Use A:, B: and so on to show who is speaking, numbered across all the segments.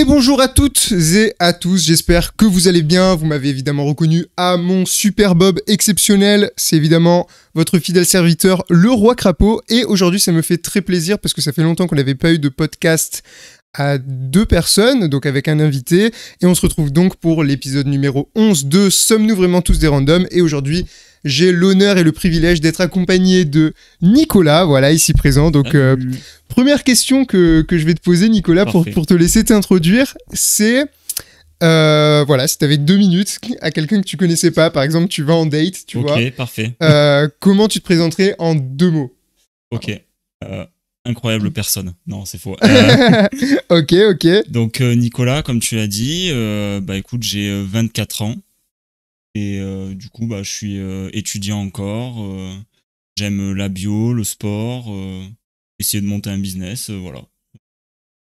A: Et bonjour à toutes et à tous, j'espère que vous allez bien. Vous m'avez évidemment reconnu à mon super Bob exceptionnel. C'est évidemment votre fidèle serviteur, le Roi Crapaud. Et aujourd'hui, ça me fait très plaisir parce que ça fait longtemps qu'on n'avait pas eu de podcast à deux personnes, donc avec un invité. Et on se retrouve donc pour l'épisode numéro 11 de Sommes-nous vraiment tous des randoms? Et aujourd'hui, j'ai l'honneur et le privilège d'être accompagné de Nicolas, voilà, ici présent. Donc, première question que je vais te poser, Nicolas, pour te laisser t'introduire, c'est... voilà, si t'avais 2 minutes à quelqu'un que tu connaissais pas, par exemple, tu vas en date, tu vois.
B: Ok, parfait.
A: Comment tu te présenterais en 2 mots?
B: Ok. Incroyable personne. Non, c'est faux.
A: Ok.
B: Donc, Nicolas, comme tu l'as dit, écoute, j'ai 24 ans. Et du coup, je suis étudiant encore. J'aime la bio, le sport, essayer de monter un business, voilà.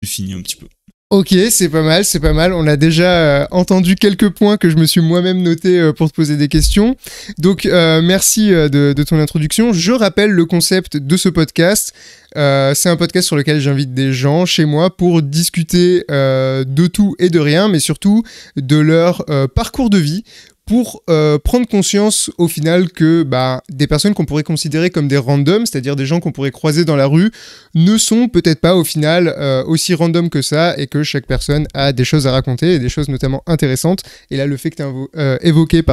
B: J'ai fini un petit peu.
A: Ok, c'est pas mal. On a déjà entendu quelques points que je me suis moi-même noté pour te poser des questions. Donc, merci de ton introduction. Je rappelle le concept de ce podcast. C'est un podcast sur lequel j'invite des gens chez moi pour discuter de tout et de rien, mais surtout de leur parcours de vie, pour prendre conscience au final que des personnes qu'on pourrait considérer comme des randoms, c'est-à-dire des gens qu'on pourrait croiser dans la rue, ne sont peut-être pas au final aussi random que ça, et que chaque personne a des choses à raconter, et des choses notamment intéressantes. Et là, le fait que tu as évoqué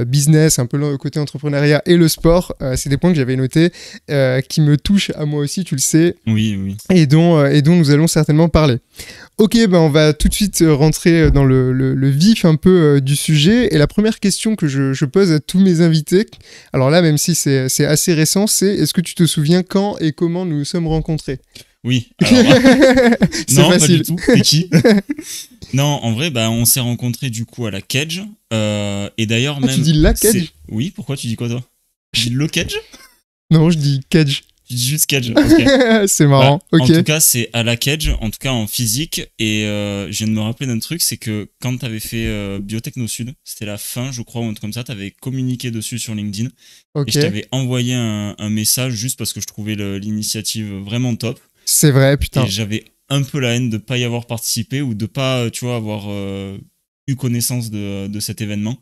A: business, un peu le côté entrepreneuriat et le sport, c'est des points que j'avais notés, qui me touchent à moi aussi, tu le sais.
B: Oui.
A: Et dont nous allons certainement parler. Ok, on va tout de suite rentrer dans le vif un peu du sujet. Et la première question que je pose à tous mes invités, alors là, même si c'est assez récent, c'est: est-ce que tu te souviens quand et comment nous nous sommes rencontrés?
B: Oui. Alors,
A: c'est
B: non,
A: facile.
B: pas du tout. C'est qui? Non, en vrai, on s'est rencontrés du coup à la Cage. Et d'ailleurs, même.
A: Tu dis la Cage?
B: Oui, pourquoi tu dis quoi toi? Tu dis le Cage?
A: Non, je dis Cage.
B: Tu dis juste Cage, ok.
A: C'est marrant, ok.
B: En tout cas, c'est à la Cage, en tout cas en physique. Et je viens de me rappeler d'un truc, c'est que quand t'avais fait Biotechno Sud, c'était la fin, je crois, ou un truc comme ça, t'avais communiqué dessus sur LinkedIn.
A: Ok.
B: Et je t'avais envoyé un message juste parce que je trouvais l'initiative vraiment top.
A: C'est vrai, putain.
B: Et j'avais un peu la haine de pas y avoir participé ou de pas, tu vois, avoir eu connaissance de cet événement.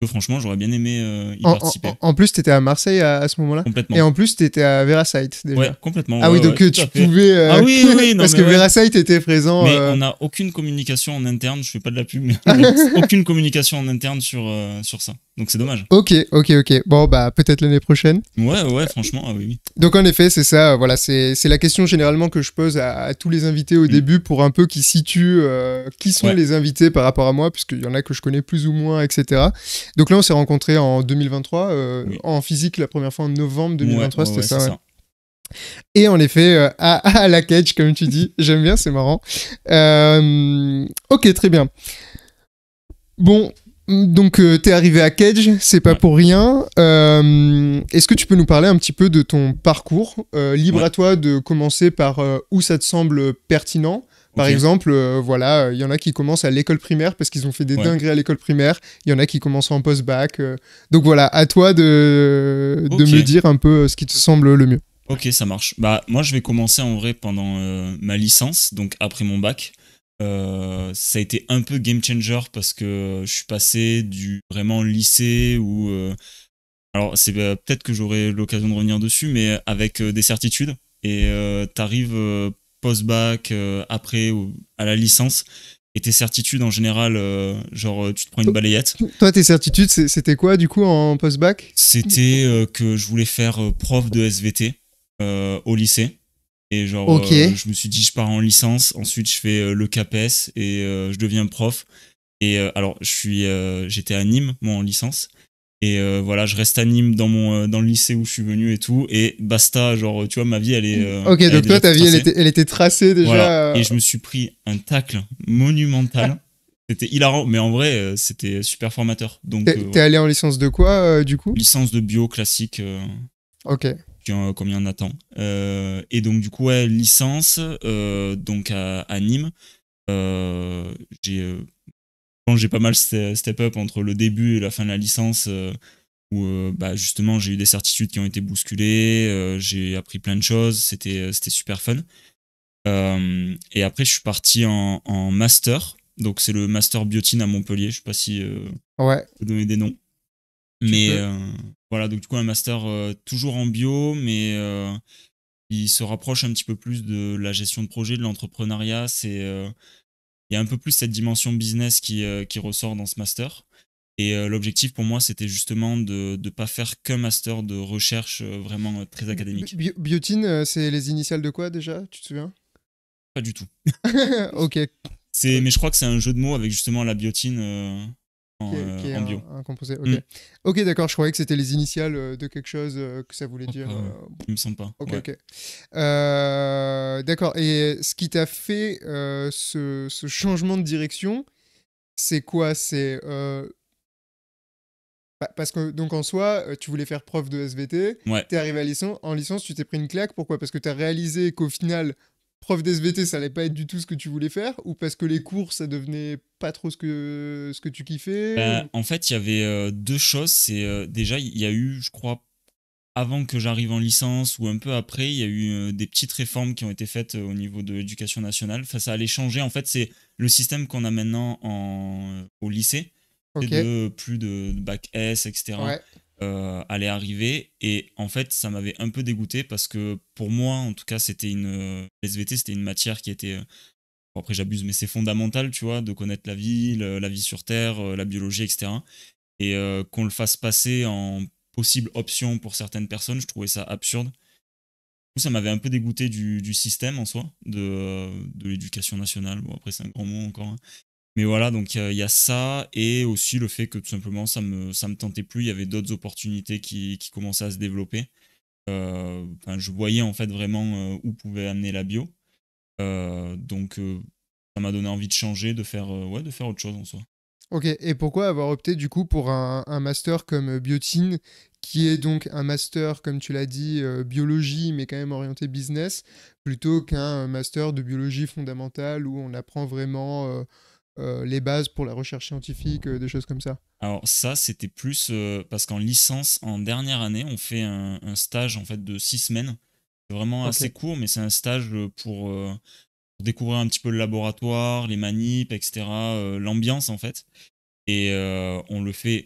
B: Franchement, j'aurais bien aimé y participer.
A: En plus, t'étais à Marseille à ce moment-là.
B: Complètement.
A: Et en plus, t'étais à Verasite déjà.
B: Ouais, complètement.
A: Ah oui, donc tu pouvais.
B: Ah oui. Non,
A: parce que Verasite était présent.
B: Mais on n'a aucune communication en interne. Je fais pas de la pub, mais aucune communication en interne sur ça. Donc c'est dommage.
A: Ok. Bon, peut-être l'année prochaine.
B: Ouais, franchement, ah oui.
A: Donc en effet, c'est ça. Voilà, c'est la question généralement que je pose à tous les invités au début, pour un peu qu'ils situent qui sont les invités par rapport à moi, puisqu'il y en a que je connais plus ou moins, etc. Donc là, on s'est rencontrés en 2023, en physique la première fois en novembre 2023, c'était ça. Ouais. Et en effet, à la Cage, comme tu dis, j'aime bien, c'est marrant. Ok, très bien. Bon, donc t'es arrivé à Cage, c'est pas pour rien. Est-ce que tu peux nous parler un petit peu de ton parcours? Libre à toi de commencer par où ça te semble pertinent. Par exemple, il y en a qui commencent à l'école primaire parce qu'ils ont fait des dingueries à l'école primaire. Il y en a qui commencent en post-bac. Donc voilà, à toi de me dire un peu ce qui te semble le mieux.
B: Ok, ça marche. Moi, je vais commencer en vrai pendant ma licence, donc après mon bac. Ça a été un peu game changer parce que je suis passé du vraiment lycée où... alors, c'est peut-être que j'aurai l'occasion de revenir dessus, mais avec des certitudes. Et t'arrives... post-bac, après, à la licence. Et tes certitudes, en général, tu te prends une balayette.
A: Toi, tes certitudes, c'était quoi, du coup, en post-bac?
B: C'était que je voulais faire prof de SVT au lycée. Et je me suis dit, je pars en licence. Ensuite, je fais le CAPES et je deviens prof. Et alors, j'étais à Nîmes, moi, en licence. Et je reste à Nîmes dans le lycée où je suis venu et tout, et basta, tu vois, ma vie elle est
A: ok, donc toi ta vie elle était tracée déjà.
B: Voilà. Et je me suis pris un tacle monumental. C'était hilarant, mais en vrai c'était super formateur. Donc
A: t'es allé en licence de quoi du coup?
B: Licence de bio classique.
A: Ok.
B: Comme il y en a tant. Et donc du coup licence donc à Nîmes. J'ai pas mal step up entre le début et la fin de la licence où justement j'ai eu des certitudes qui ont été bousculées, j'ai appris plein de choses, c'était super fun. Et après, je suis parti en master. Donc, c'est le master biotine à Montpellier. Je sais pas si
A: Ouais,
B: je peux donner des noms.
A: tu
B: Mais
A: peux.
B: voilà, donc du coup, un master toujours en bio, mais il se rapproche un petit peu plus de la gestion de projet, de l'entrepreneuriat. Il y a un peu plus cette dimension business qui ressort dans ce master. Et l'objectif pour moi, c'était justement de ne pas faire qu'un master de recherche vraiment très académique.
A: Biotine, c'est les initiales de quoi déjà? Tu te souviens?
B: Pas du tout.
A: Ok,
B: Mais je crois que c'est un jeu de mots avec justement la biotine
A: qui est
B: en bio.
A: un composé. Ok,
B: Hmm.
A: ok, d'accord. Je croyais que c'était les initiales de quelque chose que ça voulait
B: Je crois
A: dire.
B: pas, ouais. Il me semble pas.
A: Ok,
B: Ouais.
A: ok. D'accord. Et ce qui t'a fait ce changement de direction, c'est quoi? C'est parce que donc en soi, tu voulais faire prof de SVT,
B: Ouais.
A: t'es arrivé en licence, tu t'es pris une claque. Pourquoi? Parce que t'as réalisé qu'au final, prof d'SVT, ça allait pas être du tout ce que tu voulais faire, ou parce que les cours, ça devenait pas trop ce que tu kiffais,
B: Ben,
A: ou...
B: en fait, il y avait deux choses. C'est déjà, il y a eu, je crois, avant que j'arrive en licence ou un peu après, il y a eu des petites réformes qui ont été faites au niveau de l'éducation nationale. Enfin, ça allait changer. En fait, c'est le système qu'on a maintenant au lycée. C'est
A: Ok,
B: de plus de bac S, etc.
A: ouais,
B: Allait arriver. Et en fait, ça m'avait un peu dégoûté parce que pour moi, en tout cas, SVT, c'était une matière qui était. Bon, après, j'abuse, mais c'est fondamental, tu vois, de connaître la vie, la vie sur Terre, la biologie, etc. Et qu'on le fasse passer en possible option pour certaines personnes, je trouvais ça absurde. Du coup, ça m'avait un peu dégoûté du système en soi, de l'éducation nationale. Bon, après, c'est un grand mot encore, hein. Mais voilà, donc il y a ça, et aussi le fait que tout simplement, ça me tentait plus. Il y avait d'autres opportunités qui commençaient à se développer. Enfin, je voyais en fait vraiment où pouvait amener la bio. Donc, ça m'a donné envie de changer, ouais, de faire autre chose en soi.
A: ok. Et pourquoi avoir opté du coup pour un master comme biotine, qui est donc un master, comme tu l'as dit, biologie, mais quand même orienté business, plutôt qu'un master de biologie fondamentale où on apprend vraiment les bases pour la recherche scientifique, des choses comme ça.
B: Alors ça, c'était plus parce qu'en licence, en dernière année, on fait un stage en fait de 6 semaines. C'est vraiment
A: Ok.
B: assez court, mais c'est un stage pour découvrir un petit peu le laboratoire, les manips, etc., l'ambiance en fait. Et on le fait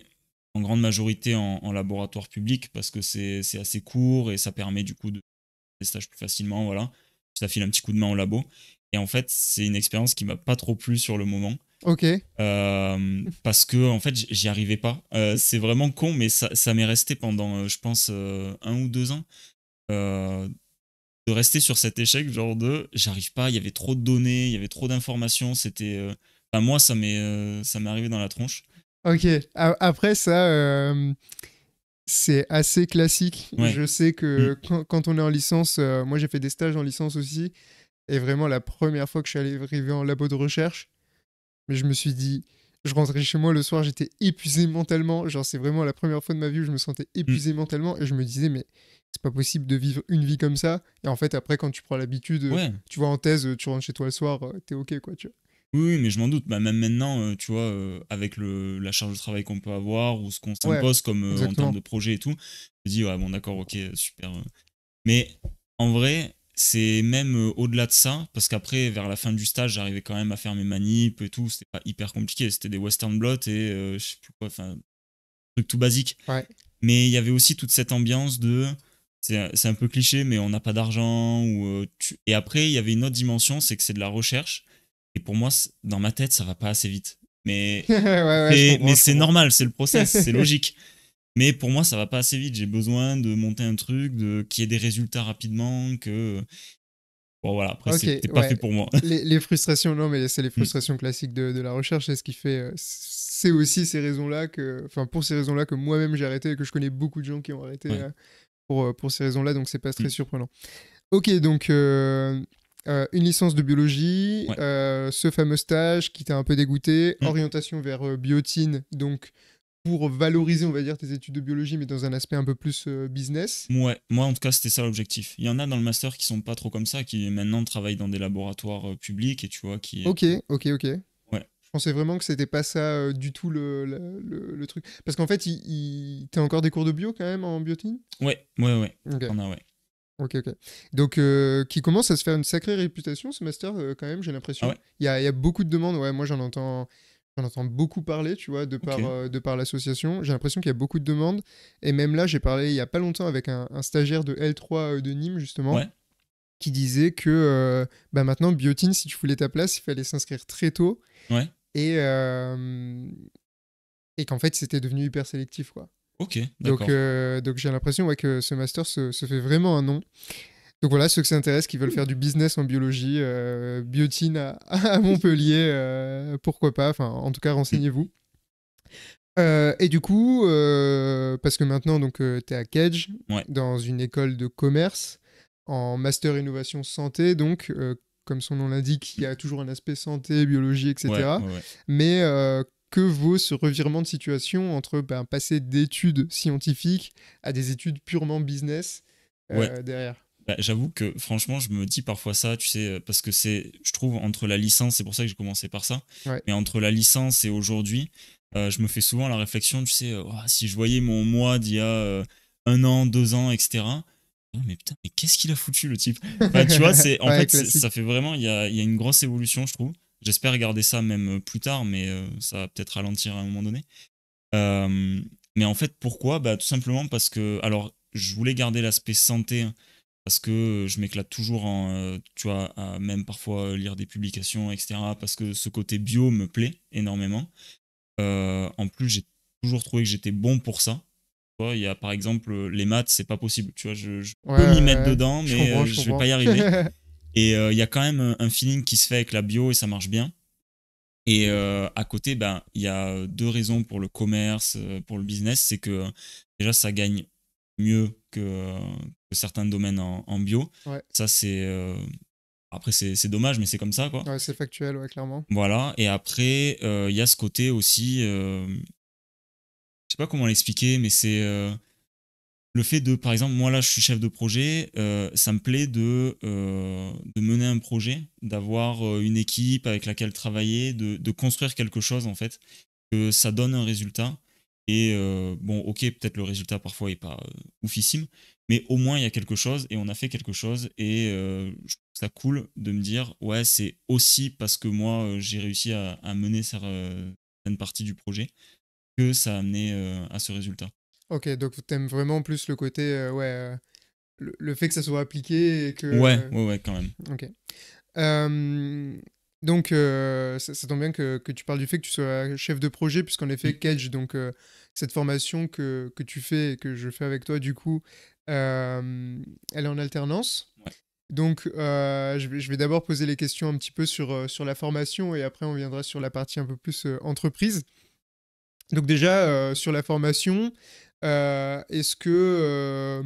B: en grande majorité en laboratoire public parce que c'est assez court et ça permet du coup de faire des stages plus facilement, voilà. Ça file un petit coup de main au labo. Et en fait, c'est une expérience qui m'a pas trop plu sur le moment.
A: Ok.
B: Parce que en fait j'y arrivais pas. C'est vraiment con, mais ça m'est resté pendant je pense 1 ou 2 ans euh, de rester sur cet échec genre de j'arrive pas, il y avait trop de données, il y avait trop d'informations, c'était enfin, moi ça m'est arrivé dans la tronche.
A: Ok. Après ça, c'est assez classique.
B: Ouais.
A: Je sais
B: Mm.
A: que quand on est en licence, moi j'ai fait des stages en licence aussi, et vraiment la première fois que je suis arrivé en labo de recherche, mais je me suis dit, je rentrais chez moi le soir, j'étais épuisé mentalement. Genre, c'est vraiment la première fois de ma vie où je me sentais
B: Mm.
A: épuisé mentalement, et je me disais, mais c'est pas possible de vivre une vie comme ça. Et en fait, après, quand tu prends l'habitude,
B: Ouais.
A: tu vois, en thèse, tu rentres chez toi le soir, t'es ok, quoi, tu vois.
B: Oui, oui, mais je m'en doute. Bah, même maintenant, tu vois, avec la charge de travail qu'on peut avoir ou ce qu'on
A: Ouais,
B: s'impose comme en termes
A: exactement.
B: de projet et tout, je me dis, ouais, bon, d'accord, ok, super. Mais en vrai, c'est même au-delà de ça, parce qu'après, vers la fin du stage, j'arrivais quand même à faire mes manips et tout. C'était pas hyper compliqué. C'était des Western Blot et je sais plus quoi, enfin, truc tout basique.
A: Ouais.
B: Mais il y avait aussi toute cette ambiance de. C'est un peu cliché, mais on n'a pas d'argent. Et après, il y avait une autre dimension, c'est que c'est de la recherche. Et pour moi, dans ma tête, ça va pas assez vite. Mais,
A: Ouais, ouais, je
B: mais
A: comprends, je
B: c'est
A: comprends.
B: normal, c'est le process, c'est logique. Mais pour moi, ça va pas assez vite. J'ai besoin de monter un truc, qu'il y ait des résultats rapidement, que. Bon, voilà, après,
A: Ok,
B: c'était pas fait
A: ouais.
B: pour moi.
A: Les frustrations, non, mais c'est les
B: Mm.
A: frustrations classiques de la recherche, c'est ce qui fait. C'est aussi ces raisons-là que. Enfin, pour ces raisons-là que moi-même j'ai arrêté et que je connais beaucoup de gens qui ont arrêté
B: Ouais.
A: pour ces raisons-là, donc c'est pas
B: Mm.
A: très surprenant. Ok, donc une licence de biologie,
B: Ouais.
A: ce fameux stage qui t'a un peu dégoûté,
B: Mm.
A: orientation vers biotine, donc pour valoriser, on va dire, tes études de biologie, mais dans un aspect un peu plus business.
B: Ouais, moi en tout cas c'était ça l'objectif. Il y en a dans le master qui sont pas trop comme ça, qui maintenant travaillent dans des laboratoires publics et tu vois qui.
A: Ok, ok, ok.
B: Ouais,
A: Je pensais vraiment que c'était pas ça du tout le truc. Parce qu'en fait, t'as encore des cours de bio quand même en biotine.
B: ouais, ouais, ouais.
A: Ok.
B: On a, ouais.
A: Ok, ok. Donc, qui commence à se faire une sacrée réputation, ce master, quand même, j'ai
B: Ah
A: l'impression.
B: ouais?
A: Il y a beaucoup de demandes. Ouais, moi, j'en entends beaucoup parler, tu vois,
B: Ok.
A: de par l'association. J'ai l'impression qu'il y a beaucoup de demandes. Et même là, j'ai parlé il y a pas longtemps avec un stagiaire de L3 de Nîmes, justement,
B: Ouais.
A: qui disait que bah maintenant, Biotine, si tu voulais ta place, il fallait s'inscrire très tôt.
B: Ouais.
A: Et, euh, et qu'en fait, c'était devenu hyper sélectif, quoi.
B: Ok,
A: Donc,
B: d'accord.
A: j'ai l'impression ouais, que ce master se fait vraiment un nom. Donc voilà, ceux qui s'intéressent, qui veulent faire du business en biologie, Biotine à Montpellier, pourquoi pas, enfin en tout cas
B: Mm.
A: renseignez-vous. Et du coup, parce que maintenant donc tu es à Kedge,
B: Ouais.
A: dans une école de commerce, en master innovation santé, donc comme son nom l'indique, il y a toujours un aspect santé, biologie,
B: Ouais,
A: etc.
B: ouais, ouais.
A: Mais que vaut ce revirement de situation entre passer d'études scientifiques à des études purement business
B: Ouais.
A: derrière?
B: Bah, j'avoue que franchement, je me dis parfois ça, tu sais, parce que je trouve, entre la licence, c'est pour ça que j'ai commencé par ça,
A: Ouais.
B: mais entre la licence et aujourd'hui, je me fais souvent la réflexion, tu sais, oh, si je voyais mon moi d'il y a 1 an, 2 ans, etc. Oh, mais putain, mais qu'est-ce qu'il a foutu le type? Enfin, tu vois, en
A: Ouais,
B: fait, ça
A: classique.
B: fait vraiment, il y a une grosse évolution, je trouve. J'espère garder ça même plus tard, mais ça va peut-être ralentir à un moment donné. Euh, mais en fait, pourquoi? Bah, tout simplement parce que, alors, je voulais garder l'aspect santé, hein, parce que je m'éclate toujours tu vois, à même parfois lire des publications, etc. Parce que ce côté bio me plaît énormément. En plus, j'ai toujours trouvé que j'étais bon pour ça. Tu vois, il y a par exemple les maths, c'est pas possible. Tu vois, je
A: Ouais,
B: peux m'y mettre
A: ouais,
B: dedans,
A: je
B: mais
A: comprends, je
B: je vais pas
A: comprends.
B: y arriver. Et il y a quand même un feeling qui se fait avec la bio et ça marche bien. Et à côté, ben, il y a deux raisons pour le commerce, pour le business. C'est que déjà, ça gagne mieux que certains domaines en bio.
A: Ouais,
B: Ça, après, c'est dommage, mais c'est comme ça, quoi.
A: ouais, c'est factuel, ouais, clairement.
B: Voilà. Et après, il y a ce côté aussi, je sais pas comment l'expliquer, mais c'est le fait de, par exemple, moi là, je suis chef de projet, ça me plaît de mener un projet, d'avoir une équipe avec laquelle travailler, de construire quelque chose, en fait, que ça donne un résultat. Et bon, ok, peut-être le résultat parfois est pas oufissime, mais au moins il y a quelque chose et on a fait quelque chose. Et je trouve ça cool de me dire, ouais, c'est aussi parce que moi j'ai réussi à mener certaines parties du projet que ça a amené à ce résultat.
A: Ok, donc t'aimes vraiment plus le côté, ouais, le fait que ça soit appliqué et que...
B: Ouais, ouais, ouais, quand même.
A: Ok. Euh, donc, ça tombe bien que tu parles du fait que tu sois chef de projet, puisqu'en effet,
B: Mm.
A: Kedge, donc cette formation que tu fais et que je fais avec toi, du coup, elle est en alternance.
B: Ouais.
A: Donc, je vais d'abord poser les questions un petit peu sur la formation et après, on viendra sur la partie un peu plus entreprise. Donc, déjà, sur la formation, est-ce que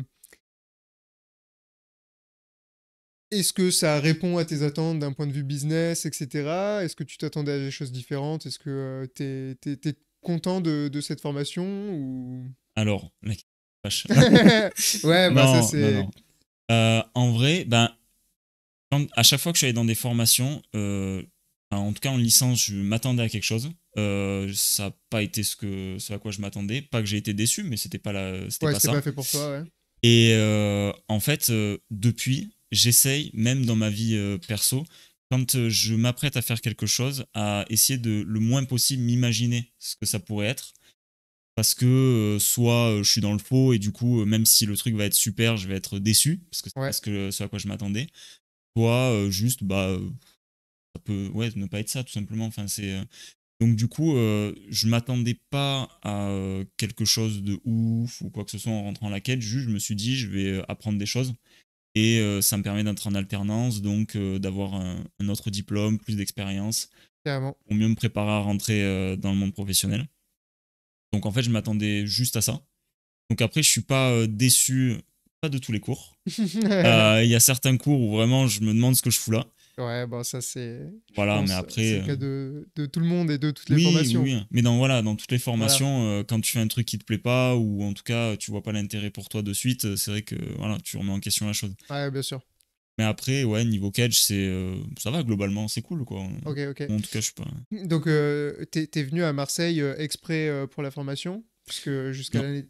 A: ça répond à tes attentes d'un point de vue business, etc. Est-ce que tu t'attendais à des choses différentes? Est-ce que t'es content de cette formation ou...
B: Alors, la vache.
A: Ouais, bah ça
B: Non, non,
A: c'est...
B: non. En vrai, ben, à chaque fois que je suis allé dans des formations, enfin, en tout cas en licence, je m'attendais à quelque chose. Ça n'a pas été ce à quoi je m'attendais. Pas que j'ai été déçu, mais c'était
A: Ouais,
B: pas
A: c'était pas
B: ça.
A: fait pour toi, ouais.
B: Et en fait, depuis, j'essaye, même dans ma vie perso, quand je m'apprête à faire quelque chose, à essayer de le moins possible m'imaginer ce que ça pourrait être. Parce que soit je suis dans le faux et du coup, même si le truc va être super, je vais être déçu, parce que c'est pas
A: Ouais,
B: ce à quoi je m'attendais. Soit juste, bah, ça peut ouais, ne pas être ça, tout simplement. Enfin, donc du coup, je m'attendais pas à quelque chose de ouf ou quoi que ce soit en rentrant à la quête. Juste, je me suis dit, je vais apprendre des choses. Et ça me permet d'être en alternance, donc d'avoir un autre diplôme, plus d'expérience,
A: carrément.
B: pour mieux me préparer à rentrer dans le monde professionnel. Donc en fait, je m'attendais juste à ça. Donc après, je suis pas déçu, pas de tous les cours. Il y a certains cours où vraiment je me demande ce que je fous là.
A: Ouais, bon, ça c'est... Je
B: Voilà, mais
A: pense c'est
B: après,
A: le cas de tout le monde et de toutes les
B: oui, oui,
A: formations.
B: oui. Mais voilà, dans toutes les
A: Voilà.
B: formations, quand tu fais un truc qui te plaît pas ou en tout cas tu vois pas l'intérêt pour toi de suite, c'est vrai que voilà, tu remets en question la chose.
A: Ouais, bien sûr.
B: Mais après, ouais, niveau catch, ça va globalement, c'est cool quoi.
A: Ok, ok.
B: Bon, en tout cas, je suis pas.
A: Donc, t'es venu à Marseille exprès pour la formation? Puisque jusqu'à
B: Non,
A: l'année...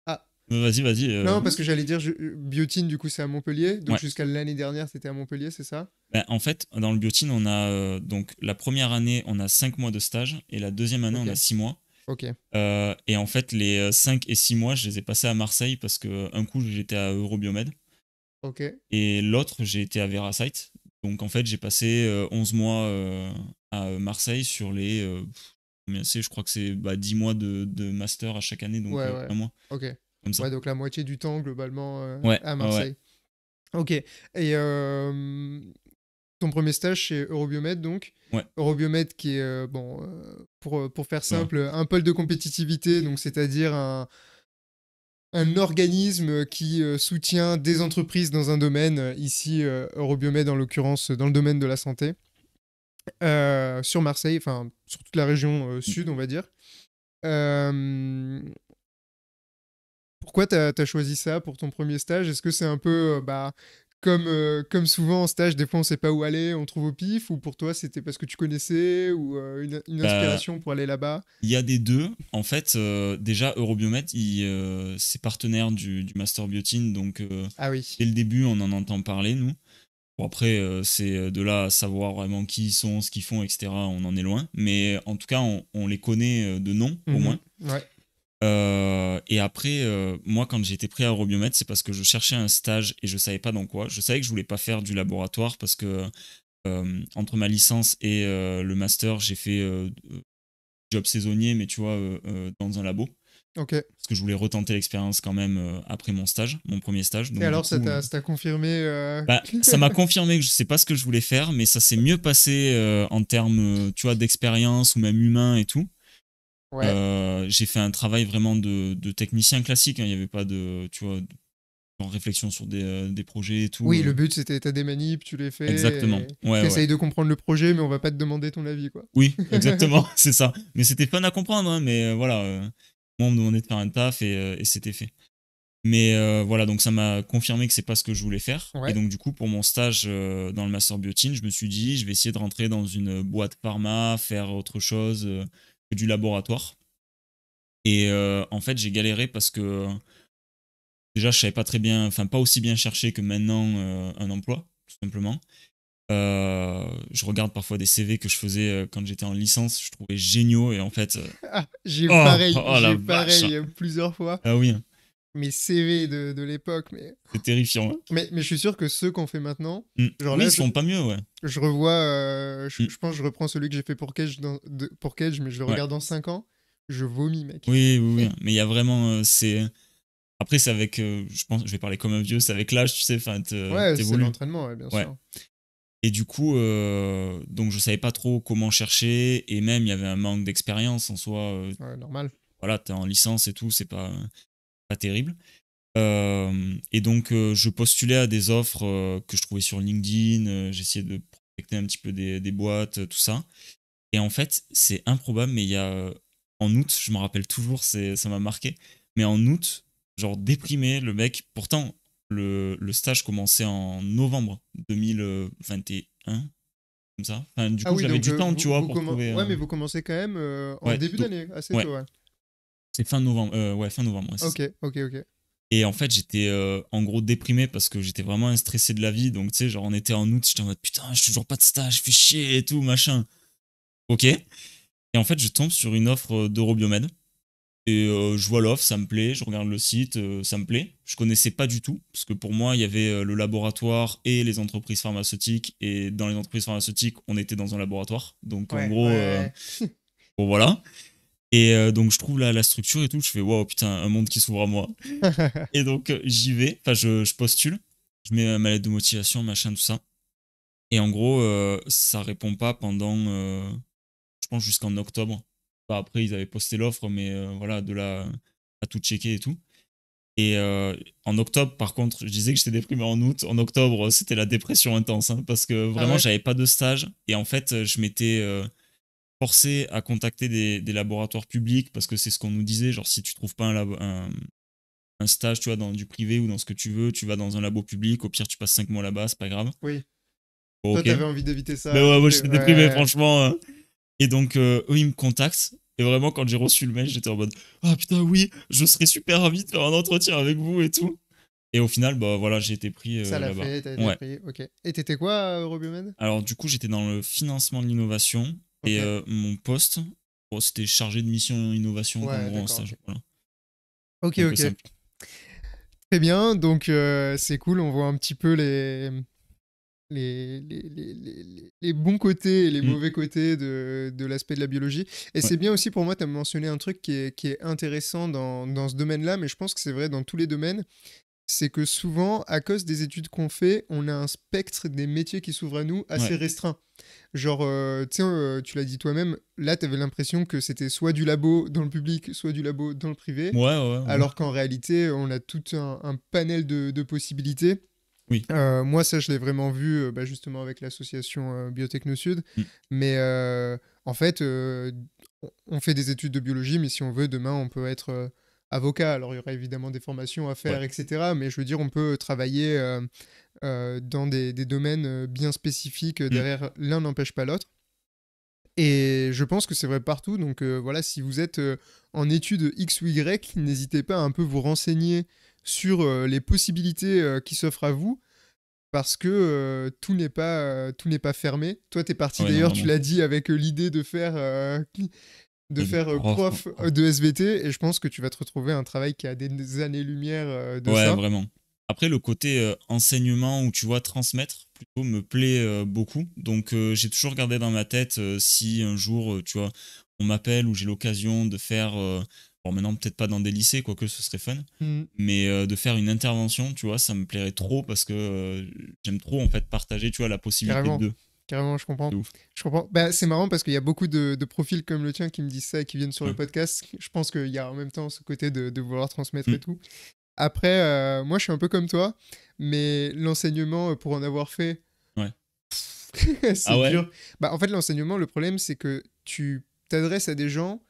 A: Ah,
B: Vas-y.
A: Non, parce que j'allais dire, Biotine, du coup, c'est à Montpellier. Donc,
B: Ouais.
A: jusqu'à l'année dernière, c'était à Montpellier, c'est ça?
B: Ben, en fait, dans le biotine, on a donc la première année, on a 5 mois de stage et la deuxième année,
A: Ok.
B: on a 6 mois.
A: Ok.
B: Et en fait, les 5 et 6 mois, je les ai passés à Marseille parce que un coup, j'étais à Eurobiomed
A: Ok.
B: et l'autre, j'ai été à Verasite. Donc en fait, j'ai passé 11 mois à Marseille sur les. Combien c'est? Je crois que c'est 10 mois de master à chaque année, donc
A: Ouais, ouais.
B: un mois,
A: Ok.
B: comme ça.
A: Ouais, donc la moitié du temps, globalement,
B: Ouais,
A: à
B: ouais, ouais.
A: Marseille. Ok. Et ton premier stage chez Eurobiomed, donc.
B: Ouais.
A: Eurobiomed qui est, pour faire simple, un pôle de compétitivité, donc c'est-à-dire un organisme qui soutient des entreprises dans un domaine, ici Eurobiomed en l'occurrence dans le domaine de la santé, sur Marseille, enfin sur toute la région sud on va dire. Euh, Pourquoi t'as choisi ça pour ton premier stage? Est-ce que c'est un peu comme souvent en stage, des fois on sait pas où aller, on trouve au pif, ou pour toi c'était parce que tu connaissais, ou une
B: Bah,
A: inspiration pour aller là-bas?
B: il y a des deux. En fait, déjà, Eurobiomed, c'est partenaire du Master Biotine, donc
A: Ah oui.
B: dès le début, on en entend parler, nous. Bon, après, c'est de là à savoir vraiment qui ils sont, ce qu'ils font, etc. On en est loin. Mais en tout cas, on les connaît de nom, au
A: Mhm.
B: moins.
A: Ouais.
B: Et après, moi, quand j'ai été pris à Eurobiomed, c'est parce que je cherchais un stage et je savais pas dans quoi. Je savais que je voulais pas faire du laboratoire parce que entre ma licence et le master, j'ai fait job saisonnier, mais tu vois, dans un labo.
A: Ok.
B: Parce que je voulais retenter l'expérience quand même après mon stage, mon premier stage.
A: Et
B: Donc, du
A: alors
B: coup,
A: ça t'a confirmé
B: ça m'a confirmé que je sais pas ce que je voulais faire, mais ça s'est mieux passé en termes, tu vois, d'expérience ou même humain et tout.
A: Ouais.
B: J'ai fait un travail vraiment de technicien classique. Hein. Il n'y avait pas de, tu vois, en réflexion sur des projets et tout.
A: Oui, le but c'était t'as des manips, tu les fais,
B: Exactement.
A: et
B: Ouais, ouais.
A: t'essayes de comprendre le projet, mais on va pas te demander ton avis, quoi.
B: Oui, exactement, c'est ça. Mais c'était fun à comprendre, hein, mais voilà. Moi, on me demandait de faire un taf et c'était fait. Mais voilà, donc ça m'a confirmé que c'est pas ce que je voulais faire. Et
A: Ouais.
B: donc, du coup, pour mon stage dans le Master Biotine, je me suis dit, je vais essayer de rentrer dans une boîte pharma, faire autre chose que du laboratoire. Et en fait, j'ai galéré parce que déjà, je savais pas très bien, enfin, pas aussi bien chercher que maintenant un emploi, tout simplement. Je regarde parfois des CV que je faisais quand j'étais en licence, je trouvais géniaux et en fait,
A: Ah,
B: oh la
A: j'ai
B: vache!
A: pareil plusieurs fois.
B: Ah oui,
A: Mes CV de l'époque,
B: c'est terrifiant.
A: mais je suis sûr que ceux qu'on fait maintenant, genre
B: Oui,
A: là,
B: ils se font pas mieux, ouais.
A: je revois,
B: Mm.
A: je pense que je reprends celui que j'ai fait pour Cage, pour Cage, mais je le
B: Ouais.
A: regarde dans 5 ans, je vomis, mec.
B: Oui. Mais il y a vraiment, c'est. Après, c'est avec, je pense, je vais parler comme un vieux, c'est avec l'âge, tu sais, enfin,
A: Ouais, c'est
B: t'évolues.
A: l'entraînement, ouais, bien
B: Ouais.
A: sûr.
B: Et du coup, donc je savais pas trop comment chercher et même il y avait un manque d'expérience en soi.
A: Ouais, normal.
B: Voilà, t'es en licence et tout, c'est pas terrible. Et donc, je postulais à des offres que je trouvais sur LinkedIn. J'essayais de prospecter un petit peu des boîtes, tout ça. Et en fait, c'est improbable, mais il y a en août, je me rappelle toujours, ça m'a marqué. Mais en août, genre déprimé, le mec. Pourtant, le stage commençait en novembre 2021, comme ça. Enfin, du
A: Ah
B: coup,
A: oui,
B: j'avais
A: donc
B: du temps, tu vois, pour trouver.
A: ouais, mais vous commencez quand même en
B: Ouais,
A: début d'année, assez
B: ouais,
A: tôt, ouais.
B: c'est fin novembre. Ouais, fin novembre, ouais, c'est ça.
A: Ok.
B: Et en fait, j'étais en gros déprimé parce que j'étais vraiment stressé de la vie. Donc, tu sais, genre, on était en août, j'étais en mode putain, je suis toujours pas de stage, je fais chier et tout, machin. Ok. Et en fait, je tombe sur une offre d'Eurobiomed. Et je vois l'offre, ça me plaît, je regarde le site, ça me plaît. Je connaissais pas du tout, parce que pour moi, il y avait le laboratoire et les entreprises pharmaceutiques. Et dans les entreprises pharmaceutiques, on était dans un laboratoire. Donc, en
A: Ouais,
B: gros,
A: ouais.
B: bon, voilà. Et donc, je trouve la structure et tout, je fais waouh, putain, un monde qui s'ouvre à moi. Et donc, j'y vais, enfin, je postule, je mets ma lettre de motivation, machin, tout ça. Et en gros, ça répond pas pendant, je pense, jusqu'en octobre. Bah, après, ils avaient posté l'offre, mais voilà, de là à tout checker et tout. Et en octobre, par contre, je disais que j'étais déprimé en août. En octobre, c'était la dépression intense, hein, parce que
A: Ah
B: vraiment,
A: ouais?
B: j'avais pas de stage. Et en fait, je m'étais forcé à contacter des laboratoires publics, parce que c'est ce qu'on nous disait. Genre, si tu trouves pas un stage, tu vois, dans du privé ou dans ce que tu veux, tu vas dans un labo public. Au pire, tu passes 5 mois là-bas, c'est pas grave.
A: Oui.
B: Bon,
A: Toi,
B: ok.
A: t'avais envie d'éviter
B: Mais
A: ça,
B: ouais, moi, j'étais déprimé,
A: ouais.
B: franchement. Et donc, eux, ils me contactent. Et vraiment, quand j'ai reçu le mail, j'étais en mode ah putain, oui, je serais super ravi de faire un entretien avec vous et tout. Et au final, bah voilà, j'ai été pris
A: Ça l'a
B: là-bas.
A: fait, t'as été
B: Ouais.
A: pris, ok. Et t'étais quoi à Eurobiomed?
B: Alors, du coup, j'étais dans le financement de l'innovation
A: Ok,
B: et mon poste, bon, c'était chargé de mission innovation en
A: ouais,
B: gros en
A: d'accord,
B: stage.
A: ok.
B: Voilà.
A: Ok,
B: Un peu
A: ok.
B: simple.
A: Très bien, donc c'est cool, on voit un petit peu les bons côtés et les
B: Mm.
A: mauvais côtés de l'aspect de la biologie. Et
B: Ouais.
A: c'est bien aussi pour moi, tu as mentionné un truc qui est intéressant dans ce domaine-là, mais je pense que c'est vrai dans tous les domaines, c'est que souvent, à cause des études qu'on fait, on a un spectre des métiers qui s'ouvre à nous assez
B: Ouais.
A: restreint. Genre, tu sais, tu l'as dit toi-même, là, tu avais l'impression que c'était soit du labo dans le public, soit du labo dans le privé,
B: Ouais, ouais, ouais.
A: alors qu'en réalité, on a tout un panel de possibilités.
B: Oui.
A: Moi, ça, je l'ai vraiment vu bah, justement avec l'association Biotechno Sud.
B: Mm.
A: Mais en fait, on fait des études de biologie, mais si on veut, demain, on peut être avocat. Alors, il y aura évidemment des formations à
B: Ouais.
A: faire, etc. Mais je veux dire, on peut travailler dans des domaines bien spécifiques.
B: Mm.
A: Derrière, l'un n'empêche pas l'autre. Et je pense que c'est vrai partout. Donc voilà, si vous êtes en études X ou Y, n'hésitez pas à un peu vous renseigner sur les possibilités qui s'offrent à vous parce que tout n'est pas fermé. Toi, t'es parti
B: Ouais, non,
A: d'ailleurs, tu
B: vraiment.
A: l'as dit, avec l'idée de faire
B: Prof,
A: prof de SVT, et je pense que tu vas te retrouver un travail qui a des années-lumière de
B: ouais,
A: ça.
B: vraiment. Après, le côté enseignement où tu vois transmettre plutôt me plaît beaucoup. Donc, j'ai toujours gardé dans ma tête si un jour, tu vois, on m'appelle ou j'ai l'occasion de faire, bon, maintenant peut-être pas dans des lycées, quoique ce serait fun,
A: Mm,
B: mais de faire une intervention, tu vois, ça me plairait trop parce que j'aime trop en fait partager, tu vois, la possibilité
A: carrément,
B: de.
A: carrément, je comprends.
B: C'est ouf.
A: Je comprends. Bah, c'est marrant parce qu'il y a beaucoup de profils comme le tien qui me disent ça et qui viennent sur le
B: Ouais.
A: podcast. Je pense qu'il y a en même temps ce côté de vouloir transmettre et
B: Mm.
A: tout. Après, moi, je suis un peu comme toi, mais l'enseignement, pour en avoir fait,
B: Ouais.
A: c'est
B: Ah ouais?
A: dur. Bah, en fait, l'enseignement, le problème, c'est que tu t'adresses à des gens,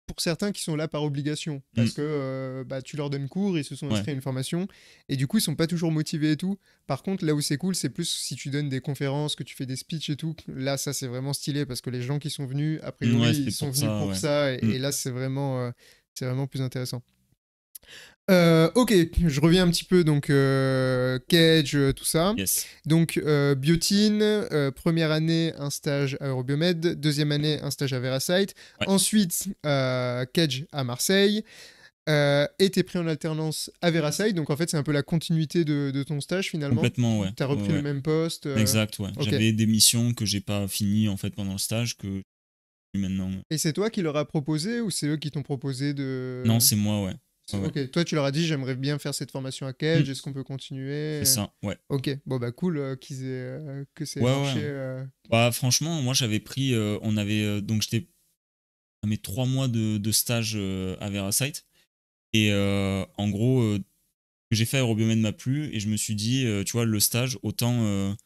A: pour certains, qui sont là par obligation.
B: Mm.
A: Parce que bah, tu leur donnes cours, ils se sont
B: Ouais.
A: inscrits à une formation, et du coup, ils sont pas toujours motivés et tout. Par contre, là où c'est cool, c'est plus si tu donnes des conférences, que tu fais des speeches et tout. Là, ça, c'est vraiment stylé, parce que les gens qui sont venus, a
B: Mm,
A: priori,
B: ouais,
A: ils
B: c'était
A: sont
B: pour
A: venus
B: ça,
A: pour
B: ouais.
A: ça,
B: Mm.
A: et là, c'est vraiment plus intéressant. Ok, je reviens un petit peu, donc Cage, tout ça.
B: Yes.
A: Donc Biotine, première année, un stage à Eurobiomed, deuxième année, un stage à Verasite.
B: Ouais.
A: Ensuite, Cage à Marseille. Et t'es pris en alternance à Verasite, donc en fait c'est un peu la continuité de ton stage finalement.
B: Complètement, ouais.
A: T'as
B: Ouais,
A: repris le
B: ouais.
A: même poste.
B: Exact, ouais.
A: Ok.
B: J'avais des missions que j'ai pas finies en fait pendant le stage que maintenant.
A: Et c'est toi qui leur as proposé ou c'est eux qui t'ont proposé
B: Non,
A: de...
B: c'est moi, ouais. Ouais, ouais.
A: Ok, toi tu leur as dit j'aimerais bien faire cette formation à
B: Mm.
A: Cage, est-ce qu'on peut continuer?
B: C'est ça, ouais.
A: Ok, bon bah cool que ça ait
B: Ouais,
A: marché.
B: ouais. Bah, franchement, moi j'avais pris. On avait. Donc j'étais à mes 3 mois de stage à Verasite. Et en gros, ce que j'ai fait à Eurobiomed m'a plu. Et je me suis dit, tu vois, le stage, autant.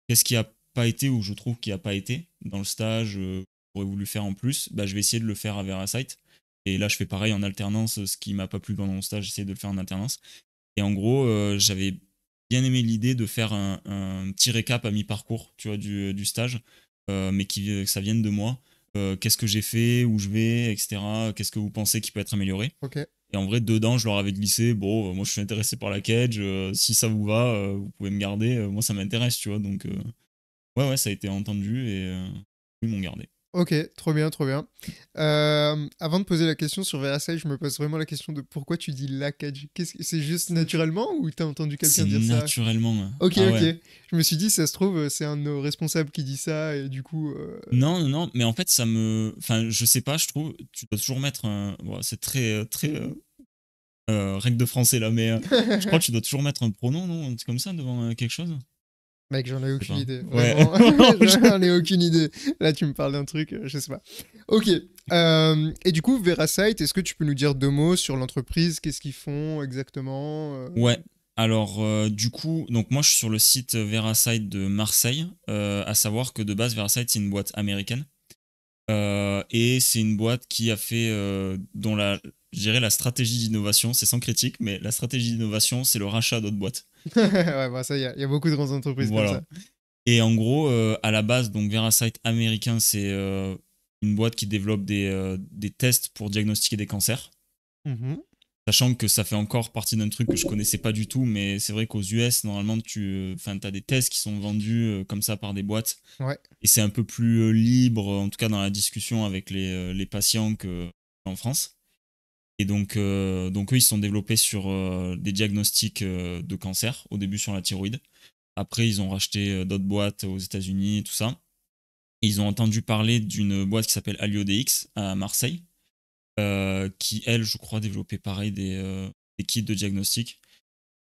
B: Qu'est-ce qui a pas été ou je trouve qui a pas été dans le stage, j'aurais voulu faire en plus, bah, je vais essayer de le faire à Verasite. Et là, je fais pareil en alternance. Ce qui m'a pas plu pendant mon stage, j'essaie de le faire en alternance. Et en gros, j'avais bien aimé l'idée de faire un petit récap à mi-parcours, tu vois, du stage, mais que ça vienne de moi. Qu'est-ce que j'ai fait, où je vais, etc. Qu'est-ce que vous pensez qui peut être amélioré?
A: Ok.
B: Et en vrai, dedans, je leur avais glissé, bon, moi je suis intéressé par la cage, si ça vous va, vous pouvez me garder, moi ça m'intéresse, tu vois. Donc, ouais, ouais, ça a été entendu et ils m'ont gardé.
A: Ok, trop bien, trop bien. Avant de poser la question sur Versailles, je me pose vraiment la question de pourquoi tu dis la Cage. C'est juste naturellement ou t'as entendu quelqu'un
B: C'est
A: dire ça?
B: naturellement.
A: Ok,
B: Ah
A: ok.
B: ouais.
A: Je me suis dit, ça se trouve, c'est un de nos responsables qui dit ça et du coup.
B: Non, non, non, mais en fait, ça me. Enfin, je sais pas, je trouve, tu dois toujours mettre un. Bon, c'est très, très. Règle de français là, mais je crois que tu dois toujours mettre un pronom, non? Un truc comme ça devant quelque chose?
A: Mec, j'en ai
B: Je sais
A: aucune
B: pas.
A: idée.
B: Ouais.
A: Vraiment, j'en ai aucune idée. Là, tu me parles d'un truc, je sais pas. Ok. Et du coup, Verasite, est-ce que tu peux nous dire deux mots sur l'entreprise? Qu'est-ce qu'ils font exactement?
B: Ouais. Alors, du coup, donc moi je suis sur le site Verasite de Marseille, à savoir que de base, Verasite c'est une boîte américaine. Et c'est une boîte qui a fait, dont je dirais la stratégie d'innovation, c'est sans critique, mais la stratégie d'innovation, c'est le rachat d'autres boîtes.
A: Ouais, bah ça, il y a beaucoup de grandes entreprises comme
B: Voilà.
A: ça.
B: Et en gros, à la base, donc Verasite américain, c'est une boîte qui développe des tests pour diagnostiquer des cancers.
A: Mhm.
B: Sachant que ça fait encore partie d'un truc que je connaissais pas du tout, mais c'est vrai qu'aux US, normalement, t'as des tests qui sont vendus comme ça par des boîtes.
A: Ouais.
B: Et c'est un peu plus libre, en tout cas dans la discussion avec les patients qu'en France. Et donc eux, ils se sont développés sur des diagnostics de cancer, au début sur la thyroïde. Après, ils ont racheté d'autres boîtes aux États-Unis et tout ça. Et ils ont entendu parler d'une boîte qui s'appelle AlioDX à Marseille, qui, elle, je crois, développait pareil des kits de diagnostic.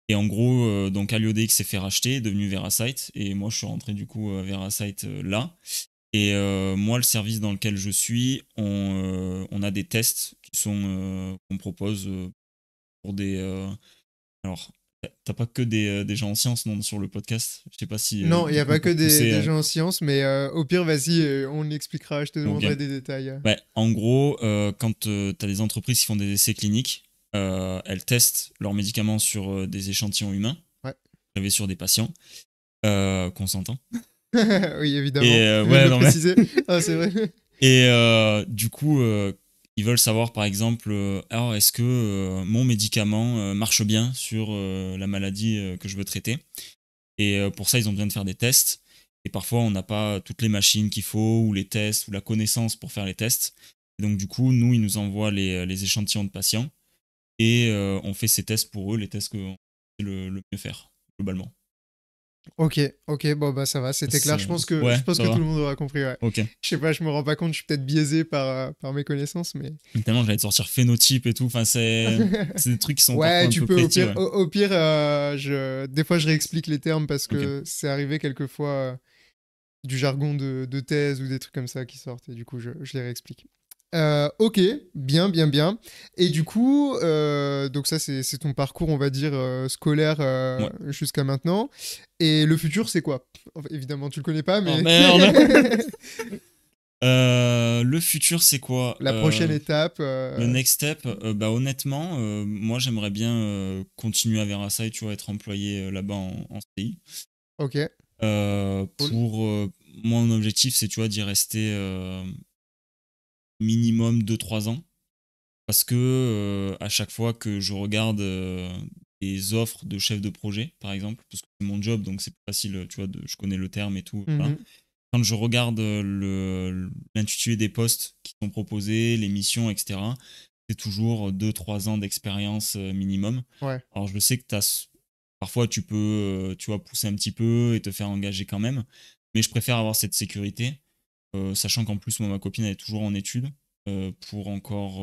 B: Et en gros, donc AlioDX s'est fait racheter, est devenu Veracyte. Et moi, je suis rentré du coup à Veracyte là. Et moi, le service dans lequel je suis, on a des tests qu'on propose pour des. Alors, t'as pas que des gens en sciences non, sur le podcast. Je sais pas si
A: Non, il n'y
B: du
A: a
B: coup
A: pas que
B: pour pousser.
A: des gens en sciences, mais au pire, vas-y, on expliquera, je te
B: Ok.
A: demanderai des détails.
B: Ouais, en gros, quand tu as des entreprises qui font des essais cliniques, elles testent leurs médicaments sur des échantillons humains,
A: Ouais.
B: prélevés sur des patients consentants.
A: Oui, évidemment.
B: Et
A: Tu viens de
B: ouais,
A: le
B: non, mais
A: préciser. Ah, c'est vrai.
B: Et du coup, ils veulent savoir par exemple, alors est-ce que mon médicament marche bien sur la maladie que je veux traiter. Et pour ça, ils ont besoin de faire des tests. Et parfois, on n'a pas toutes les machines qu'il faut, ou les tests, ou la connaissance pour faire les tests. Et donc du coup, nous, ils nous envoient les échantillons de patients. Et on fait ces tests pour eux, les tests que c'est le mieux faire, globalement.
A: Ok, bon bah ça va, c'était clair. Je pense
B: Ouais,
A: que
B: ça
A: tout
B: va.
A: le monde aura compris. Ouais.
B: Ok.
A: Je sais pas, je me rends pas compte, je suis peut-être biaisé par mes connaissances, mais.
B: Tellement j'allais te sortir phénotype et tout. Enfin, c'est des trucs qui sont
A: Ouais,
B: parfois un
A: tu
B: peu
A: peux
B: précis. Ouais.
A: au pire, des fois je réexplique les termes parce
B: Ok.
A: que c'est arrivé quelquefois du jargon de thèse ou des trucs comme ça qui sortent et du coup je les réexplique. Ok, bien. Et du coup, donc ça c'est ton parcours, on va dire, scolaire
B: Ouais.
A: jusqu'à maintenant. Et le futur, c'est quoi? Enfin, évidemment, tu le connais pas,
B: Oh
A: mais
B: merde. Le futur, c'est quoi?
A: la prochaine étape.
B: Le next step, bah honnêtement, moi j'aimerais bien continuer à Versailles, tu vois, être employé là-bas en CI.
A: Ok, cool.
B: Pour mon objectif, c'est tu vois d'y rester minimum 2-3 ans. Parce que à chaque fois que je regarde des offres de chef de projet, par exemple, parce que c'est mon job, donc c'est plus facile, tu vois, je connais le terme et tout. Voilà.
A: Mhm.
B: Quand je regarde l'intitulé des postes qui sont proposés, les missions, etc., c'est toujours 2-3 ans d'expérience minimum.
A: Ouais,
B: Alors je sais que parfois tu peux tu vois, pousser un petit peu et te faire engager quand même, mais je préfère avoir cette sécurité, sachant qu'en plus, moi, ma copine, elle est toujours en études pour encore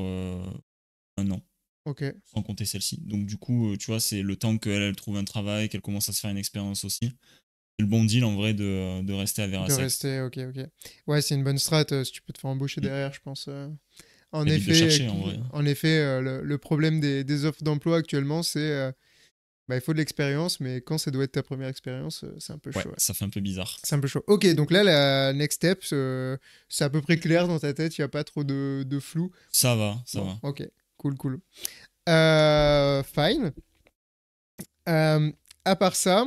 B: 1 an,
A: ok.
B: sans compter celle-ci. Donc du coup, tu vois, c'est le temps qu'elle elle trouve un travail, qu'elle commence à se faire une expérience aussi. C'est le bon deal en vrai de rester à
A: De
B: Versailles.
A: rester, ok. Ouais, c'est une bonne strat si tu peux te faire embaucher
B: Mm.
A: derrière, je pense.
B: Ça évite de chercher en vrai.
A: En effet le problème des offres d'emploi actuellement, c'est bah, il faut de l'expérience, mais quand ça doit être ta première expérience, c'est un peu
B: Ouais,
A: chaud. Ouais.
B: ça fait un peu bizarre.
A: C'est un peu chaud. Ok, donc là, la next step, c'est à peu près clair dans ta tête, il n'y a pas trop de flou.
B: Ça va, ça
A: Bon,
B: va.
A: ok, cool. Fine. À part ça,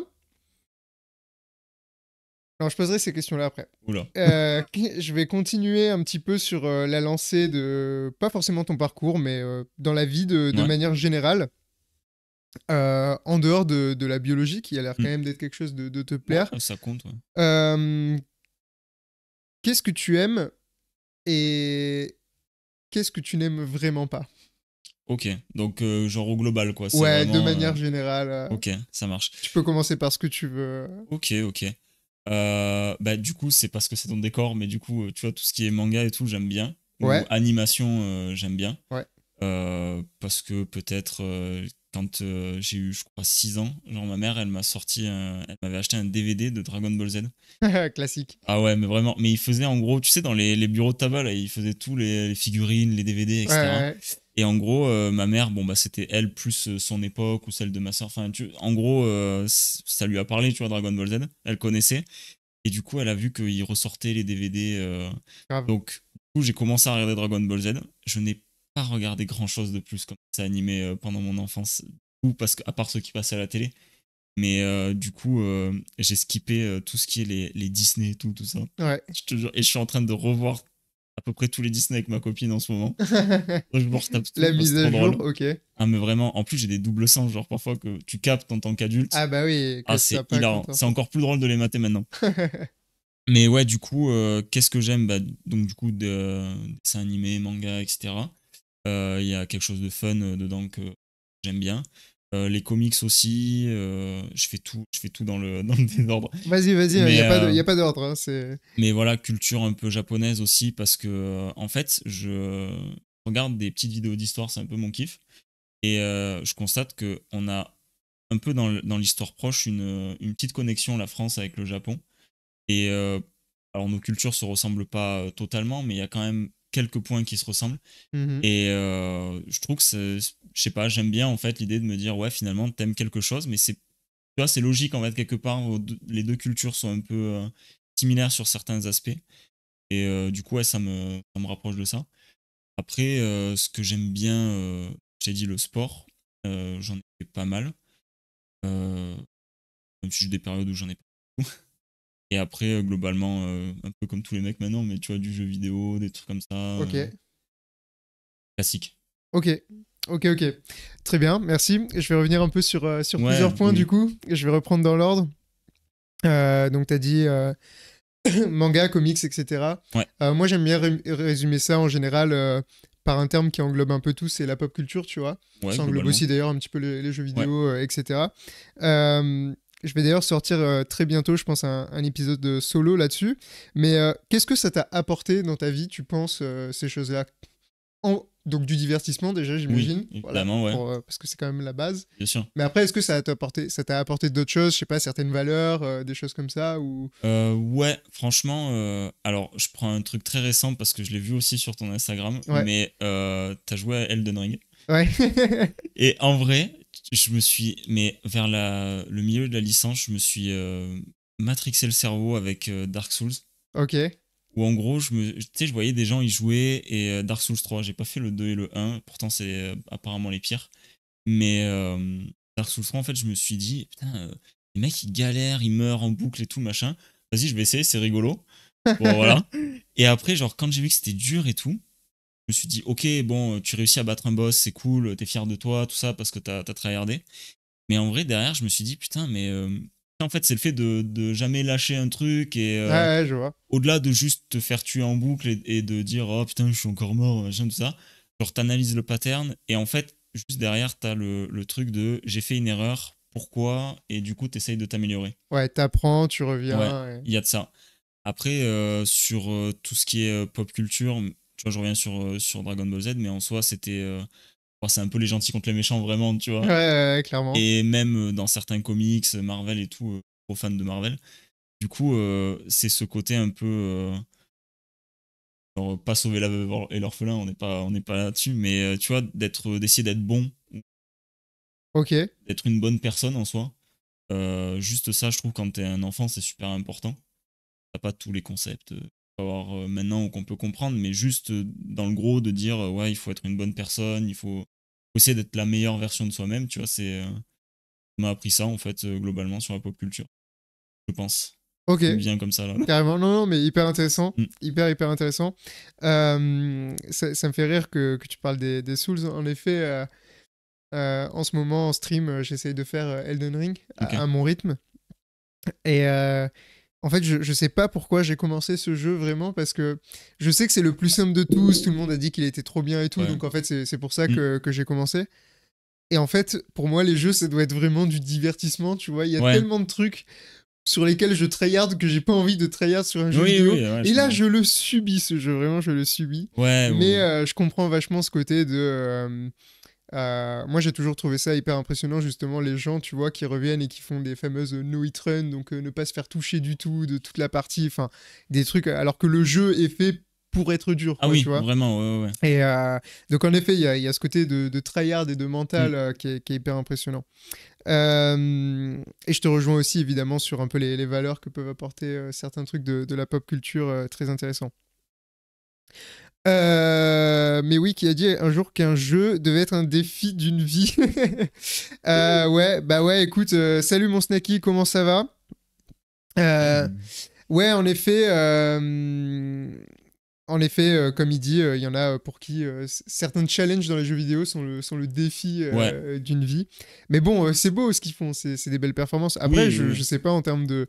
A: alors je poserai ces questions-là après.
B: Oula.
A: Je vais continuer un petit peu sur la lancée de, pas forcément ton parcours, mais dans la vie de
B: Ouais.
A: manière générale. En dehors de la biologie, qui a l'air quand
B: Mm.
A: même d'être quelque chose de te plaire.
B: Ouais, ça compte, ouais.
A: Qu'est-ce que tu aimes et qu'est-ce que tu n'aimes vraiment pas?
B: Ok, donc genre au global, quoi. C'est
A: Ouais, de
B: vraiment.
A: manière générale.
B: Ok, ça marche.
A: Tu peux commencer par ce que tu veux.
B: Ok. Bah, du coup, c'est parce que c'est ton décor, mais du coup, tu vois, tout ce qui est manga et tout, j'aime bien. Ou
A: Ouais,
B: animation, j'aime bien.
A: ouais.
B: Parce que peut-être quand j'ai eu, je crois, 6 ans, genre ma mère, elle elle m'avait acheté un DVD de Dragon Ball Z.
A: Classique.
B: Ah ouais, mais vraiment, mais il faisait en gros, tu sais, dans les bureaux de tabac, là, il faisait tous les figurines, les DVD,
A: Ouais,
B: etc.
A: ouais.
B: Et en gros, ma mère, bon, bah, c'était elle plus son époque ou celle de ma soeur. Enfin, en gros, ça lui a parlé, tu vois, Dragon Ball Z. Elle connaissait. Et du coup, elle a vu qu'il ressortait les DVD.
A: Grave.
B: Donc, du coup, j'ai commencé à regarder Dragon Ball Z. Je n'ai pas regardé grand chose de plus comme ça animé pendant mon enfance. Ou parce que, à part ceux qui passaient à la télé. Mais du coup, j'ai skippé tout ce qui est les Disney et tout ça.
A: Ouais.
B: Je te jure. Et je suis en train de revoir à peu près tous les Disney avec ma copine en ce moment. Je me retape tout,
A: La mise
B: c'est
A: à
B: trop
A: jour,
B: drôle.
A: ok.
B: Ah, mais vraiment, en plus, j'ai des doubles sens, genre parfois que tu captes en tant qu'adulte.
A: Ah bah oui, que
B: Ah,
A: ce soit
B: c'est
A: pas quand
B: hilarant.
A: t'es
B: C'est
A: enfant.
B: encore plus drôle de les mater maintenant. Mais ouais, du coup, qu'est-ce que j'aime? Bah, donc, du coup, dessins animés, manga, etc. Il y a quelque chose de fun dedans que j'aime bien. Les comics aussi, je fais tout dans le désordre.
A: Vas-y, il n'y
B: Mais,
A: a pas de, y a pas d'ordre. Hein, c'est...
B: mais voilà, culture un peu japonaise aussi, parce que, en fait, je regarde des petites vidéos d'histoire, c'est un peu mon kiff. Et je constate qu'on a un peu dans l'histoire proche une petite connexion, la France, avec le Japon. Et alors, nos cultures se ressemblent pas totalement, mais il y a quand même quelques points qui se ressemblent.
A: Mhm.
B: Et je trouve que je sais pas, j'aime bien en fait l'idée de me dire, ouais, finalement, t'aimes quelque chose, mais tu vois, c'est logique en fait, quelque part, les deux cultures sont un peu similaires sur certains aspects. Et du coup, ouais, ça me rapproche de ça. Après, ce que j'aime bien, j'ai dit le sport, j'en ai fait pas mal. Euh, Même si j'ai des périodes où j'en ai pas beaucoup. Et après, globalement, un peu comme tous les mecs maintenant, mais tu vois, du jeu vidéo, des trucs comme ça,
A: Ok,
B: classique.
A: ok, ok. Très bien, merci. Je vais revenir un peu sur
B: Ouais,
A: plusieurs points du
B: oui,
A: coup. Je vais reprendre dans l'ordre. Donc t'as dit manga, comics, etc.
B: ouais,
A: Moi j'aime bien résumer ça en général par un terme qui englobe un peu tout, c'est la pop culture, tu vois.
B: ouais,
A: Ça englobe
B: globalement.
A: aussi d'ailleurs un petit peu les jeux
B: Ouais.
A: vidéo, etc. Je vais d'ailleurs sortir très bientôt, je pense, un épisode de solo là-dessus. Mais qu'est-ce que ça t'a apporté dans ta vie, tu penses, ces choses-là? Donc du divertissement déjà,
B: Oui,
A: j'imagine, voilà,
B: évidemment, ouais,
A: parce que c'est quand même la base.
B: bien sûr.
A: Mais après, est-ce que ça t'a apporté d'autres choses, je sais pas, certaines valeurs, des choses comme ça, ou...
B: Ouais, franchement, alors je prends un truc très récent parce que je l'ai vu aussi sur ton Instagram,
A: Ouais,
B: mais t'as joué à Elden Ring.
A: ouais.
B: Et en vrai, mais vers le milieu de la licence, je me suis matrixé le cerveau avec Dark Souls.
A: Ok.
B: Où en gros, tu sais, je voyais des gens y jouer et Dark Souls 3, j'ai pas fait le 2 et le 1, pourtant c'est apparemment les pires. Mais Dark Souls 3, en fait, je me suis dit, putain, les mecs ils galèrent, ils meurent en boucle et tout, machin. Vas-y, je vais essayer, c'est rigolo. Bon, voilà. Et après, genre, quand j'ai vu que c'était dur et tout, je me suis dit, ok, bon, tu réussis à battre un boss, c'est cool, t'es fier de toi, tout ça, parce que t'as tryhardé. Mais en vrai, derrière, je me suis dit, putain, mais en fait, c'est le fait de jamais lâcher un truc et
A: Ouais, ouais, je vois.
B: au-delà de juste te faire tuer en boucle et de dire, oh putain, je suis encore mort, machin, tout ça. Genre, t'analyses le pattern et en fait, juste derrière, t'as le truc de j'ai fait une erreur, pourquoi, et du coup, t'essayes de t'améliorer.
A: Ouais, t'apprends, tu
B: Ouais,
A: reviens.
B: il y a de ça. Après, sur tout ce qui est pop culture, tu vois, je reviens sur Dragon Ball Z, mais en soi, c'est un peu les gentils contre les méchants, vraiment, tu
A: Ouais,
B: vois.
A: ouais, ouais, clairement.
B: Et même dans certains comics, Marvel et tout, trop fan de Marvel. Du coup, c'est ce côté un peu. Genre, pas sauver la veuve et l'orphelin, on n'est pas là-dessus, mais tu vois, d'essayer d'être bon,
A: Ok.
B: d'être une bonne personne en soi. Juste ça, je trouve, quand t'es un enfant, c'est super important. T'as pas tous les concepts qu'on peut avoir maintenant ou qu'on peut comprendre, mais juste dans le gros de dire ouais, il faut être une bonne personne, il faut essayer d'être la meilleure version de soi-même, tu vois, on m'a appris ça en fait globalement sur la pop culture, je pense.
A: Ok.
B: C'est bien comme ça là.
A: Carrément. Non, non, mais hyper intéressant.
B: Mm.
A: Hyper intéressant. Ça me fait rire que tu parles des Souls. En effet, en ce moment, en stream, j'essaye de faire Elden Ring
B: Ok.
A: à mon rythme. Et en fait, je sais pas pourquoi j'ai commencé ce jeu vraiment, parce que je sais que c'est le plus simple de tous. Tout le monde a dit qu'il était trop bien et tout.
B: Ouais.
A: Donc en fait, c'est pour ça
B: Mm.
A: que j'ai commencé. Et en fait, pour moi, les jeux, ça doit être vraiment du divertissement, tu vois. Il y a
B: Ouais.
A: tellement de trucs sur lesquels je tryhard que j'ai pas envie de tryhard sur un jeu
B: Oui,
A: vidéo.
B: oui, ouais,
A: Et
B: je
A: là,
B: comprends.
A: je le subis, ce jeu, vraiment, je le subis.
B: Ouais,
A: Mais
B: ouais.
A: je comprends vachement ce côté de... moi, j'ai toujours trouvé ça hyper impressionnant, justement, les gens, tu vois, qui reviennent et qui font des fameuses no-hit run, donc ne pas se faire toucher du tout de toute la partie, enfin, des trucs, alors que le jeu est fait pour être dur,
B: Ah
A: quoi, tu
B: oui,
A: vois.
B: vraiment, ouais, ouais.
A: Et donc en effet, il y a ce côté de tryhard et de mental
B: Mm.
A: qui est hyper impressionnant. Et je te rejoins aussi évidemment sur un peu les valeurs que peuvent apporter certains trucs de la pop culture très intéressants. Mais oui, qui a dit un jour qu'un jeu devait être un défi d'une vie. Ouais, bah ouais, écoute, salut mon Snacky, comment ça va?
B: Ouais,
A: Euh, Ouais, en effet, En effet, comme il dit, il y en a pour qui certains challenges dans les jeux vidéo sont le défi d'une vie. Mais bon, c'est beau ce qu'ils font, c'est des belles performances. Après,
B: Oui,
A: je
B: oui.
A: sais pas en termes de...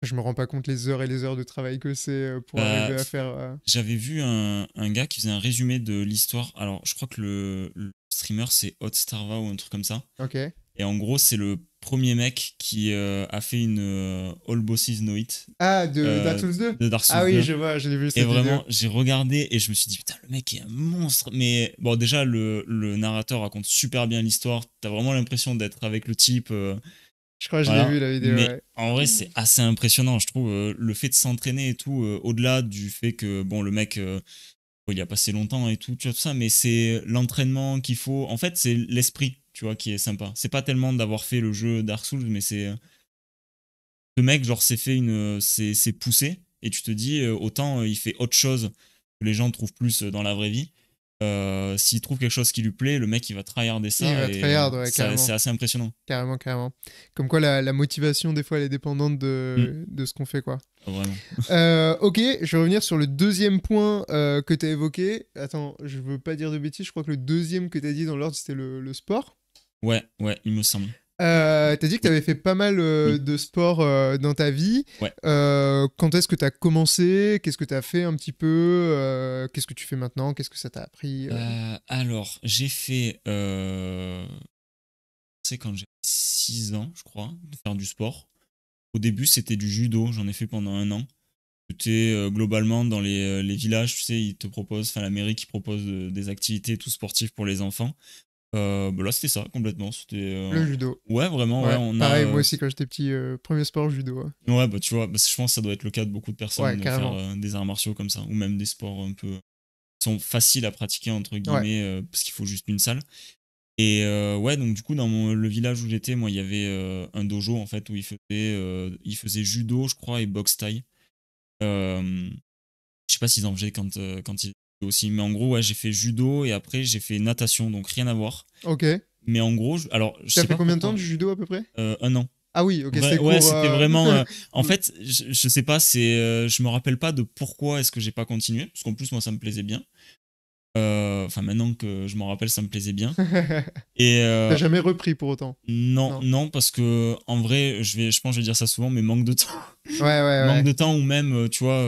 A: Je me rends pas compte les heures et les heures de travail que c'est pour arriver à faire...
B: J'avais vu un gars qui faisait un résumé de l'histoire. Alors, je crois que le streamer, c'est Hotstarva ou un truc comme ça.
A: Ok.
B: Et en gros, c'est le premier mec qui a fait une All Bosses No Hit
A: Ah, de Dark Souls 2?
B: de Dark Souls
A: Ah oui,
B: 2.
A: je vois, je l'ai vu
B: Et
A: cette
B: vraiment,
A: vidéo.
B: j'ai regardé et je me suis dit, putain, le mec est un monstre. Mais bon, déjà, le narrateur raconte super bien l'histoire. T'as vraiment l'impression d'être avec le type.
A: Je crois que je l'ai
B: Voilà.
A: vu la vidéo,
B: Mais
A: ouais.
B: en vrai, c'est assez impressionnant, je trouve. Le fait de s'entraîner et tout, au-delà du fait que, bon, le mec, il y a passé longtemps et tout, tu vois, tout ça, mais c'est l'entraînement qu'il faut. En fait, c'est l'esprit, tu vois, qui est sympa. C'est pas tellement d'avoir fait le jeu Dark Souls, mais c'est. Le mec, genre, s'est fait une. C'est poussé, et tu te dis, autant il fait autre chose que les gens trouvent plus dans la vraie vie. S'il trouve quelque chose qui lui plaît, le mec, il va tryharder
A: Il
B: ça,
A: va
B: et
A: tryhard, ouais,
B: ça,
A: carrément.
B: c'est assez impressionnant.
A: Carrément, carrément. Comme quoi, la motivation, des fois, elle est dépendante
B: Mm,
A: de ce qu'on fait, quoi.
B: vraiment.
A: Ok, je vais revenir sur le deuxième point que tu as évoqué. Attends, je veux pas dire de bêtises, je crois que le deuxième que tu as dit dans l'ordre, c'était le sport.
B: Ouais, il me semble.
A: T'as dit que tu
B: Oui,
A: avais fait pas mal
B: oui,
A: de sport dans ta vie.
B: ouais.
A: Quand est-ce que tu as commencé? Qu'est-ce que tu as fait un petit peu? Qu'est-ce que tu fais maintenant? Qu'est-ce que ça t'a appris?
B: Alors, j'ai fait. C'est quand j'ai 6 ans, je crois, de faire du sport. Au début, c'était du judo, j'en ai fait pendant 1 an. C'était globalement dans les villages, tu sais, ils te proposent, enfin la mairie qui propose des activités tout sportives pour les enfants. Bah là, c'était ça, complètement. C'était.
A: Le judo.
B: Ouais, vraiment, ouais,
A: Ouais,
B: on a.
A: pareil, moi aussi quand j'étais petit, premier sport judo. Ouais,
B: Ouais, bah tu vois, bah, je pense que ça doit être le cas de beaucoup de
A: ouais,
B: personnes de faire
A: carrément.
B: des arts martiaux comme ça, ou même des sports un peu. Qui sont faciles à pratiquer, entre
A: Ouais,
B: guillemets, parce qu'il faut juste une salle. Et ouais, donc du coup, dans le village où j'étais, moi, il y avait un dojo, en fait, où ils faisaient judo, je crois, et boxe thaï. Euh, je sais pas s'ils en faisaient quand ils étaient aussi, mais en gros, ouais, j'ai fait judo et après, j'ai fait natation, donc rien à voir.
A: ok.
B: Mais en gros, alors, je
A: T'as
B: sais
A: fait
B: pas
A: combien de temps
B: pourquoi,
A: du judo à peu près?
B: 1 an.
A: Ah oui, ok, c'était
B: Ouais,
A: court.
B: c'était vraiment. En
A: Cool.
B: fait, je sais pas, je me rappelle pas de pourquoi est-ce que j'ai pas continué, parce qu'en plus, moi, ça me plaisait bien. Enfin, maintenant que je m'en rappelle, ça me plaisait bien. Et
A: T'as jamais repris pour autant?
B: non,
A: Non.
B: non, parce que en vrai, je pense que je vais dire ça souvent, mais manque de temps.
A: Ouais,
B: Manque
A: ouais,
B: de temps, ou même, tu vois,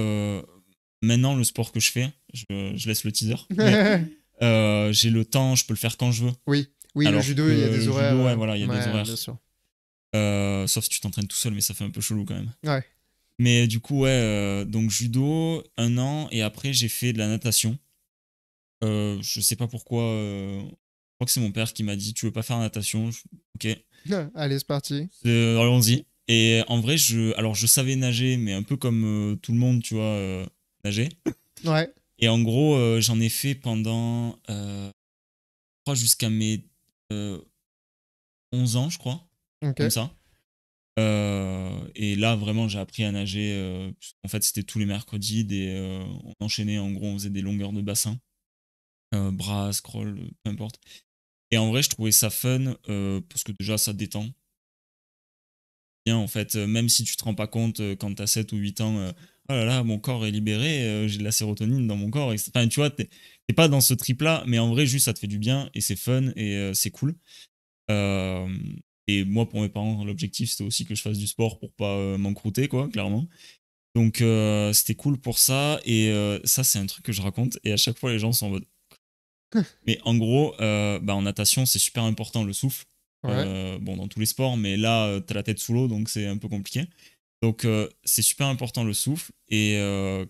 B: maintenant, le sport que je fais, je laisse le teaser, mais
A: ouais.
B: j'ai le temps, je peux le faire quand je veux.
A: Oui, oui, le
B: Alors
A: judo,
B: que
A: il y a des
B: le
A: horaires.
B: judo, ouais, voilà, il y a des
A: Ouais, bien
B: horaires.
A: sûr.
B: Sauf si tu t'entraînes tout seul, mais ça fait un peu chelou quand même.
A: Ouais.
B: Mais du coup, ouais, donc judo, 1 an, et après, j'ai fait de la natation. Je sais pas pourquoi. Je crois que c'est mon père qui m'a dit, tu veux pas faire natation? Ok,
A: Allez, c'est parti.
B: allons-y. Et en vrai, alors je savais nager, mais un peu comme tout le monde, tu vois, nager.
A: Ouais,
B: Et en gros, j'en ai fait pendant, je crois, jusqu'à mes euh, 11 ans, je crois,
A: ok.
B: comme ça. Et là, vraiment, j'ai appris à nager. En fait, c'était tous les mercredis, on enchaînait, en gros, on faisait des longueurs de bassin, bras, scroll, peu importe. Et en vrai, je trouvais ça fun, parce que déjà, ça détend bien, en fait, même si tu te rends pas compte quand t'as 7 ou 8 ans, oh là là, mon corps est libéré, j'ai de la sérotonine dans mon corps. Enfin, tu vois, t'es pas dans ce trip-là, mais en vrai, juste ça te fait du bien et c'est fun et c'est cool. Euh, et moi, pour mes parents, l'objectif c'était aussi que je fasse du sport pour pas m'encrouter, quoi, clairement. Donc c'était cool pour ça. Et ça, c'est un truc que je raconte et à chaque fois, les gens sont en mode. Mais en gros, bah, en natation, c'est super important le souffle.
A: Ouais.
B: Bon, dans tous les sports, mais là, t'as la tête sous l'eau, donc c'est un peu compliqué. Donc, c'est super important le souffle. Et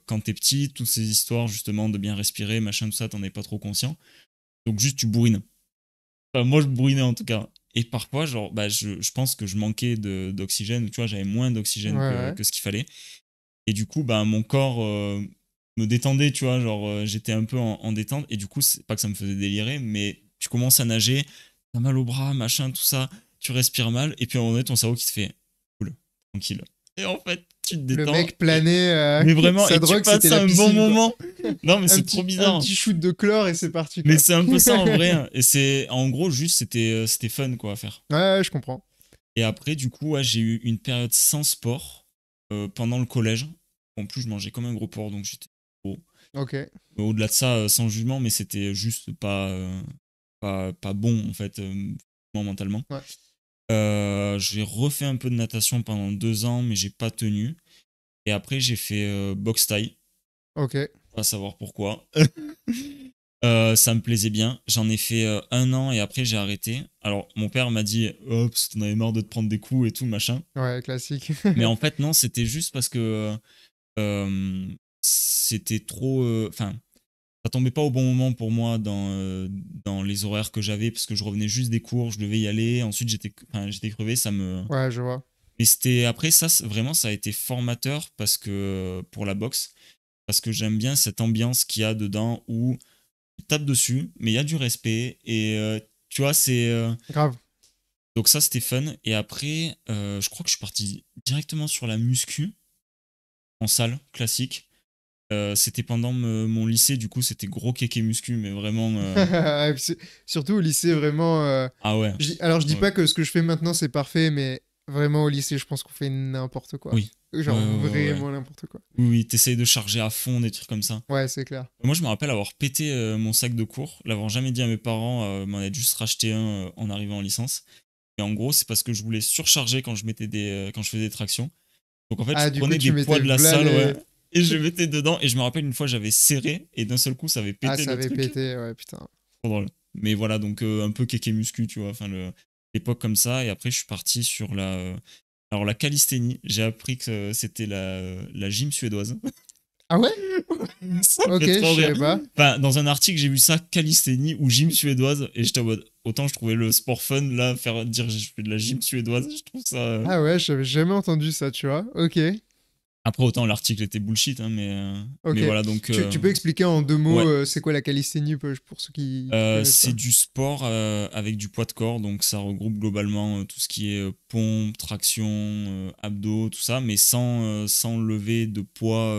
B: quand t'es petit, toutes ces histoires, justement, de bien respirer, machin, tout ça, t'en es pas trop conscient. Donc, juste, tu bourrines. Enfin, moi, je bourrinais en tout cas. Et parfois, genre, bah, je pense que je manquais d'oxygène, tu vois, j'avais moins
A: Ouais,
B: d'oxygène
A: ouais.
B: que ce qu'il fallait. Et du coup, bah, mon corps me détendait, tu vois, genre, j'étais un peu en détente. Et du coup, c'est pas que ça me faisait délirer, mais tu commences à nager, t'as mal au bras, machin, tout ça, tu respires mal, et puis à un moment donné, ton cerveau qui te fait cool, tranquille. Et en fait, tu te
A: Le
B: détends,
A: mec planait,
B: mais vraiment,
A: sa
B: et tu
A: drogue, c'était
B: passes
A: la
B: un bon
A: piscine, quoi.
B: moment. Non, mais
A: Un
B: c'est trop
A: un
B: bizarre.
A: petit shoot de chlore et c'est parti,
B: Mais
A: quoi.
B: c'est un peu ça en vrai, hein. Et c'est, en gros, juste, c'était fun, quoi, à faire.
A: Ouais, je comprends.
B: Et après, du coup, ouais, j'ai eu une période sans sport pendant le collège. En plus, je mangeais comme un gros porc, donc j'étais gros.
A: Ok.
B: Au-delà de ça, sans jugement, mais c'était juste pas bon, en fait, mentalement.
A: Ouais.
B: J'ai refait un peu de natation pendant 2 ans, mais j'ai pas tenu. Et après, j'ai fait boxe thaï.
A: Ok.
B: Pas savoir pourquoi. Ça me plaisait bien. J'en ai fait 1 an et après, j'ai arrêté. Alors, mon père m'a dit, oh, parce que t'en avais marre de te prendre des coups et tout, machin.
A: Ouais, classique.
B: Mais en fait, non, c'était juste parce que euh, c'était trop. Enfin, ça tombait pas au bon moment pour moi dans les horaires que j'avais, parce que je revenais juste des cours, je devais y aller. Ensuite, j'étais crevé, ça me.
A: Ouais, je vois.
B: Mais c'était après ça, vraiment, ça a été formateur parce que pour la boxe, parce que j'aime bien cette ambiance qu'il y a dedans où tu tapes dessus, mais il y a du respect et tu vois, c'est.
A: Grave.
B: Donc ça, c'était fun. Et après, je crois que je suis parti directement sur la muscu en salle classique. C'était pendant mon lycée, du coup, c'était gros kéké muscu, mais vraiment.
A: Et puis surtout au lycée, vraiment.
B: Ah ouais.
A: Alors, je dis
B: Ouais.
A: pas que ce que je fais maintenant, c'est parfait, mais vraiment au lycée, je pense qu'on fait n'importe quoi.
B: Oui. Ouais,
A: Genre
B: ouais.
A: vraiment n'importe quoi.
B: Oui, oui, t'essayes de charger à fond des trucs comme ça.
A: Ouais, c'est clair.
B: Moi, je me rappelle avoir pété mon sac de cours, l'avoir jamais dit à mes parents, m'en être juste racheté un en arrivant en licence. Et en gros, c'est parce que je voulais surcharger quand quand je faisais des tractions. Donc en fait, je
A: Ah, du coup,
B: prenais
A: tu
B: des poids
A: mettais
B: de la
A: v'là
B: salle,
A: les.
B: ouais, et je mettais dedans. Et je me rappelle une fois, j'avais serré et d'un seul coup, ça avait
A: Ah,
B: pété
A: ça
B: le
A: avait
B: truc.
A: pété, ouais, putain.
B: Trop drôle. Mais voilà, donc un peu kéké muscu, tu vois. Enfin, l'époque comme ça. Et après, je suis parti sur alors la calisthénie. J'ai appris que c'était la gym suédoise.
A: Ah ouais?
B: Ça me
A: Ok,
B: fait
A: je
B: trop rire.
A: savais pas.
B: Enfin, dans un article, j'ai vu ça, calisthénie ou gym suédoise, et j'étais en mode, autant je trouvais le sport fun, là, dire je fais de la gym suédoise, je trouve ça.
A: Ah ouais, j'avais jamais entendu ça, tu vois. Ok.
B: Après, autant l'article était bullshit, hein, mais
A: Ok.
B: voilà, donc.
A: Tu peux expliquer en 2 mots
B: Ouais.
A: c'est quoi la calisthénie pour ceux qui connaissent
B: C'est
A: pas?
B: du sport avec du poids de corps, donc ça regroupe globalement tout ce qui est pompe, traction, abdos, tout ça, mais sans lever de poids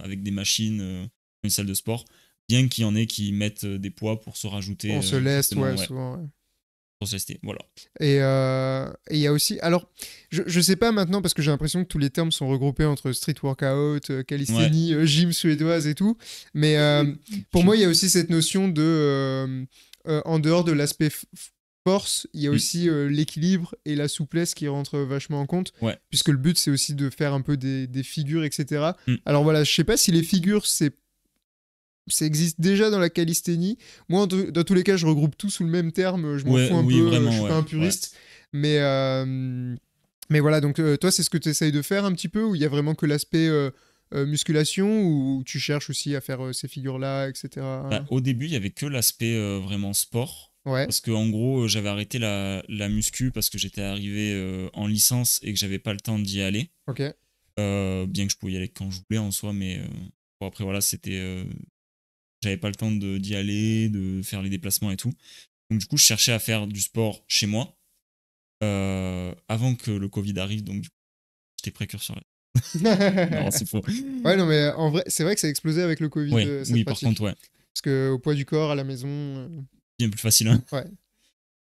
B: avec des machines, une salle de sport. Bien qu'il y en ait qui mettent des poids pour se rajouter
A: On se laisse,
B: justement,
A: ouais,
B: ouais,
A: souvent. Ouais.
B: pour se tester. Voilà.
A: Et il y a aussi. Alors, je sais pas maintenant parce que j'ai l'impression que tous les termes sont regroupés entre street workout,
B: Ouais.
A: calisthénie, gym suédoise et tout. Mais pour moi, il y a aussi cette notion de. En dehors de l'aspect force, il y a
B: Mm.
A: aussi l'équilibre et la souplesse qui rentrent vachement en compte.
B: Ouais.
A: Puisque le but, c'est aussi de faire un peu des figures, etc.
B: Mm.
A: Alors voilà, je sais pas si les figures, ça existe déjà dans la calisthénie. Moi, dans tous les cas, je regroupe tout sous le même terme. Je m'en
B: Ouais,
A: fous un
B: oui,
A: peu. Je
B: vraiment,
A: suis
B: ouais.
A: pas un
B: Ouais.
A: puriste. Mais, mais voilà, donc toi, c'est ce que tu essayes de faire un petit peu, où il y a vraiment que l'aspect musculation, ou tu cherches aussi à faire ces figures-là,
B: Bah,
A: etc.
B: au début, il y avait que l'aspect vraiment sport.
A: Ouais,
B: Parce que en gros, j'avais arrêté la muscu parce que j'étais arrivé en licence et que j'avais pas le temps d'y aller.
A: ok.
B: Bien que je pouvais y aller quand je voulais en soi, mais bon, après voilà, j'avais pas le temps d'y aller, de faire les déplacements et tout. Donc du coup, je cherchais à faire du sport chez moi avant que le Covid arrive. Donc du coup, j'étais précurseur là. Non, c'est faux.
A: Ouais, non, mais en vrai, c'est vrai que ça a explosé avec le Covid,
B: Ouais,
A: cette
B: oui, par contre,
A: pratique.
B: ouais,
A: Parce que au poids du corps, à la maison.
B: bien plus facile, hein.
A: Ouais.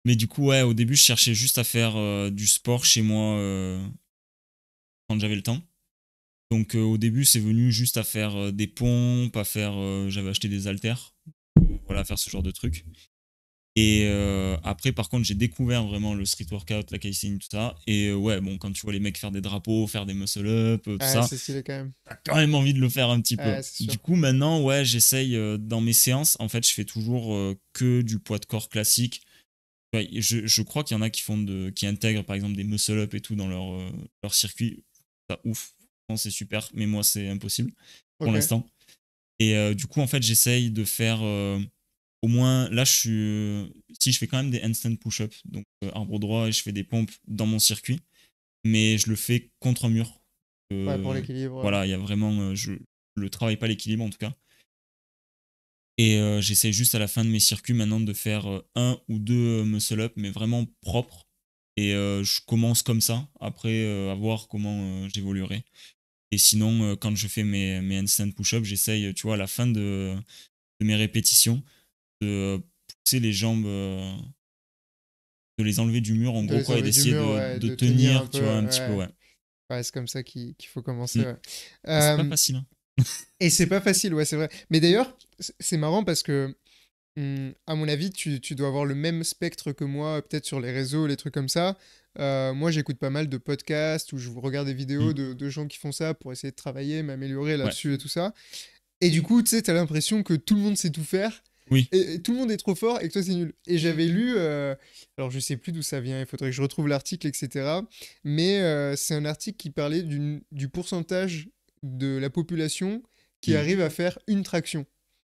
B: Mais du coup, ouais, au début, je cherchais juste à faire du sport chez moi quand j'avais le temps. Donc au début, c'est venu juste à faire des pompes, j'avais acheté des haltères, voilà, à faire ce genre de trucs. Et après, par contre, j'ai découvert vraiment le street workout, la calisthénie, tout ça. Et ouais, bon, quand tu vois les mecs faire des drapeaux, faire des muscle-up, tout
A: Ouais,
B: ça,
A: c'est stylé quand même.
B: t'as quand même envie de le faire un petit peu.
A: Ouais, c'est
B: Du
A: sûr.
B: coup, maintenant, ouais, j'essaye dans mes séances, en fait, je fais toujours que du poids de corps classique. Ouais, je crois qu'il y en a qui intègrent par exemple des muscle-up et tout dans leur circuit. Ça, ouf, c'est super, mais moi, c'est impossible pour
A: Ok.
B: l'instant. Et du coup, en fait, j'essaye de faire au moins. Là, si je fais quand même des handstand push-up, donc arbre droit, et je fais des pompes dans mon circuit, mais je le fais contre un mur.
A: Ouais, pour l'équilibre.
B: Voilà, il y a vraiment. Je ne travaille pas l'équilibre en tout cas. Et j'essaie juste à la fin de mes circuits maintenant de faire un ou deux muscle-up, mais vraiment propres. Et je commence comme ça, après à voir comment j'évoluerai. Et sinon, quand je fais mes handstand push-up, j'essaye, tu vois, à la fin de mes répétitions, de pousser les jambes, de les enlever du mur, en
A: De
B: gros,
A: les
B: quoi, et
A: enlever du
B: d'essayer
A: mur,
B: de,
A: ouais,
B: de
A: de tenir un
B: tenir,
A: peu.
B: tu vois, un petit peu,
A: Ouais,
B: ouais.
A: ouais c'est comme ça qu'il faut commencer.
B: Mm.
A: Ouais.
B: Et c'est pas
A: Euh,
B: facile, hein.
A: Et c'est pas facile, ouais, c'est vrai. Mais d'ailleurs, c'est marrant parce que, à mon avis, tu dois avoir le même spectre que moi, peut-être sur les réseaux, les trucs comme ça. Moi, j'écoute pas mal de podcasts où je regarde des vidéos
B: Mm.
A: de gens qui font ça pour essayer de travailler, m'améliorer
B: Ouais,
A: là-dessus et tout ça. Et du coup, tu sais, t'as l'impression que tout le monde sait tout faire.
B: oui,
A: Et tout le monde est trop fort et que toi c'est nul. Et j'avais lu, alors je sais plus d'où ça vient, il faudrait que je retrouve l'article, etc. Mais c'est un article qui parlait du pourcentage de la population qui
B: qui...
A: arrive à faire une traction.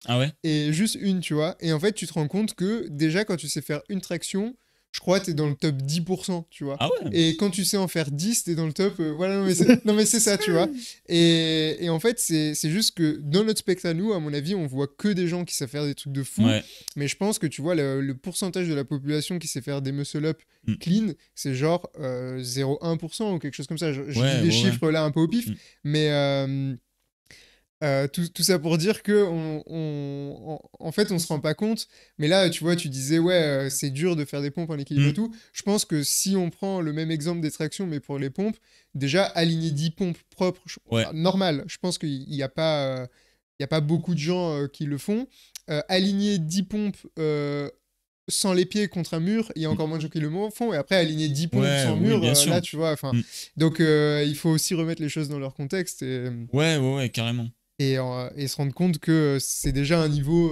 B: Ah ouais?
A: Et juste une, tu vois. Et en fait, tu te rends compte que déjà, quand tu sais faire une traction, je crois que t'es dans le top 10%, tu vois.
B: Ah ouais?
A: Et quand tu sais en faire 10, t'es dans le top. Voilà, non, mais c'est non, mais c'est ça, tu vois. Et en fait, c'est juste que dans notre spectre à nous, à mon avis, on voit que des gens qui savent faire des trucs de fou.
B: Ouais.
A: Mais je pense que tu vois, le pourcentage de la population qui sait faire des muscle-up
B: Mm.
A: clean, c'est genre 0,1% ou quelque chose comme ça. Je dis
B: Ouais,
A: des
B: ouais, ouais.
A: chiffres là un peu au pif,
B: Mm.
A: mais. Tout ça pour dire que en fait on se rend pas compte, mais là tu vois, tu disais ouais, c'est dur de faire des pompes en équilibre et
B: Mm.
A: tout. Je pense que si on prend le même exemple des tractions mais pour les pompes, déjà aligner 10 pompes propres,
B: Ouais,
A: enfin, normal, je pense qu'il n'y a pas il y a pas beaucoup de gens qui le font. Aligner 10 pompes sans les pieds contre un mur, il y a
B: mm.
A: encore moins de gens qui le font, et après aligner 10 pompes
B: Ouais,
A: sans
B: oui,
A: mur,
B: bien
A: là
B: sûr.
A: tu vois, enfin,
B: Mm.
A: donc il faut aussi remettre les choses dans leur contexte
B: Ouais, ouais, ouais, carrément.
A: et se rendre compte que c'est déjà un niveau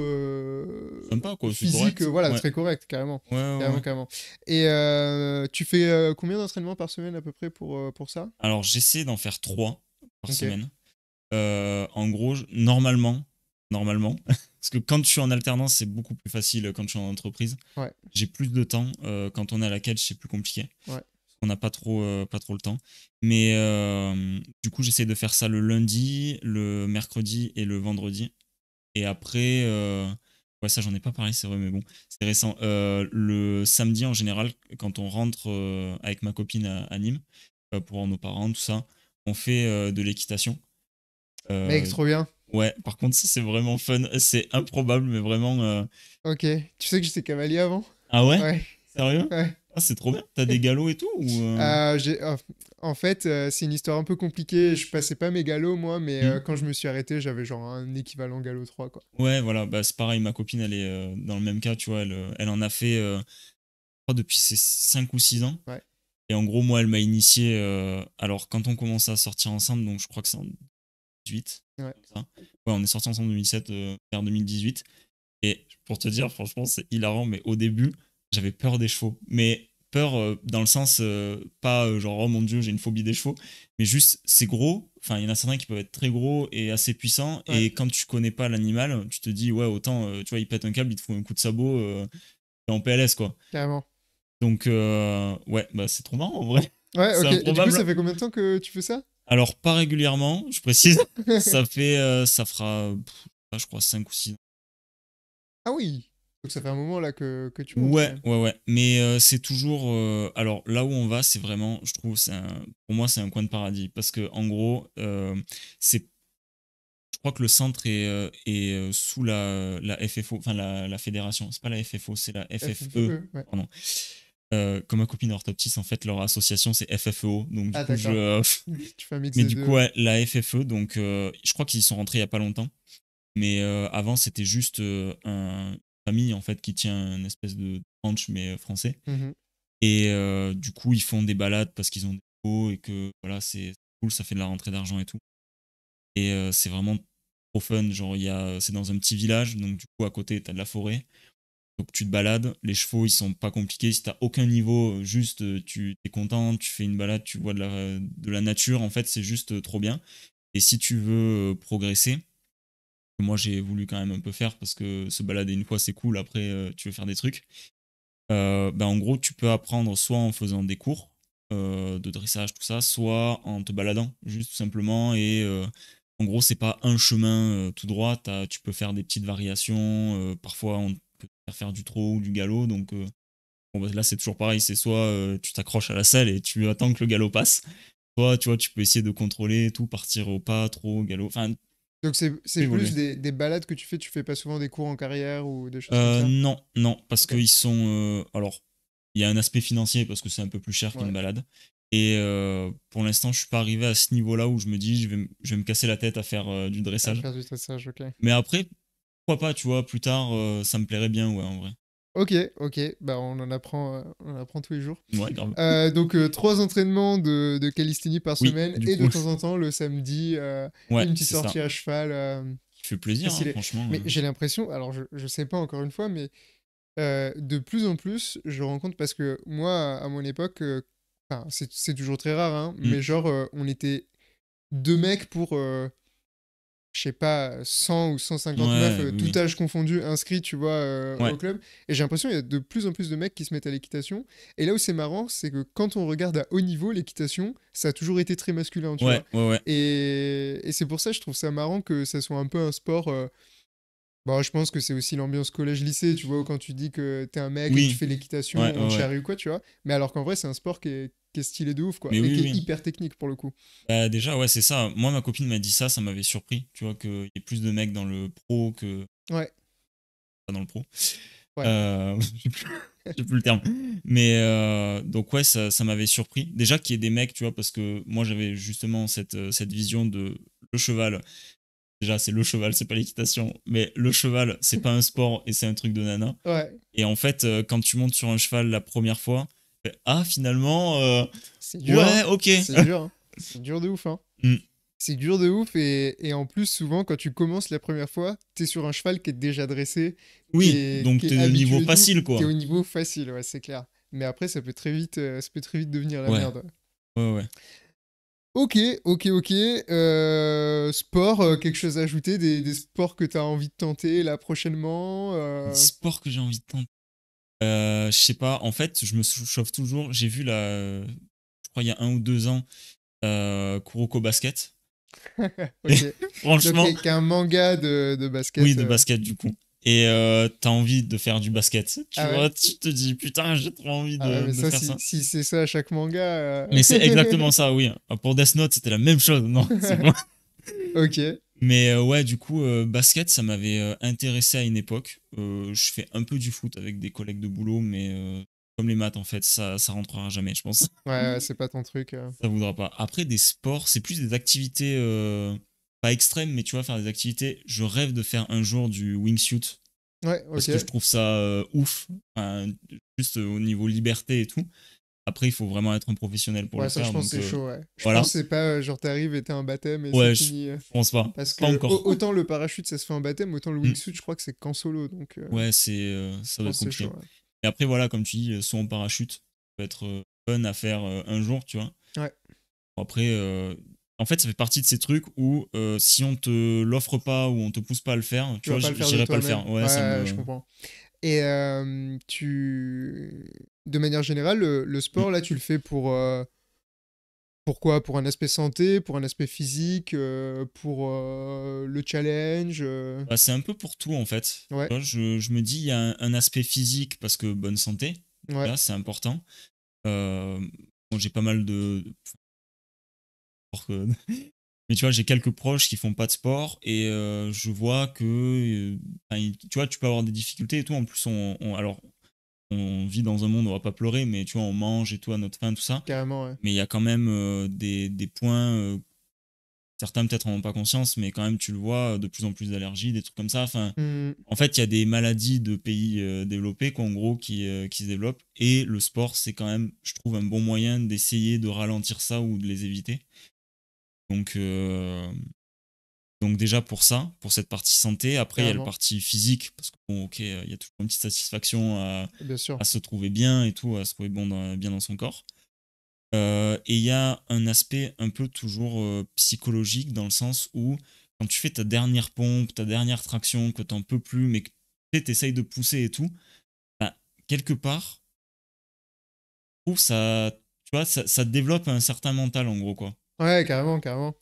B: Sympa, quoi, c'est
A: physique,
B: correct.
A: voilà,
B: Ouais,
A: très correct, carrément.
B: ouais, ouais,
A: Carrément,
B: ouais.
A: carrément. Et tu fais combien d'entraînements par semaine à peu près pour ça?
B: Alors, j'essaie d'en faire 3 par
A: Ok.
B: semaine. En gros, normalement, parce que quand je suis en alternance, c'est beaucoup plus facile quand je suis en entreprise.
A: Ouais,
B: J'ai plus de temps. Quand on est à la catch, c'est plus compliqué.
A: ouais.
B: On n'a pas trop le temps. Mais du coup, j'essaie de faire ça le lundi, le mercredi et le vendredi. Et après, ouais, ça, j'en ai pas parlé, c'est vrai, mais bon, c'est récent. Le samedi, en général, quand on rentre avec ma copine à Nîmes, pour voir nos parents, tout ça, on fait de l'équitation.
A: Mec,
B: Euh,
A: trop bien.
B: ouais, par contre, ça, c'est vraiment fun. C'est improbable, mais vraiment.
A: Ok. Tu sais que j'étais cavalier avant?
B: Ah ouais?
A: Ouais,
B: Sérieux?
A: ouais.
B: Ah, c'est trop bien. T'as des galops et tout ou
A: En fait, c'est une histoire un peu compliquée. Je passais pas mes galops, moi, mais
B: Hmm.
A: quand je me suis arrêté, j'avais genre un équivalent galop 3 quoi.
B: Ouais, voilà, bah, c'est pareil. Ma copine, elle est dans le même cas, tu vois. Elle en a fait, je crois, depuis ses 5 ou 6 ans.
A: Ouais.
B: Et en gros, moi, elle m'a initié. Alors, quand on commence à sortir ensemble, donc je crois que c'est en 2018.
A: Ouais.
B: Comme ça. Ouais, on est sortis ensemble en 2007, vers 2018. Et pour te dire, franchement, c'est hilarant, mais au début, j'avais peur des chevaux. Mais peur dans le sens, pas genre, oh mon dieu, j'ai une phobie des chevaux, mais juste, c'est gros. Enfin, il y en a certains qui peuvent être très gros et assez puissants.
A: Ouais,
B: Et quand tu connais pas l'animal, tu te dis, ouais, autant, tu vois, il pète un câble, il te faut un coup de sabot, t'es en PLS, quoi.
A: carrément.
B: Donc, ouais, bah, c'est trop marrant en vrai.
A: Ouais,
B: C'est
A: ok. Et du coup, ça
B: improbable.
A: fait combien de temps que tu fais ça?
B: Alors, pas régulièrement, je précise. Ça fera, je crois, 5 ou 6 ans.
A: Ah oui. Donc ça fait un moment là que tu montes quand
B: Ouais,
A: même.
B: ouais, ouais. Mais c'est toujours. Alors là où on va, c'est vraiment, je trouve, pour moi, c'est un coin de paradis. Parce que en gros, je crois que le centre est sous la FFO, enfin la fédération. C'est pas la FFO, c'est la FFE.
A: FFE, ouais.
B: Pardon. Comme ma copine orthoptiste, en fait, leur association, c'est FFEO. Donc du
A: Ah
B: coup,
A: d'accord. Tu fais un mix
B: mais
A: des
B: du coup,
A: deux.
B: ouais, la FFE, donc je crois qu'ils y sont rentrés il y a pas longtemps. Mais avant, c'était juste une famille en fait qui tient une espèce de ranch mais français.
A: Mhm.
B: Et du coup, ils font des balades parce qu'ils ont des chevaux et que voilà, c'est cool, ça fait de la rentrée d'argent et tout. Et c'est vraiment trop fun. Genre, c'est dans un petit village, donc du coup, à côté, t'as de la forêt. Donc tu te balades, les chevaux ils sont pas compliqués, si t'as aucun niveau, juste tu es content, tu fais une balade, tu vois de la nature, en fait c'est juste trop bien. Et si tu veux progresser, moi j'ai voulu quand même un peu faire parce que se balader une fois c'est cool, après tu veux faire des trucs. Ben, en gros, tu peux apprendre soit en faisant des cours de dressage, tout ça, soit en te baladant, juste tout simplement. Et en gros, c'est pas un chemin tout droit, tu peux faire des petites variations. Parfois, on peut faire du trot ou du galop. Donc bon, ben, là, c'est toujours pareil, c'est soit tu t'accroches à la selle et tu attends que le galop passe, soit tu vois, tu peux essayer de contrôler tout, partir au pas, trot, galop, enfin,
A: Donc c'est plus
B: évoluer.
A: des balades que tu fais pas souvent des cours en carrière ou des choses comme ça?
B: Non, non, parce
A: Ok.
B: qu'ils sont. Alors, il y a un aspect financier parce que c'est un peu plus cher qu'une
A: Ouais.
B: balade. Et pour l'instant, je suis pas arrivé à ce niveau-là où je me dis, je vais me casser la tête à faire du
A: À
B: dressage.
A: faire du dressage, ok.
B: Mais après, pourquoi pas, tu vois, plus tard, ça me plairait bien, ouais, en vrai.
A: Ok, ok, bah on en apprend tous les jours.
B: Ouais, grave.
A: Donc 3 entraînements de calisthénie par
B: Oui,
A: semaine
B: du
A: et de
B: coup,
A: temps en temps le samedi
B: ouais,
A: une petite
B: c'est ça.
A: sortie à cheval.
B: Qui fait
A: Très
B: plaisir, hein,
A: stylé.
B: franchement.
A: Mais j'ai l'impression, alors je sais pas encore une fois, mais de plus en plus je rencontre parce que moi à mon époque, enfin c'est toujours très rare, hein,
B: Mm.
A: mais genre on était 2 mecs pour je sais pas, 100 ou 150 meufs,
B: Ouais,
A: tout
B: oui,
A: âge confondu, inscrits, tu vois,
B: oui. Ouais,
A: au club. Et j'ai l'impression qu'il y a de plus en plus de mecs qui se mettent à l'équitation. Et là où c'est marrant, c'est que quand on regarde à haut niveau, l'équitation, ça a toujours été très masculin, tu
B: ouais,
A: vois.
B: ouais, ouais.
A: Et c'est pour ça, je trouve ça marrant que ça soit un peu un sport. Bah, je pense que c'est aussi l'ambiance collège-lycée, tu vois, où quand tu dis que t'es un mec et que tu
B: Oui,
A: fais l'équitation,
B: ouais,
A: on te
B: ouais, ouais.
A: charrie ou quoi, tu vois. Mais alors qu'en vrai, c'est un sport qui est stylé de ouf, quoi.
B: Mais
A: Et
B: oui,
A: qui est
B: oui.
A: hyper technique pour le coup.
B: Bah, déjà, ouais, c'est ça. Moi, ma copine m'a dit ça m'avait surpris. Tu vois, qu'il y ait plus de mecs dans le pro que
A: Ouais,
B: pas dans le pro.
A: ouais.
B: J'ai plus le terme. Mais donc, ouais, ça m'avait surpris. Déjà qu'il y ait des mecs, tu vois, parce que moi, j'avais justement cette vision de le cheval. Déjà, c'est le cheval, c'est pas l'équitation. Mais le cheval, c'est pas un sport et c'est un truc de nana.
A: Ouais,
B: Et en fait, quand tu montes sur un cheval la première fois, ah, finalement,
A: c'est dur,
B: ouais,
A: hein.
B: ok.
A: C'est dur, hein. C'est dur de ouf, hein.
B: Mm.
A: C'est dur de ouf et en plus souvent quand tu commences la première fois, t'es sur un cheval qui est déjà dressé, qui
B: Oui,
A: est,
B: donc
A: qui est
B: t'es de niveau
A: habitué et tout,
B: facile,
A: t'es
B: quoi.
A: au niveau facile, ouais, c'est clair. Mais après ça peut très vite devenir la
B: Ouais,
A: merde.
B: ouais, ouais.
A: Ok, ok, ok. Sport, quelque chose à ajouter, des sports que t'as envie de tenter là prochainement
B: Des sports que j'ai envie de tenter. Je sais pas, en fait, je me chauffe toujours. J'ai vu je crois il y a 1 ou 2 ans, Kuroko Basket. Et
A: Ok. Donc
B: franchement,
A: qu'un manga de
B: oui,
A: basket.
B: de basket du coup. Et t'as envie de faire du basket. Tu
A: Ah ouais?
B: vois, tu te dis, putain, j'ai trop envie
A: Ah ouais, mais
B: de
A: ça,
B: faire
A: si,
B: ça.
A: si c'est ça à chaque manga.
B: Mais c'est exactement ça, oui. Pour Death Note, c'était la même chose. Non, c'est bon.
A: Ok.
B: Mais ouais, du coup, basket, ça m'avait intéressé à une époque. Je fais un peu du foot avec des collègues de boulot, mais comme les maths, en fait, ça rentrera jamais, je pense.
A: Ouais, ouais, c'est pas ton truc.
B: Ça voudra pas. Après, des sports, c'est plus des activités, pas extrêmes, mais tu vois, faire des activités. Je rêve de faire un jour du wingsuit,
A: Ouais,
B: parce
A: ok.
B: que je trouve ça ouf. Enfin, juste au niveau liberté et tout. Après, il faut vraiment être un professionnel pour le
A: Ouais, ça, je
B: faire,
A: pense
B: donc
A: que c'est chaud, ouais. Je pense
B: voilà.
A: que c'est pas genre t'arrives et t'as un baptême et c'est
B: Ouais, je
A: fini.
B: pense pas.
A: Parce
B: Pas
A: que
B: encore.
A: autant le parachute ça se fait en baptême, autant le
B: Mm.
A: wingsuit je crois que c'est qu'en solo. Donc
B: Ouais,
A: je
B: ça doit être
A: pense que c'est
B: compliqué.
A: chaud, ouais.
B: Et après, voilà, comme tu dis, saut en parachute, ça peut être fun à faire un jour, tu vois.
A: Ouais,
B: Bon, après, en fait, ça fait partie de ces trucs où si on te l'offre pas ou on te pousse pas à le faire,
A: tu
B: tu
A: vas
B: vois,
A: pas le faire de
B: j'irai pas le
A: toi-même.
B: faire. Ouais,
A: Ouais,
B: ça
A: ouais, je
B: me.
A: comprends. Et de manière générale, le
B: Mm.
A: sport là, tu le fais pour quoi? Pour un aspect santé, pour un aspect physique, pour le challenge.
B: Bah, c'est un peu pour tout, en fait.
A: Ouais,
B: Tu vois, je me dis, il y a un aspect physique parce que bonne santé,
A: ouais,
B: là, c'est important. Euh, bon, j'ai pas mal de. Mais tu vois, j'ai quelques proches qui font pas de sport et je vois que, enfin, tu vois, tu peux avoir des difficultés et tout. En plus, alors, on vit dans un monde où on va pas pleurer, mais tu vois, on mange et tout à notre faim, tout ça.
A: carrément, ouais.
B: Mais il y a quand même des points, certains peut-être en ont pas conscience, mais quand même, tu le vois, de plus en plus d'allergies, des trucs comme ça. Enfin,
A: Hmm,
B: en fait, il y a des maladies de pays développés, quoi, en gros, qui se développent. Et le sport, c'est quand même, je trouve, un bon moyen d'essayer de ralentir ça ou de les éviter. Donc, déjà pour ça, pour cette partie santé, après il y a la
A: carrément,
B: partie physique, parce que bon ok, il y a toujours une petite satisfaction
A: bien sûr.
B: à se trouver bien et tout, à se trouver bon bien dans son corps. Et il y a un aspect un peu toujours psychologique dans le sens où quand tu fais ta dernière pompe, ta dernière traction, que t'en peux plus, mais que tu essayes de pousser et tout, bah, quelque part, je trouve ça, tu vois, ça développe un certain mental en gros quoi.
A: Ouais, carrément, carrément.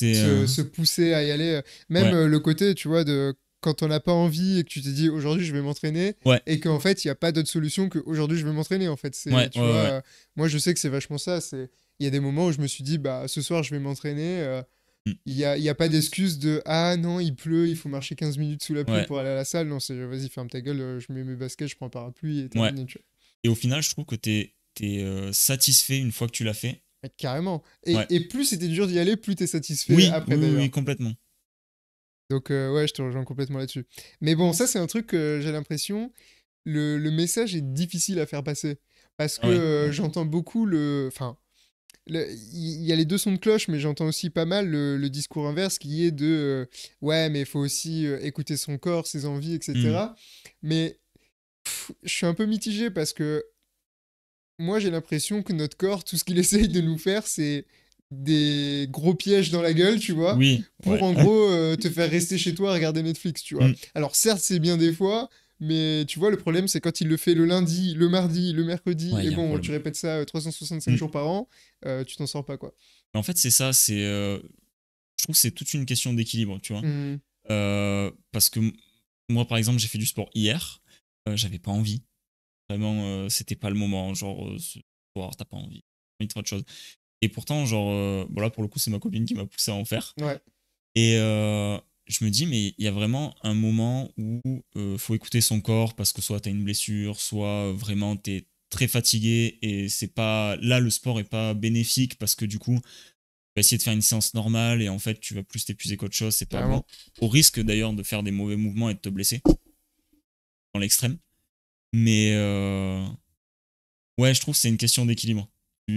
B: C'est
A: Se pousser à y aller. Même
B: ouais,
A: le côté, tu vois, de quand on n'a pas envie et que tu t'es dit aujourd'hui je vais m'entraîner
B: ouais,
A: et qu'en fait il n'y a pas d'autre solution que aujourd'hui je vais m'entraîner. En fait, c'est,
B: ouais,
A: tu
B: ouais,
A: vois,
B: ouais,
A: moi je sais que c'est vachement ça. Il y a des moments où je me suis dit, bah ce soir je vais m'entraîner.
B: Mm.
A: Il y a pas d'excuse de ah non, il pleut, il faut marcher 15 minutes sous la pluie
B: Ouais,
A: pour aller à la salle. Non, c'est vas-y, ferme ta gueule, je mets mes baskets, je prends un parapluie et
B: ouais.
A: terminé. Tu
B: Et au final, je trouve que t'es satisfait une fois que tu l'as fait.
A: Ouais, carrément. Et,
B: Ouais.
A: et plus c'était dur d'y aller, plus t'es satisfait
B: Oui,
A: après
B: oui,
A: d'ailleurs.
B: oui, complètement.
A: Donc ouais, je te rejoins complètement là-dessus. Mais bon, ça c'est un truc que j'ai l'impression, le message est difficile à faire passer. Parce que
B: Ah ouais.
A: j'entends beaucoup le... Enfin, il y a les deux sons de cloche, mais j'entends aussi pas mal le discours inverse qui est de ouais, mais il faut aussi écouter son corps, ses envies,
B: Hmm.
A: etc. Mais je suis un peu mitigé parce que moi j'ai l'impression que notre corps, tout ce qu'il essaye de nous faire, c'est des gros pièges dans la gueule, tu vois,
B: Oui,
A: pour
B: ouais.
A: en gros te faire rester chez toi à regarder Netflix, tu vois.
B: Hmm.
A: Alors certes, c'est bien des fois, mais tu vois, le problème, c'est quand il le fait le lundi, le mardi, le mercredi,
B: Ouais, il
A: et
B: y a un
A: bon,
B: problème.
A: tu répètes ça 365
B: Hmm.
A: jours par an, tu t'en sors pas, quoi.
B: En fait, c'est ça, je trouve que c'est toute une question d'équilibre, tu vois.
A: Hmm.
B: Parce que moi, par exemple, j'ai fait du sport hier, j'avais pas envie. Vraiment, c'était pas le moment. Genre, ce soir, t'as pas envie. T'as envie de faire autre chose. Et pourtant, genre, bon là, pour le coup, c'est ma copine qui m'a poussé à en faire.
A: Ouais,
B: Et je me dis, mais il y a vraiment un moment où faut écouter son corps parce que soit t'as une blessure, soit vraiment t'es très fatigué et c'est pas. Là, le sport est pas bénéfique parce que du coup, tu vas essayer de faire une séance normale et en fait, tu vas plus t'épuiser qu'autre chose, c'est pas bon.
A: carrément.
B: Au risque d'ailleurs de faire des mauvais mouvements et de te blesser dans l'extrême. Mais ouais, je trouve que c'est une question d'équilibre.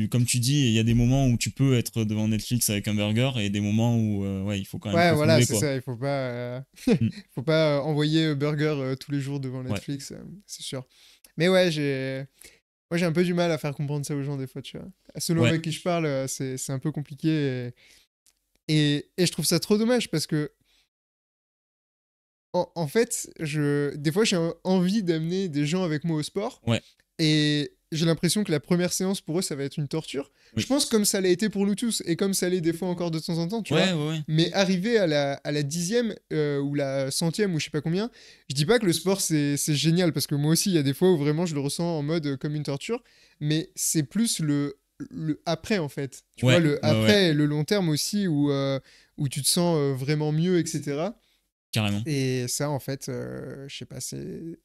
B: Comme tu dis, il y a des moments où tu peux être devant Netflix avec un burger et des moments où ouais, il faut quand même
A: Ouais,
B: pas se
A: voilà,
B: mouler
A: c'est
B: quoi.
A: ça, il faut pas,
B: Mm.
A: faut pas envoyer burger tous les jours devant
B: Ouais.
A: Netflix, c'est sûr. Mais ouais, moi j'ai un peu du mal à faire comprendre ça aux gens des fois, tu vois. Selon
B: Ouais.
A: avec qui je parle, c'est un peu compliqué et je trouve ça trop dommage parce que en fait, des fois j'ai envie d'amener des gens avec moi au sport
B: Ouais.
A: et j'ai l'impression que la première séance pour eux ça va être une torture. Je
B: Oui.
A: pense comme ça l'a été pour nous tous et comme ça l'est des fois encore de temps en temps, tu
B: Ouais,
A: vois.
B: ouais, ouais.
A: Mais arriver à la 10e ou la centième ou je sais pas combien, je dis pas que le sport c'est génial parce que moi aussi il y a des fois où vraiment je le ressens en mode comme une torture, mais c'est plus le après en fait. Tu vois,
B: Ouais,
A: le
B: ouais, ouais.
A: après et le long terme aussi où tu te sens vraiment mieux, etc.
B: Carrément.
A: Et ça en fait, je sais pas, c'est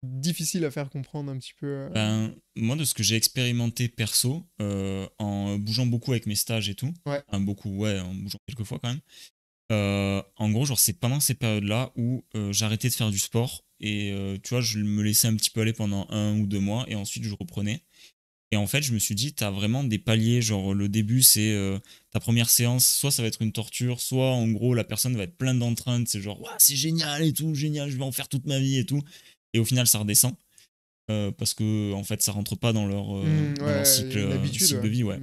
A: difficile à faire comprendre un petit peu.
B: Ben, moi, de ce que j'ai expérimenté perso, en bougeant beaucoup avec mes stages et tout,
A: Ouais,
B: enfin, beaucoup, ouais, en bougeant quelques fois quand même, en gros, genre, c'est pendant ces périodes-là où j'arrêtais de faire du sport et tu vois, je me laissais un petit peu aller pendant 1 ou 2 mois et ensuite je reprenais. Et en fait, je me suis dit, t'as vraiment des paliers. Genre, le début, c'est ta première séance, soit ça va être une torture, soit en gros, la personne va être pleine d'entrain. C'est genre, ouais, c'est génial et tout, génial, je vais en faire toute ma vie et tout. Et au final, ça redescend. Parce que, en fait, ça rentre pas dans leur
A: ouais,
B: cycle,
A: une habitude,
B: cycle
A: ouais.
B: de vie, ouais.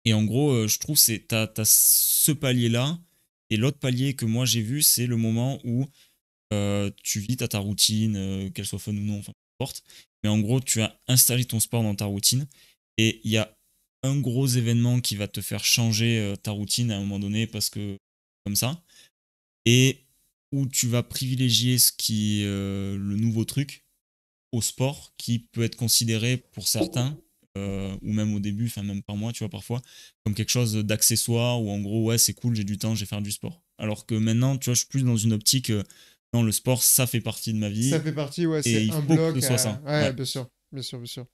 B: Et en gros, je trouve, t'as ce palier-là. Et l'autre palier que moi j'ai vu, c'est le moment où tu vis, t'as ta routine, qu'elle soit fun ou non, enfin, peu importe. Mais en gros, tu as installé ton sport dans ta routine et il y a un gros événement qui va te faire changer ta routine à un moment donné parce que comme ça et où tu vas privilégier ce qui est le nouveau truc au sport qui peut être considéré pour certains ou même au début, enfin même par moi, tu vois, parfois, comme quelque chose d'accessoire ou en gros, ouais, c'est cool, j'ai du temps, je vais faire du sport. Alors que maintenant, tu vois, je suis plus dans une optique, non, le sport, ça fait partie de ma
A: Ça
B: vie
A: fait partie, ouais,
B: et
A: c'est
B: il
A: un
B: faut que ce
A: bloc
B: soit ça.
A: Ouais,
B: Ouais,
A: bien sûr, bien sûr, bien sûr.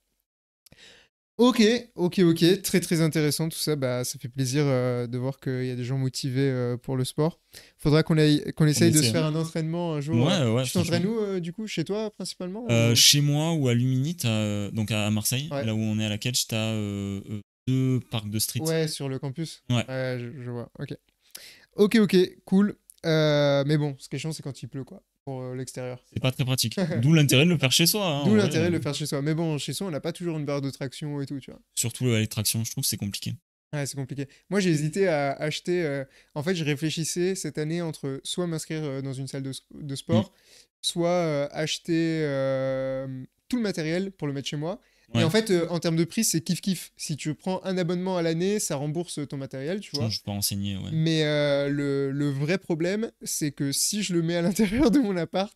A: Ok, ok, très très intéressant tout ça. Bah, ça fait plaisir de voir qu'il y a des gens motivés pour le sport. Faudra qu'on
B: on
A: essaye de se
B: essaie. Hein.
A: faire un entraînement un jour.
B: Ouais, ouais,
A: Tu
B: franchement.
A: t'entraînes où du coup, chez toi principalement
B: Chez moi ou à Lumini, donc à Marseille,
A: Ouais,
B: là où on est à la Catch, t'as 2 parcs de street.
A: ouais, sur le campus.
B: Ouais,
A: Ouais, je vois. Ok, ok, ok, cool. Mais bon, ce qui est chiant, c'est quand il pleut, quoi, pour l'extérieur.
B: c'est pas très pratique. D'où l'intérêt de le faire chez soi, hein,
A: D'où
B: en vrai.
A: l'intérêt de le faire chez soi. Mais bon, chez soi, on n'a pas toujours une barre de traction et tout, tu vois.
B: Surtout les tractions, je trouve que c'est compliqué.
A: Ouais, c'est compliqué. moi, j'ai hésité à acheter. En fait, je réfléchissais cette année entre soit m'inscrire dans une salle de
B: Mm.
A: sport, soit acheter tout le matériel pour le mettre chez moi. Et en
B: Ouais,
A: fait, en termes de prix, c'est kiff-kiff. Si tu prends un abonnement à l'année, ça rembourse ton matériel, tu vois.
B: je peux renseigner, ouais.
A: Mais le vrai problème, c'est que si je le mets à l'intérieur de mon appart,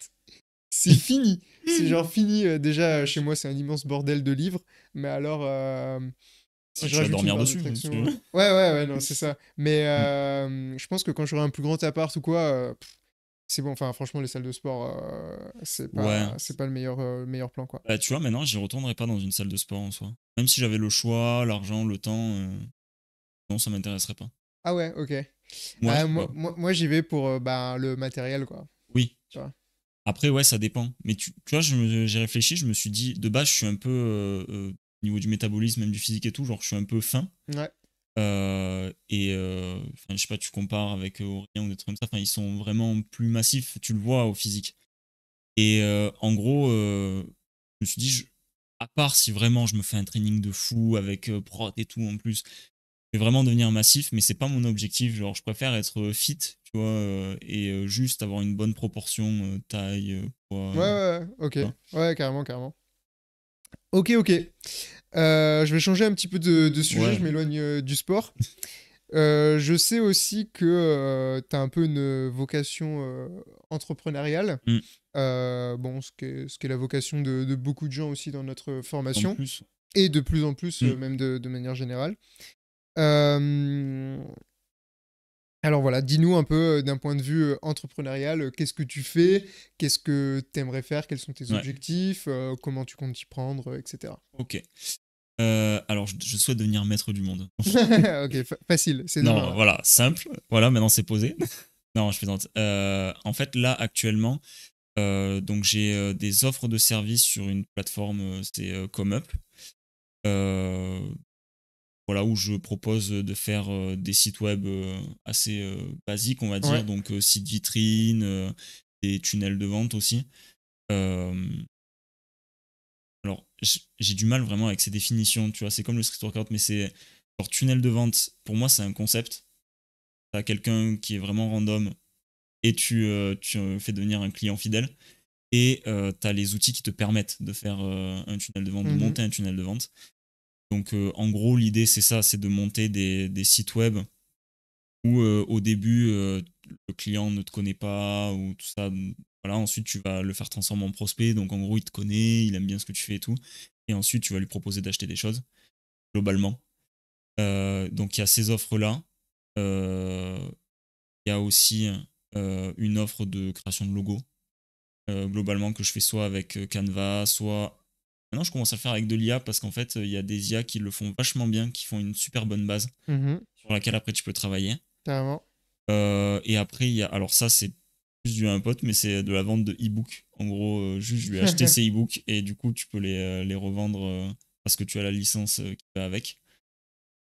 A: c'est fini. C'est genre fini. Déjà, chez moi, c'est un immense bordel de livres. Mais alors, si
B: Ouais,
A: je
B: tu vas
A: rajoute une
B: dormir
A: barre de
B: dessus, si tu
A: traction.
B: veux.
A: Ouais, ouais, ouais, non, c'est ça. Mais
B: Mm.
A: je pense que quand j'aurai un plus grand appart ou quoi, c'est bon. Enfin, franchement, les salles de sport,
B: Ouais.
A: c'est pas le meilleur plan, quoi.
B: Bah, tu vois, maintenant, j'y retournerai pas dans une salle de sport en soi. Même si j'avais le choix, l'argent, le temps, non, ça m'intéresserait pas.
A: Ah ouais, ok.
B: Ouais,
A: Moi,
B: bah,
A: moi j'y vais pour bah, le matériel, quoi.
B: oui.
A: Tu vois.
B: Après, ouais, ça dépend. Mais tu vois, j'ai réfléchi, je me suis dit, de base, je suis un peu, au niveau du métabolisme, même du physique et tout, genre, je suis un peu fin.
A: Ouais.
B: Enfin, je sais pas, tu compares avec Aurélien ou des trucs comme ça, enfin, ils sont vraiment plus massifs, tu le vois au physique. Et en gros, je me suis dit, à part si vraiment je me fais un training de fou avec prot et tout en plus, je vais vraiment devenir massif, mais c'est pas mon objectif. Genre, je préfère être fit, tu vois, et juste avoir une bonne proportion taille, poids.
A: Ouais, ouais, ouais, ok.
B: Tu vois.
A: Ouais, carrément, carrément. Ok, ok. Je vais changer un petit peu de sujet, je
B: Ouais.
A: m'éloigne du sport. Je sais aussi que tu as un peu une vocation entrepreneuriale.
B: Mm.
A: Bon, ce qui est la vocation de beaucoup de gens aussi dans notre
B: En
A: formation,
B: plus.
A: et de plus en plus,
B: Mm.
A: même de manière générale. Euh, alors voilà, dis-nous un peu d'un point de vue entrepreneurial, qu'est-ce que tu fais, qu'est-ce que tu aimerais faire, quels sont tes
B: Ouais.
A: objectifs, comment tu comptes t'y prendre, etc.
B: Ok. Alors, je souhaite devenir maître du monde.
A: Ok, facile, c'est demain
B: Non,
A: là.
B: voilà, simple. Voilà, maintenant c'est posé. Non, je plaisante. En fait, là, actuellement, donc j'ai des offres de services sur une plateforme, c'est ComeUp. Euh, voilà, où je propose de faire des sites web assez basiques, on va dire.
A: Ouais.
B: Donc, site vitrine, des tunnels de vente aussi. Euh, alors, j'ai du mal vraiment avec ces définitions, tu vois. C'est comme le street workout, mais c'est genre tunnel de vente. Pour moi, c'est un concept. T'as quelqu'un qui est vraiment random et tu fais devenir un client fidèle. Et tu as les outils qui te permettent de faire un tunnel de vente, de
A: Mhm.
B: monter un tunnel de vente. Donc en gros, l'idée c'est ça, c'est de monter des sites web où au début le client ne te connaît pas ou tout ça. Voilà, ensuite tu vas le faire transformer en prospect. Donc en gros, il te connaît, il aime bien ce que tu fais et tout. Et ensuite, tu vas lui proposer d'acheter des choses globalement. Donc il y a ces offres-là. Euh, Il y a aussi une offre de création de logo globalement que je fais soit avec Canva, soit. Maintenant, je commence à le faire avec de l'IA parce qu'en fait, il y a des IA qui le font vachement bien, qui font une super bonne base
A: Mhm.
B: sur laquelle après tu peux travailler.
A: Carrément.
B: Et après, il y a. Alors, ça, c'est plus du un pote, mais c'est de la vente de e-books. En gros, juste je lui ai acheté ces e-books et du coup, tu peux les revendre parce que tu as la licence qui va avec.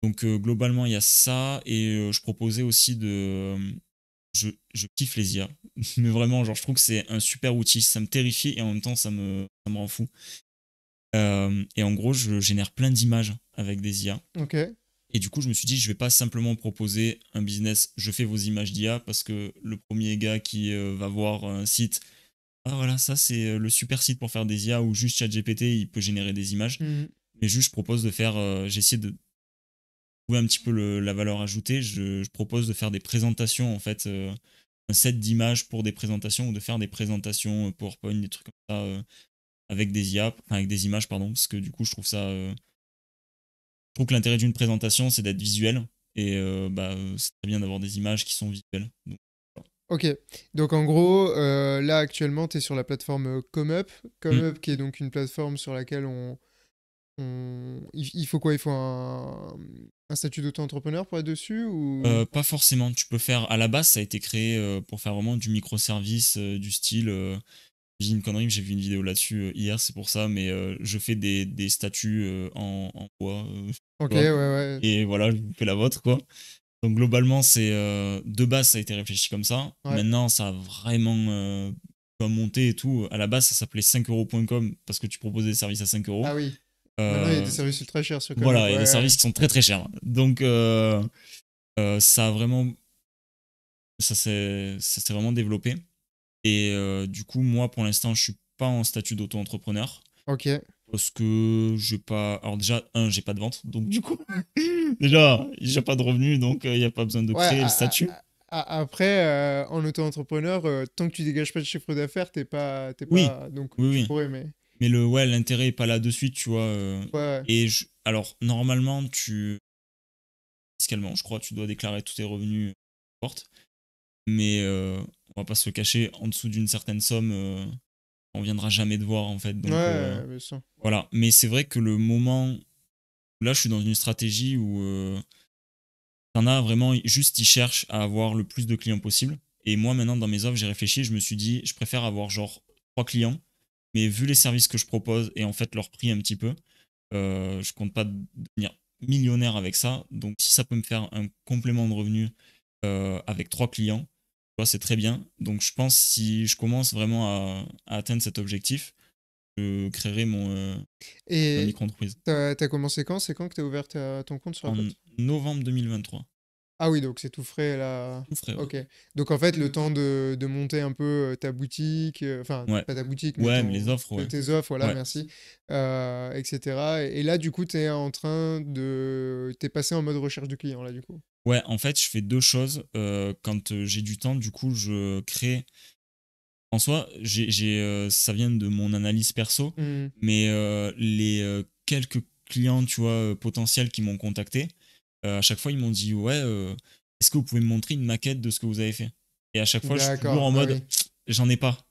B: Donc, globalement, il y a ça. Et je proposais aussi de. Je kiffe les IA. Mais vraiment, genre, je trouve que c'est un super outil. Ça me terrifie et en même temps, ça me rend fou. Et en gros, je génère plein d'images avec des IA.
A: Ok.
B: Et du coup, je me suis dit, je vais pas simplement proposer un business, je fais vos images d'IA, parce que le premier gars qui va voir un site, ah voilà, ça c'est le super site pour faire des IA, ou juste ChatGPT, il peut générer des images.
A: Mhm.
B: Mais juste, je propose de faire, j'ai essayé de trouver un petit peu la valeur ajoutée, je propose de faire des présentations, en fait, un set d'images pour des présentations, ou de faire des présentations PowerPoint, des trucs comme ça, avec des IA, enfin avec des images, pardon, parce que du coup, je trouve que l'intérêt d'une présentation, c'est d'être visuel. Et c'est très bien d'avoir des images qui sont visuelles. Donc, voilà.
A: Ok. Donc en gros, là actuellement, tu es sur la plateforme ComeUp.
B: Mm.
A: ComeUp qui est donc une plateforme sur laquelle il faut quoi? Il faut un statut d'auto-entrepreneur pour être dessus ou...
B: Pas forcément. Tu peux faire. À la base, ça a été créé pour faire vraiment du microservice, du style. Je dis une connerie, mais j'ai vu une vidéo là-dessus hier, c'est pour ça. Mais je fais des statues en bois,
A: Ok,
B: tu
A: ouais,
B: vois.
A: ouais.
B: Et voilà, je vous fais la vôtre, quoi. Donc globalement, c'est de base, ça a été réfléchi comme ça.
A: Ouais.
B: Maintenant, ça a vraiment monté et tout. À la base, ça s'appelait 5euros.com parce que tu proposais des services à 5 euros.
A: Ah oui. Maintenant, il y a des
B: Euh,
A: services ultra chers sur ComeUp.
B: voilà, il y a des
A: Ouais,
B: services qui sont très très chers. Donc ça a vraiment, ça s'est vraiment développé. Et du coup, moi, pour l'instant, je suis pas en statut d'auto-entrepreneur
A: ouais. Ok.
B: parce que j'ai pas. Alors déjà, j'ai pas de vente, donc du coup, déjà, j'ai pas de revenus, donc il n'y a pas besoin de
A: Ouais,
B: créer le statut.
A: après, en auto-entrepreneur, tant que tu dégages pas de chiffre d'affaires, t'es
B: Oui,
A: pas... Donc,
B: oui,
A: tu
B: oui.
A: pourrais, mais...
B: Mais ouais, l'intérêt est pas là de suite, tu vois.
A: Ouais, ouais.
B: Et alors, normalement, fiscalement, je crois, tu dois déclarer tous tes revenus porte. Mais on va pas se le cacher, en dessous d'une certaine somme, on viendra jamais te voir en fait. Donc
A: Ouais, bien sûr.
B: voilà. Mais c'est vrai que le moment là, je suis dans une stratégie où t'en as vraiment juste, ils cherchent à avoir le plus de clients possible. Et moi, maintenant, dans mes offres, j'ai réfléchi, je me suis dit, je préfère avoir genre 3 clients, mais vu les services que je propose et en fait leur prix un petit peu, je compte pas devenir millionnaire avec ça. Donc, si ça peut me faire un complément de revenu avec 3 clients, tu vois, c'est très bien. Donc, je pense si je commence vraiment à atteindre cet objectif, je créerai ma
A: Et
B: micro-entreprise
A: t'as commencé quand? C'est quand que t'as ouvert ton compte sur
B: en
A: Apple?
B: novembre 2023.
A: Ah oui, donc c'est tout frais là.
B: Tout frais, ouais.
A: Ok. Donc en fait, le temps de monter un peu ta boutique, enfin,
B: Ouais,
A: pas ta boutique, mais
B: ouais, mais les offres, ouais.
A: tes offres, voilà,
B: Ouais.
A: merci, etc. Et là, du coup, t'es en train de. T'es passé en mode recherche du client, là, du coup.
B: Ouais, en fait, je fais deux choses. Quand j'ai du temps, du coup, je crée. En soi, ça vient de mon analyse perso,
A: Hmm.
B: mais les quelques clients, tu vois, potentiels qui m'ont contacté, à chaque fois, ils m'ont dit, ouais, est-ce que vous pouvez me montrer une maquette de ce que vous avez fait? Et à chaque fois, je suis toujours
A: D'accord,
B: en
A: ah
B: mode,
A: oui.
B: j'en ai pas.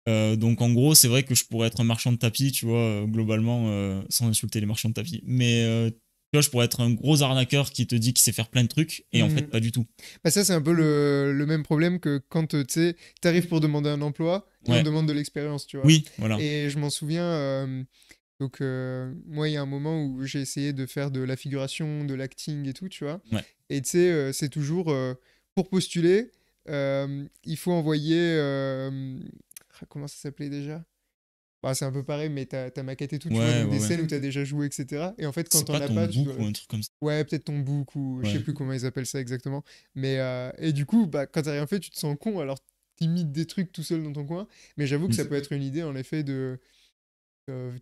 B: Donc en gros, c'est vrai que je pourrais être un marchand de tapis, tu vois, globalement, sans insulter les marchands de tapis. Mais tu vois, je pourrais être un gros arnaqueur qui te dit qu'il sait faire plein de trucs, et en
A: Hmm.
B: fait, pas du tout.
A: Bah ça, c'est un peu le même problème que quand tu sais, t'arrives pour demander un emploi et on
B: Ouais,
A: demande de l'expérience, tu vois.
B: oui, voilà.
A: Et je m'en souviens, donc moi, il y a un moment où j'ai essayé de faire de la figuration, de l'acting et tout, tu vois.
B: Ouais.
A: Et tu sais, c'est toujours pour postuler, il faut envoyer. Comment ça s'appelait déjà? Bah, c'est un peu pareil, mais t'as maquette et tout, tu vois,
B: Ouais,
A: donc
B: ouais,
A: des
B: ouais.
A: scènes où t'as déjà joué, etc. Et en fait, quand
B: C'est
A: t'en
B: pas
A: as
B: ton
A: pas, tu
B: book
A: dois.
B: ou un truc comme ça.
A: Ouais, peut-être ton book ou je sais
B: Ouais.
A: plus comment ils appellent ça exactement. Mais et du coup, bah, quand t'as rien fait, tu te sens con, alors t'imites des trucs tout seul dans ton coin. Mais j'avoue que
B: Mm.
A: ça peut être une idée, en effet, de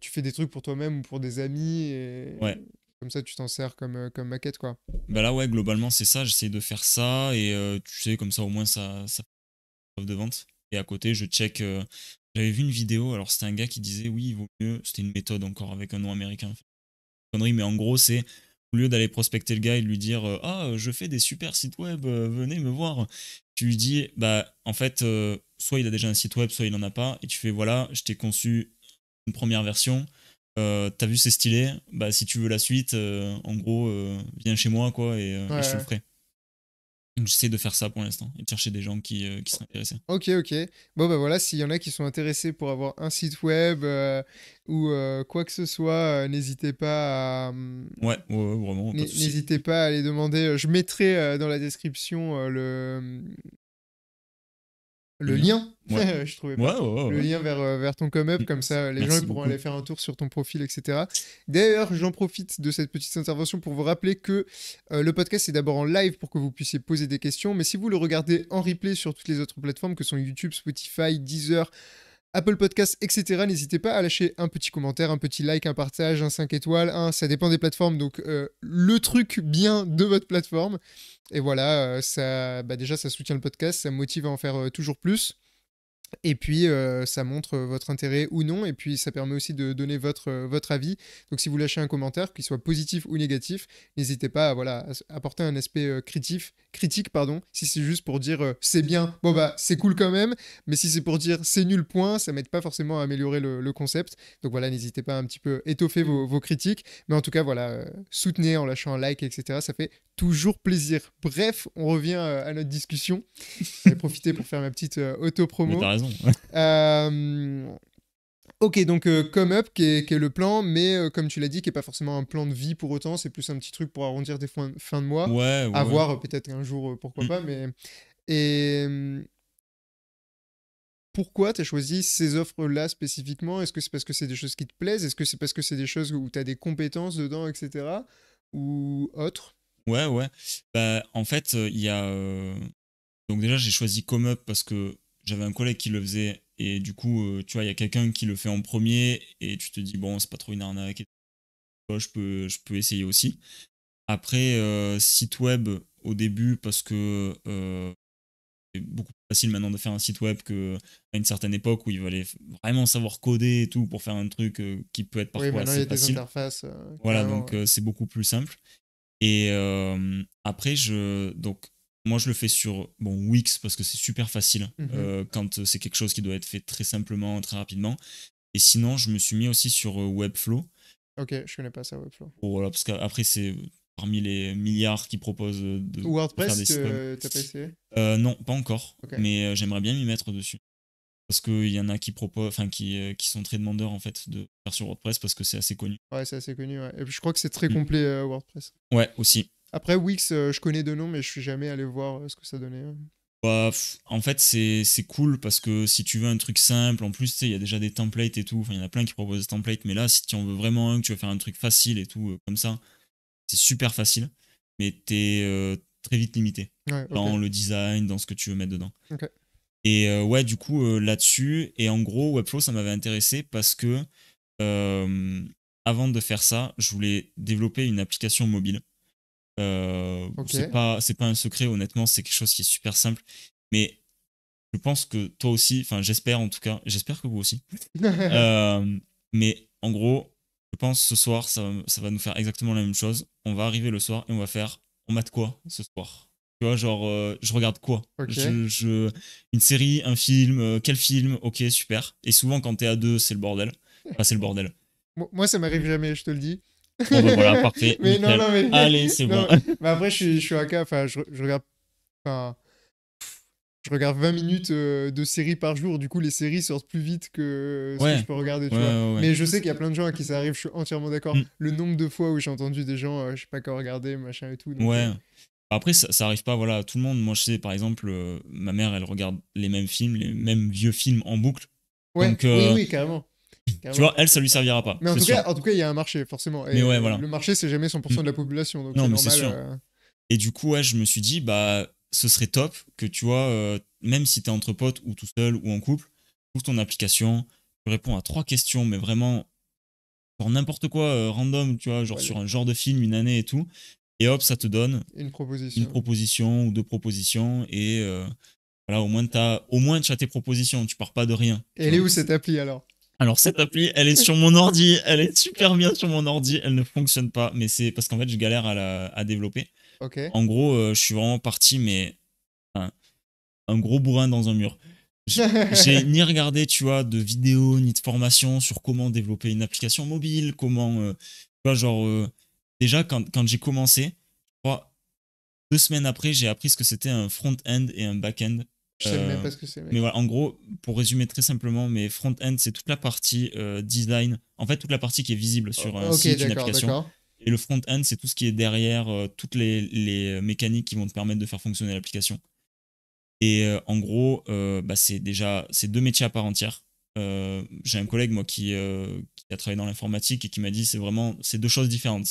A: tu fais des trucs pour toi-même ou pour des amis et
B: Ouais.
A: comme ça tu t'en sers comme maquette quoi.
B: Bah là, ouais, globalement, c'est ça. J'essaie de faire ça, et tu sais, comme ça, au moins, ça fait preuve de vente. Et à côté, je check. J'avais vu une vidéo, alors c'était un gars qui disait, oui, il vaut mieux. C'était une méthode encore avec un nom américain. Connerie, mais en gros, c'est au lieu d'aller prospecter le gars et de lui dire ah, je fais des super sites web, venez me voir. Tu lui dis, bah, en fait, soit il a déjà un site web, soit il en a pas, et tu fais, voilà, je t'ai conçu une première version. T'as vu, c'est stylé. Bah, si tu veux la suite, en gros, viens chez moi, quoi,
A: Ouais,
B: et je te le
A: ouais.
B: ferai. Donc, j'essaie de faire ça pour l'instant et de chercher des gens qui seraient intéressés.
A: Ok, ok. Bon, bah voilà, s'il y en a qui sont intéressés pour avoir un site web ou quoi que ce soit, n'hésitez pas à,
B: Ouais, ouais, ouais, vraiment, pas de souci.
A: n'hésitez pas à les demander. Je mettrai dans la description
B: Le
A: le
B: lien?
A: lien.
B: Ouais.
A: Je trouvais
B: Ouais,
A: pas.
B: ouais, ouais,
A: Le
B: ouais.
A: lien vers ton come-up, comme ça les gens ils
B: Merci
A: pourront
B: beaucoup.
A: aller faire un tour sur ton profil, etc. D'ailleurs, j'en profite de cette petite intervention pour vous rappeler que le podcast est d'abord en live pour que vous puissiez poser des questions, mais si vous le regardez en replay sur toutes les autres plateformes que sont YouTube, Spotify, Deezer, Apple Podcasts, etc. N'hésitez pas à lâcher un petit commentaire, un petit like, un partage, un 5 étoiles, ça dépend des plateformes, donc le truc bien de votre plateforme. Et voilà, ça, bah déjà ça soutient le podcast, ça me motive à en faire toujours plus. Et puis, ça montre votre intérêt ou non. Et puis, ça permet aussi de donner votre avis. Donc, si vous lâchez un commentaire, qu'il soit positif ou négatif, n'hésitez pas à voilà, apporter un aspect critique. Pardon. Si c'est juste pour dire c'est bien, bon, bah, c'est cool quand même. Mais si c'est pour dire c'est nul point, ça m'aide pas forcément à améliorer le concept. Donc, voilà, n'hésitez pas à un petit peu étoffer vos critiques. Mais en tout cas, voilà, soutenez en lâchant un like, etc. Ça fait toujours plaisir. Bref, on revient à notre discussion. J'en ai profité pour faire ma petite
B: Mais
A: auto-promo.
B: t'as raison.
A: Euh, ok, donc come up qui est le plan, mais comme tu l'as dit, qui est pas forcément un plan de vie pour autant, c'est plus un petit truc pour arrondir des fins de mois.
B: Ouais,
A: À
B: ouais, ouais.
A: voir peut-être un jour, pourquoi
B: Mm.
A: pas, mais. Et pourquoi tu as choisi ces offres-là spécifiquement? Est-ce que c'est parce que c'est des choses qui te plaisent? Est-ce que c'est parce que c'est des choses où tu as des compétences dedans, etc. Ou autre?
B: Ouais, ouais. Bah, en fait, il y a. Donc, déjà, j'ai choisi Come Up parce que j'avais un collègue qui le faisait. Et du coup, tu vois, il y a quelqu'un qui le fait en premier. Et tu te dis, bon, c'est pas trop une arnaque. Je peux essayer aussi. Après, site web au début, parce que c'est beaucoup plus facile maintenant de faire un site web qu'à une certaine époque où il fallait vraiment savoir coder et tout pour faire un truc qui peut être
A: Oui,
B: parfois
A: maintenant il y
B: assez
A: a des
B: facile.
A: interfaces,
B: Voilà,
A: carrément.
B: donc c'est beaucoup plus simple. Et après, donc, moi, je le fais sur Wix parce que c'est super facile
A: Mhm.
B: quand c'est quelque chose qui doit être fait très simplement, très rapidement. Et sinon, je me suis mis aussi sur Webflow.
A: Ok, je connais pas ça, Webflow.
B: Voilà, parce qu'après, c'est parmi les milliards qui proposent de faire
A: WordPress,
B: des sites web.
A: t'as pas essayé?
B: Non, pas encore,
A: Ok.
B: mais j'aimerais bien m'y mettre dessus. Parce qu'il y en a qui proposent, enfin, qui sont très demandeurs en fait de faire sur WordPress parce que c'est assez connu.
A: Ouais, c'est assez connu. Ouais. Et puis, je crois que c'est très
B: Mm.
A: complet, WordPress.
B: Ouais, aussi.
A: Après, Wix, je connais de nom, mais je suis jamais allé voir ce que ça donnait.
B: Bah, en fait, c'est cool parce que si tu veux un truc simple, en plus, tu sais, il y a déjà des templates et tout. Enfin, il y en a plein qui proposent des templates, mais là, si tu en veux vraiment un, que tu veux faire un truc facile et tout, comme ça, c'est super facile, mais t'es très vite limité
A: Ouais, ok.
B: dans le design, dans ce que tu veux mettre dedans.
A: Ok.
B: Et ouais, du coup, là-dessus, et en gros, Webflow, ça m'avait intéressé parce que euh, avant de faire ça, je voulais développer une application mobile.
A: Ok.
B: C'est pas un secret, honnêtement, c'est quelque chose qui est super simple. Mais je pense que toi aussi, enfin, j'espère en tout cas, j'espère que vous aussi. Euh, mais en gros, je pense ce soir, ça va nous faire exactement la même chose. On va arriver le soir et on mate quoi ce soir? Tu vois, genre, je regarde quoi?
A: Ok.
B: Une série, un film, quel film? Ok, super. Et souvent, quand t'es à deux, c'est le bordel. Enfin, c'est le bordel.
A: Moi, ça m'arrive jamais, je te le dis.
B: Bon, ben voilà, parfait,
A: Mais non,
B: nickel.
A: non, mais.
B: Allez, c'est bon.
A: Non, mais après, je suis un cas. Enfin, je regarde. Enfin, je regarde 20 minutes de séries par jour. Du coup, les séries sortent plus vite que ce que je
B: Ouais,
A: peux regarder,
B: ouais,
A: tu vois.
B: ouais.
A: Mais je sais qu'il y a plein de gens à qui ça arrive, je suis entièrement d'accord.
B: Hmm,
A: Le nombre de fois où j'ai entendu des gens, je sais pas quoi regarder, machin et tout. Donc,
B: ouais. Après, ça arrive pas, voilà, à tout le monde. Moi, je sais, par exemple, ma mère, elle regarde les mêmes films, les mêmes vieux films en boucle.
A: ouais,
B: Donc,
A: oui, oui, carrément.
B: tu
A: Carrément.
B: vois, elle, ça lui servira pas,
A: Mais
B: c'est sûr.
A: en tout cas, il y a un marché, forcément.
B: Mais ouais,
A: Et
B: voilà.
A: le marché, c'est jamais
B: Mm.
A: 100% de la population. Donc,
B: Non,
A: c'est
B: mais c'est
A: normal.
B: sûr. Et du coup, ouais, je me suis dit, bah, ce serait top que tu vois, même si t'es entre potes ou tout seul ou en couple, ouvre ton application, tu réponds à trois questions, mais vraiment, genre n'importe quoi, random, tu vois, genre
A: Ouais,
B: sur un genre de film, une année et tout. Et hop, ça te donne
A: une
B: une
A: proposition.
B: proposition ou deux propositions. Et voilà, au moins tu as tes propositions, tu pars pas de rien,
A: Et
B: tu
A: elle est
B: vois.
A: où cette appli alors?
B: Alors cette appli, elle est sur mon ordi, elle est super bien sur mon ordi, elle ne fonctionne pas, mais c'est parce qu'en fait je galère à développer.
A: Ok.
B: En gros, je suis vraiment parti, mais un, un gros bourrin dans un mur. J'ai ni regardé, tu vois, de vidéos ni de formation sur comment développer une application mobile, comment, tu vois, genre, déjà quand j'ai commencé, je crois, 2 semaines après, j'ai appris ce que c'était un front-end et un back-end.
A: Je sais même
B: Euh,
A: pas ce que c'est,
B: mais
A: mec.
B: voilà, en gros, pour résumer très simplement, mais front-end, c'est toute la partie design, en fait, toute la partie qui est visible sur un
A: Ok,
B: site, une
A: d'accord,
B: application.
A: d'accord.
B: Et le front-end, c'est tout ce qui est derrière, toutes les mécaniques qui vont te permettre de faire fonctionner l'application. Et en gros, bah, c'est deux métiers à part entière. J'ai un collègue, moi, qui a travaillé dans l'informatique et qui m'a dit c'est deux choses différentes.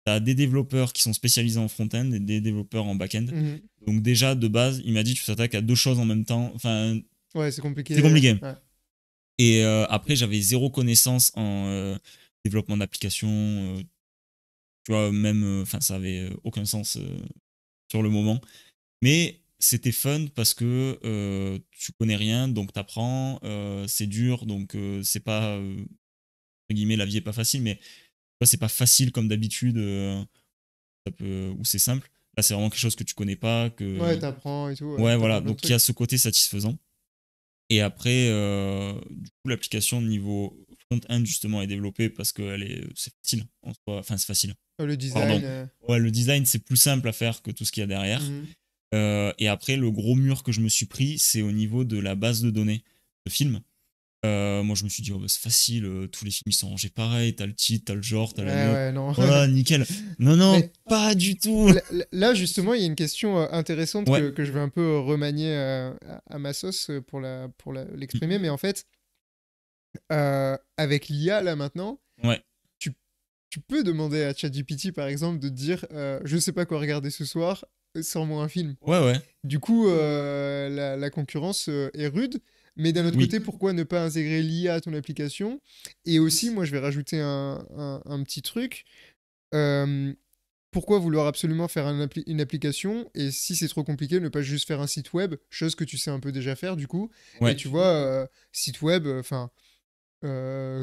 B: T'as des développeurs qui sont spécialisés en front-end et des développeurs en back-end.
A: Mhm.
B: Donc déjà, de base, il m'a dit tu t'attaques à deux choses en même temps. Enfin,
A: Ouais, c'est
B: c'est
A: compliqué.
B: compliqué.
A: Ouais.
B: Et après, j'avais zéro connaissance en développement d'application. Tu vois, même, enfin, ça avait aucun sens sur le moment. Mais c'était fun parce que tu connais rien, donc t'apprends. C'est dur, donc c'est pas, entre guillemets, la vie est pas facile, mais tu vois, c'est pas facile comme d'habitude, où c'est simple. Là, c'est vraiment quelque chose que tu connais pas,
A: Ouais,
B: que
A: t'apprends et tout, ouais,
B: ouais,
A: t'apprends
B: voilà.
A: plein de
B: Donc il y a
A: trucs.
B: ce côté satisfaisant. Et après, du coup, l'application niveau front-end justement est développée parce que c'est facile en soi. Enfin, c'est facile.
A: Le
B: Pardon.
A: design.
B: Ouais, le design c'est plus simple à faire que tout ce qu'il y a derrière.
A: Mhm.
B: Et après, le gros mur que je me suis pris, c'est au niveau de la base de données de films. Moi, je me suis dit, oh, bah, c'est facile, tous les films ils sont rangés pareil, t'as le titre, t'as le genre, t'as
A: Ouais,
B: la note.
A: ouais, non.
B: Voilà, nickel. Non, non,
A: Mais
B: pas du tout.
A: là, justement, il y a une question intéressante
B: Ouais.
A: que je vais un peu remanier à ma sauce pour l'exprimer. Mais en fait, avec l'IA, là, maintenant,
B: Ouais.
A: tu, tu peux demander à ChatGPT, par exemple, de te dire je sais pas quoi regarder ce soir, sors-moi un film.
B: Ouais, ouais.
A: Du coup, la concurrence est rude, mais d'un autre
B: Oui.
A: côté, pourquoi ne pas intégrer l'IA à ton application? Et aussi, moi, je vais rajouter un petit truc. Euh, Pourquoi vouloir absolument faire une application et si c'est trop compliqué, ne pas juste faire un site web, chose que tu sais un peu déjà faire du coup. Et
B: Ouais.
A: tu vois, site web, enfin,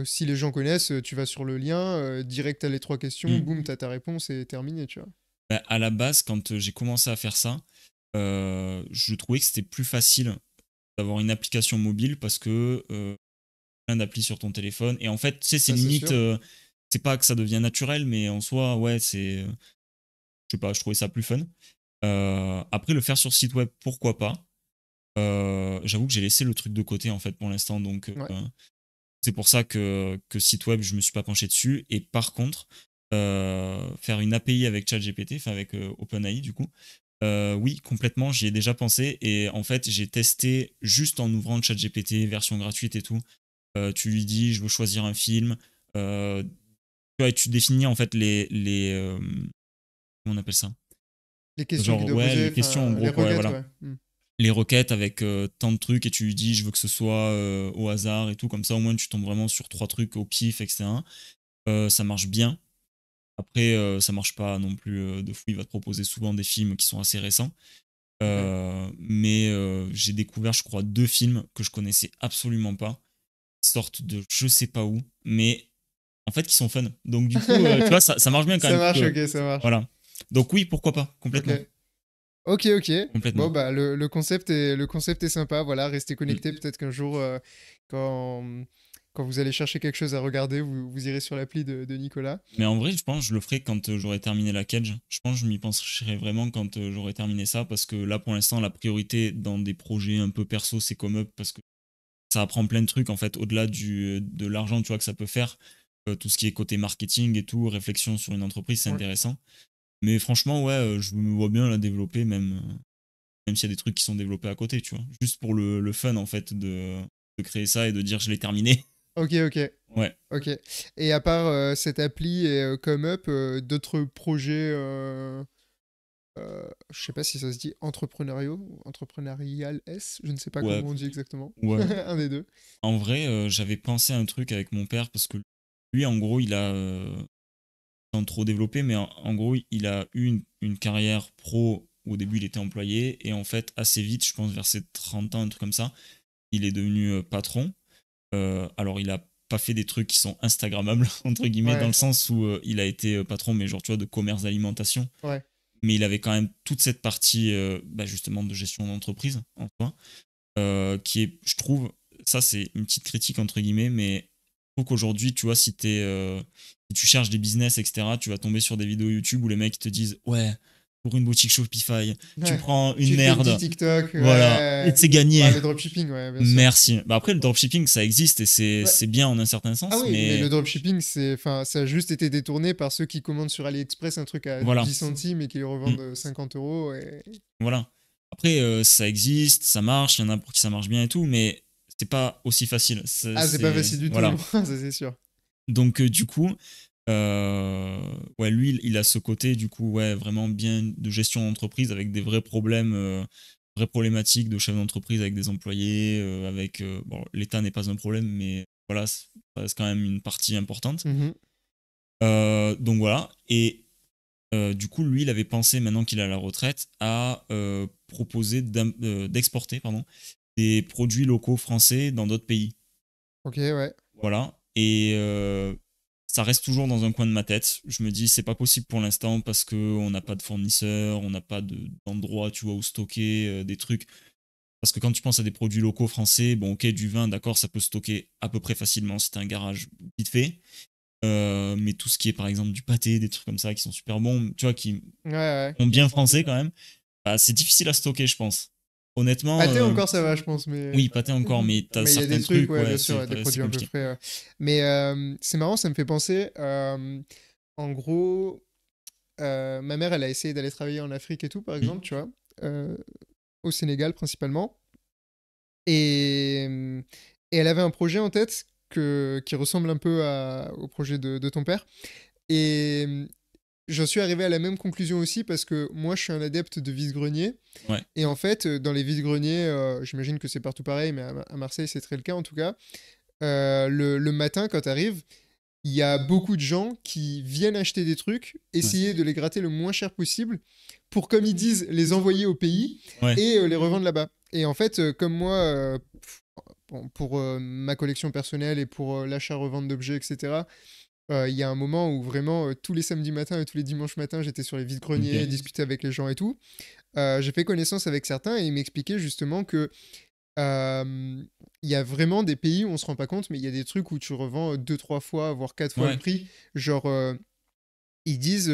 A: si les gens connaissent, tu vas sur le lien, direct à les trois questions,
B: Hmm.
A: boum, t'as ta réponse et terminé, tu vois.
B: Bah, à la base, quand j'ai commencé à faire ça, je trouvais que c'était plus facile d'avoir une application mobile parce que plein d'applis sur ton téléphone. Et en fait, tu sais, c'est limite, c'est pas que ça devient naturel, mais en soi, ouais, c'est, je sais pas, je trouvais ça plus fun. Après, le faire sur site web, pourquoi pas. J'avoue que j'ai laissé le truc de côté en fait pour l'instant, donc c'est pour ça que site web, je me suis pas penché dessus. Et par contre, faire une API avec ChatGPT, enfin avec OpenAI du coup, oui, complètement, j'y ai déjà pensé. Et en fait, j'ai testé juste en ouvrant ChatGPT, version gratuite et tout. Tu lui dis, je veux choisir un film. Tu vois, et tu définis en fait comment on appelle ça?
A: Les questions qu'il
B: Genre,
A: doit
B: ouais,
A: poser,
B: les questions en
A: les
B: gros, quoi, ouais,
A: requêtes,
B: voilà.
A: ouais.
B: Les requêtes avec tant de trucs et tu lui dis je veux que ce soit au hasard et tout, comme ça au moins tu tombes vraiment sur 3 trucs au pif, etc. Ça marche bien. Après, ça marche pas non plus de fou, il va te proposer souvent des films qui sont assez récents.
A: Okay.
B: Mais j'ai découvert, je crois, 2 films que je connaissais absolument pas, qui sortent de je sais pas où, mais en fait qui sont fun. Donc du coup, tu vois, ça marche bien quand
A: Ça
B: même.
A: marche, ok, ça marche.
B: Voilà. Donc oui, pourquoi pas, complètement.
A: Ok. Ok. Bon,
B: Complètement.
A: bah, le concept est sympa. Voilà, restez connectés.
B: Mm.
A: Peut-être qu'un jour, quand, quand vous allez chercher quelque chose à regarder, vous irez sur l'appli de Nicolas.
B: Mais en vrai, je pense que je le ferai quand j'aurai terminé la cage. Je pense que je m'y pencherai vraiment quand j'aurai terminé ça, parce que là, pour l'instant, la priorité dans des projets un peu perso, c'est comme up, parce que ça apprend plein de trucs, en fait, au-delà de l'argent, tu vois, que ça peut faire. Tout ce qui est côté marketing et tout, réflexion sur une entreprise, c'est
A: Ouais.
B: intéressant. Mais franchement, ouais, je me vois bien la développer, même s'il y a des trucs qui sont développés à côté, tu vois. Juste pour le fun, en fait, de créer ça et de dire je l'ai terminé.
A: Ok.
B: Ouais.
A: Ok. Et à part cette appli et Come Up, d'autres projets, je sais pas si ça se dit entrepreneuriaux ou entrepreneurial S, je ne sais pas
B: Ouais.
A: comment on dit exactement.
B: Ouais.
A: Un des deux.
B: En vrai, j'avais pensé à un truc avec mon père parce que lui, en gros, il a, sans trop développé, mais en gros, il a eu une carrière pro où au début il était employé et en fait, assez vite, je pense vers ses 30 ans, un truc comme ça, il est devenu patron. Alors, il a pas fait des trucs qui sont Instagrammables, entre guillemets, dans
A: Ouais.
B: le sens où il a été patron, mais genre, tu vois, de commerce d'alimentation.
A: Ouais.
B: Mais il avait quand même toute cette partie, bah, justement, de gestion d'entreprise en soi, qui est, je trouve, ça c'est une petite critique entre guillemets, mais je trouve qu'aujourd'hui, tu vois, si tu cherches des business, etc., tu vas tomber sur des vidéos YouTube où les mecs te disent ouais, pour une boutique Shopify, tu
A: Ouais.
B: prends une
A: Tu fais 10
B: merde,
A: TikTok,
B: voilà, et
A: ouais.
B: c'est gagné.
A: Ouais, le dropshipping, ouais, bien sûr.
B: Merci. Bah après, le dropshipping, ça existe et
A: Ouais.
B: c'est bien en un certain
A: Ah
B: sens,
A: oui, mais le
B: mais
A: dropshipping, enfin, ça a juste été détourné par ceux qui commandent sur AliExpress un truc à
B: voilà.
A: 10 centimes et qui le
B: Mm,
A: revendent 50 euros. Et...
B: voilà. Après, ça existe, ça marche, il y en a pour qui ça marche bien et tout, mais c'est pas aussi facile.
A: Ah, c'est pas facile du tout, non,
B: Voilà.
A: ça c'est sûr.
B: Donc du coup, ouais, lui, il a ce côté du coup, ouais, vraiment bien de gestion d'entreprise avec des vrais problèmes, vraies problématiques de chef d'entreprise avec des employés, avec bon, l'État n'est pas un problème, mais voilà, ça reste quand même une partie importante.
A: Mhm.
B: Donc voilà, et du coup, lui, il avait pensé maintenant qu'il est à la retraite à proposer d'exporter, pardon, des produits locaux français dans d'autres pays.
A: Ok, ouais.
B: Voilà. Et ça reste toujours dans un coin de ma tête. Je me dis, c'est pas possible pour l'instant parce qu'on n'a pas de fournisseurs, on n'a pas d'endroit, tu vois, où stocker des trucs. Parce que quand tu penses à des produits locaux français, bon, ok, du vin, d'accord, ça peut stocker à peu près facilement si t'as un garage vite fait. Mais tout ce qui est, par exemple, du pâté, des trucs comme ça qui sont super bons, tu vois, qui
A: Ouais.
B: sont bien français quand même, bah, c'est difficile à stocker, je pense. Honnêtement,
A: Pâté encore, ça va, je pense, mais...
B: oui, pâté encore, mais t'as
A: Mais il y a des
B: certains
A: trucs,
B: trucs,
A: ouais,
B: ouais,
A: bien sûr, des
B: c'est
A: produits un peu
B: compliqué.
A: frais. Mais c'est marrant, ça me fait penser... en gros, ma mère, elle a essayé d'aller travailler en Afrique et tout, par
B: Mm.
A: exemple, tu vois. euh, Au Sénégal, principalement. Et, et elle avait un projet en tête qui ressemble un peu au projet de ton père. Et j'en suis arrivé à la même conclusion aussi parce que moi, je suis un adepte de vide-grenier.
B: Ouais,
A: Et en fait, dans les vides-greniers, j'imagine que c'est partout pareil, mais à Marseille, c'est très le cas en tout cas. Le matin, quand tu arrives, il y a beaucoup de gens qui viennent acheter des trucs,
B: ouais,
A: essayer de les gratter le moins cher possible pour, comme ils disent, les envoyer au pays
B: ouais,
A: et les revendre là-bas. Et en fait, comme moi, bon, pour ma collection personnelle et pour l'achat-revente d'objets, etc., il y a un moment où vraiment tous les samedis matins et tous les dimanches matins, j'étais sur les vides-greniers,
B: ok.
A: discuter avec les gens et tout. j'ai fait connaissance avec certains et ils m'expliquaient justement que il y a vraiment des pays où on se rend pas compte, mais il y a des trucs où tu revends 2-3 fois, voire 4 fois le
B: Ouais.
A: prix. Genre, ils disent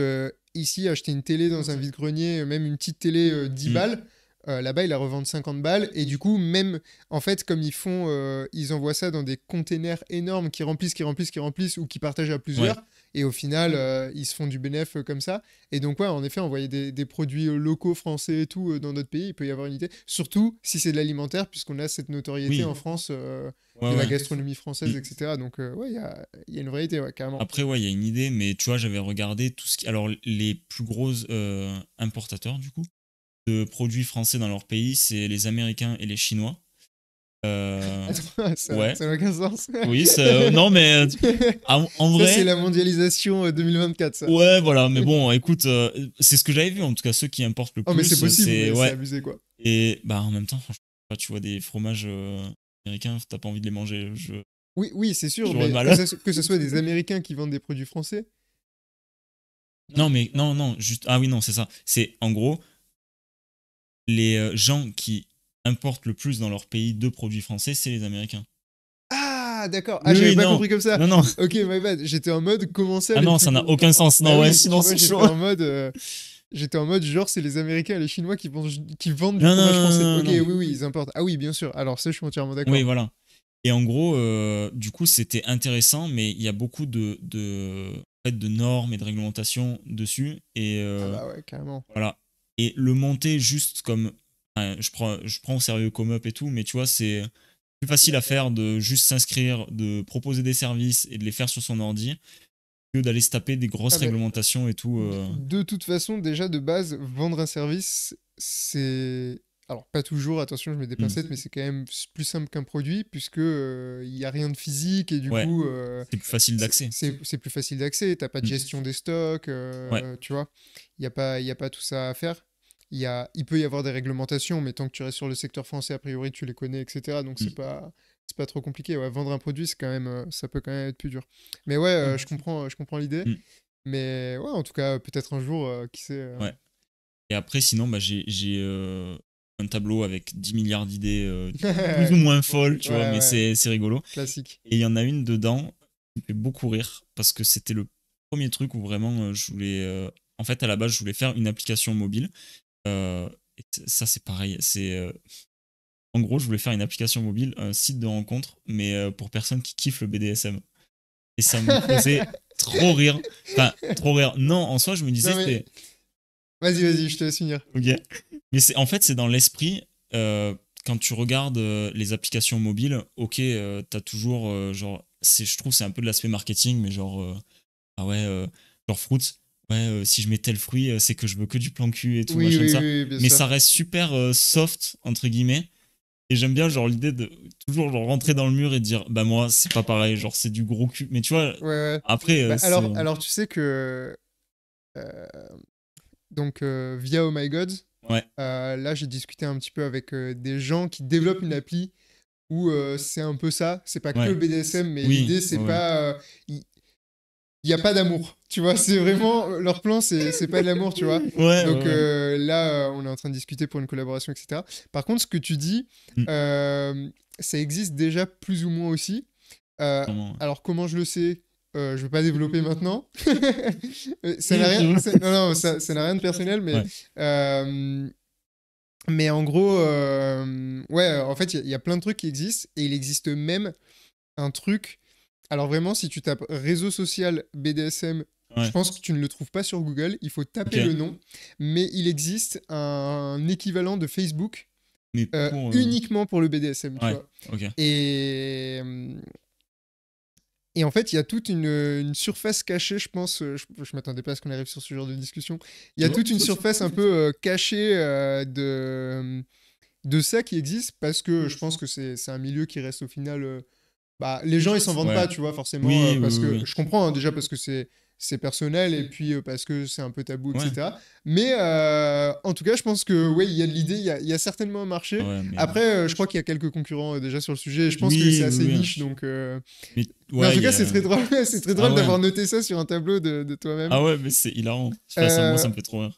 A: ici, acheter une télé dans un vide-grenier, même une petite télé 10
B: Mm.
A: balles. Là-bas, ils la revendent 50 balles. Et du coup, même en fait, comme ils font, ils envoient ça dans des containers énormes qui remplissent, qui remplissent ou qui partagent à
B: Ouais.
A: plusieurs. Et au final, ils se font du bénéf comme ça. Et donc, ouais, en effet, envoyer des produits locaux, français et tout dans notre pays, il peut y avoir une idée. Surtout si c'est de l'alimentaire, puisqu'on a cette notoriété
B: Oui.
A: en France
B: Ouais,
A: de la
B: ouais.
A: gastronomie française,
B: Mm.
A: etc. Donc, ouais, il y a une vraie idée, ouais, carrément.
B: Après, ouais, il y a une idée, mais tu vois, j'avais regardé tout ce qui. Alors, les plus gros importateurs, du coup, de produits français dans leur pays, c'est les Américains et les Chinois.
A: Attends,
B: Ouais.
A: ça n'a aucun sens.
B: Oui, non, mais en
A: Ça, c'est
B: vrai,
A: la mondialisation 2024, ça.
B: ouais, voilà. Mais bon, écoute, c'est ce que j'avais vu. En tout cas, ceux qui importent le
A: Oh, mais
B: plus,
A: c'est possible, mais c'est
B: ouais.
A: abusé, quoi.
B: Et bah, en même temps, franchement, tu vois des fromages américains, t'as pas envie de les manger.
A: Oui, oui, c'est sûr,
B: J'aurais
A: mais
B: mal.
A: que ce soit des Américains qui vendent des produits français.
B: Non, mais non, juste. Ah oui, non, c'est ça. C'est en gros, les gens qui importent le plus dans leur pays de produits français, c'est les Américains.
A: Ah, d'accord. Ah,
B: Oui,
A: j'avais
B: oui,
A: pas
B: non.
A: compris comme ça.
B: Non, non.
A: Ok, my bad. J'étais en mode, comment ça,
B: Ah
A: les
B: non,
A: plus
B: ça n'a
A: gros.
B: aucun sens.
A: Bah
B: Non, ouais,
A: oui,
B: sinon
A: tu vois,
B: c'est chaud.
A: j'étais en mode, genre, c'est les Américains et les Chinois qui vendent du
B: Non, non,
A: fromage français.
B: non,
A: Ok,
B: non,
A: oui,
B: non.
A: oui, ils importent. Ah oui, bien sûr. Alors, ça, je suis entièrement
B: Oui,
A: d'accord.
B: voilà. Et en gros, du coup, c'était intéressant, mais il y a beaucoup en fait, de normes et de réglementations dessus. Et
A: Ah bah ouais, carrément.
B: voilà. Et le monter juste comme. Enfin, je prends au sérieux comme up et tout, mais tu vois, c'est plus facile à faire de juste s'inscrire, de proposer des services et de les faire sur son ordi que d'aller se taper des grosses
A: Ah bah,
B: réglementations et tout.
A: de toute façon, déjà de base, vendre un service, c'est. Alors, pas toujours, attention, je mets des
B: Hmm.
A: pincettes, mais c'est quand même plus simple qu'un produit, puisque il n'y a rien de physique, et du
B: Ouais,
A: coup,
B: c'est plus facile d'accès.
A: c'est plus facile d'accès. T'as pas de
B: Hmm.
A: gestion des stocks,
B: Ouais.
A: tu vois. Il y a pas tout ça à faire. Il peut y avoir des réglementations, mais tant que tu restes sur le secteur français, a priori, tu les connais, etc. Donc,
B: Hmm.
A: c'est pas trop compliqué. Ouais, vendre un produit, c'est quand même, ça peut quand même être plus dur. Mais ouais, je comprends l'idée.
B: Hmm.
A: Mais ouais, en tout cas, peut-être un jour, qui sait.
B: Ouais. Et après, sinon, bah, j'ai un tableau avec 10 milliards d'idées plus ou moins folles, tu vois,
A: Ouais,
B: mais
A: ouais,
B: c'est rigolo.
A: classique.
B: Et il y en a une dedans qui me fait beaucoup rire parce que c'était le premier truc où vraiment je voulais. En fait, à la base, je voulais faire une application mobile. Et ça, c'est pareil. En gros, je voulais faire une application mobile, un site de rencontre, mais pour personnes qui kiffent le BDSM. Et ça me faisait trop rire. Enfin, trop rire. Non, en soi, je me disais,
A: Non, mais
B: c'était.
A: vas-y, je te laisse finir.
B: Ok. Mais en fait, c'est dans l'esprit. Quand tu regardes les applications mobiles, ok, t'as toujours genre, je trouve c'est un peu de l'aspect marketing, mais genre, ah ouais, genre Fruits, ouais, si je mets tel fruit, c'est que je veux que du plan cul et tout
A: Oui,
B: machin de
A: oui,
B: ça.
A: oui, bien
B: Mais
A: sûr.
B: ça reste super soft entre guillemets. Et j'aime bien genre l'idée de toujours genre rentrer dans le mur et dire bah moi c'est pas pareil, genre c'est du gros cul. Mais tu vois,
A: Ouais, ouais.
B: après
A: Bah,
B: c'est
A: alors, tu sais que. euh, donc, via Oh My God,
B: ouais,
A: là, j'ai discuté un petit peu avec des gens qui développent une appli où c'est un peu ça. C'est pas que
B: ouais,
A: le BDSM, mais
B: oui,
A: l'idée, c'est
B: ouais, ouais,
A: pas. Il n'y a pas d'amour, tu vois. C'est vraiment. Leur plan, c'est pas de l'amour, tu vois.
B: ouais,
A: Donc
B: ouais.
A: là, on est en train de discuter pour une collaboration, etc. Par contre, ce que tu dis,
B: Mm,
A: ça existe déjà plus ou moins aussi.
B: vraiment,
A: Alors, comment je le sais? Je vais pas développer maintenant. Ça n'a rien,
B: ouais.
A: non, non, ça n'a rien de personnel,
B: Ouais,
A: euh, mais en gros, ouais, en fait, il y a plein de trucs qui existent et il existe même un truc. Alors vraiment, si tu tapes réseau social BDSM, je
B: ouais,
A: pense que tu ne le trouves pas sur Google. Il faut
B: ok.
A: taper le nom, mais il existe un équivalent de Facebook
B: Mais pour
A: uniquement pour le BDSM, tu
B: ouais,
A: vois.
B: ok.
A: Et en fait, il y a toute une surface cachée, je pense. Je m'attendais pas à ce qu'on arrive sur ce genre de discussion. Il y a toute une surface un peu cachée de ça qui existe parce que je pense que c'est un milieu qui reste au final. Bah, les gens, ils s'en vendent
B: Ouais.
A: pas, tu vois, forcément,
B: Oui, oui,
A: parce
B: oui,
A: que
B: oui.
A: je comprends, hein, déjà parce que c'est personnel et puis parce que c'est un peu tabou,
B: Ouais.
A: etc. Mais en tout cas, je pense que, ouais, il y a de l'idée, il y a certainement un marché.
B: Ouais, mais
A: Après, je crois qu'il y a quelques concurrents déjà sur le sujet. Je pense que c'est
B: oui, oui,
A: assez
B: oui.
A: niche, donc.
B: Mais
A: Mais en
B: ouais,
A: tout cas, c'est très drôle, c'est très
B: ah
A: drôle
B: ouais.
A: d'avoir noté ça sur un tableau de toi-même.
B: Ah ouais, mais c'est hilarant. Enfin, moi,
A: Euh,
B: ça me fait trop rire.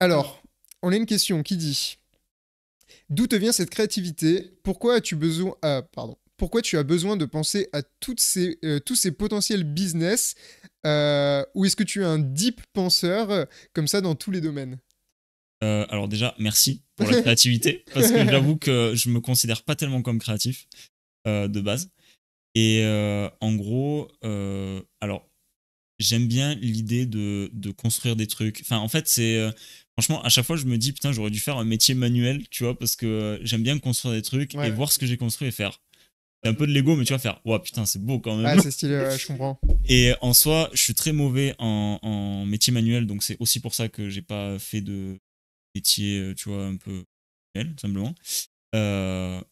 A: Alors, on a une question qui dit d'où te vient cette créativité? Pourquoi as-tu besoin pardon. Pourquoi tu as besoin de penser à tous ces potentiels business ou est-ce que tu es un deep penseur comme ça dans tous les domaines?
B: Alors déjà, merci pour la créativité, parce que j'avoue que je me considère pas tellement comme créatif de base. Et en gros, alors j'aime bien l'idée de construire des trucs. Enfin, en fait, c'est franchement, à chaque fois, je me dis putain, j'aurais dû faire un métier manuel, tu vois, parce que j'aime bien construire des trucs et
A: Ouais.
B: voir ce que j'ai construit et faire. C'est un peu de l'ego, mais tu vas faire, ouais, putain, c'est beau quand même.
A: Ah, c'est stylé, ouais, je comprends.
B: Et en soi, je suis très mauvais en métier manuel, donc c'est aussi pour ça que j'ai pas fait de métier, tu vois, un peu manuel, tout simplement.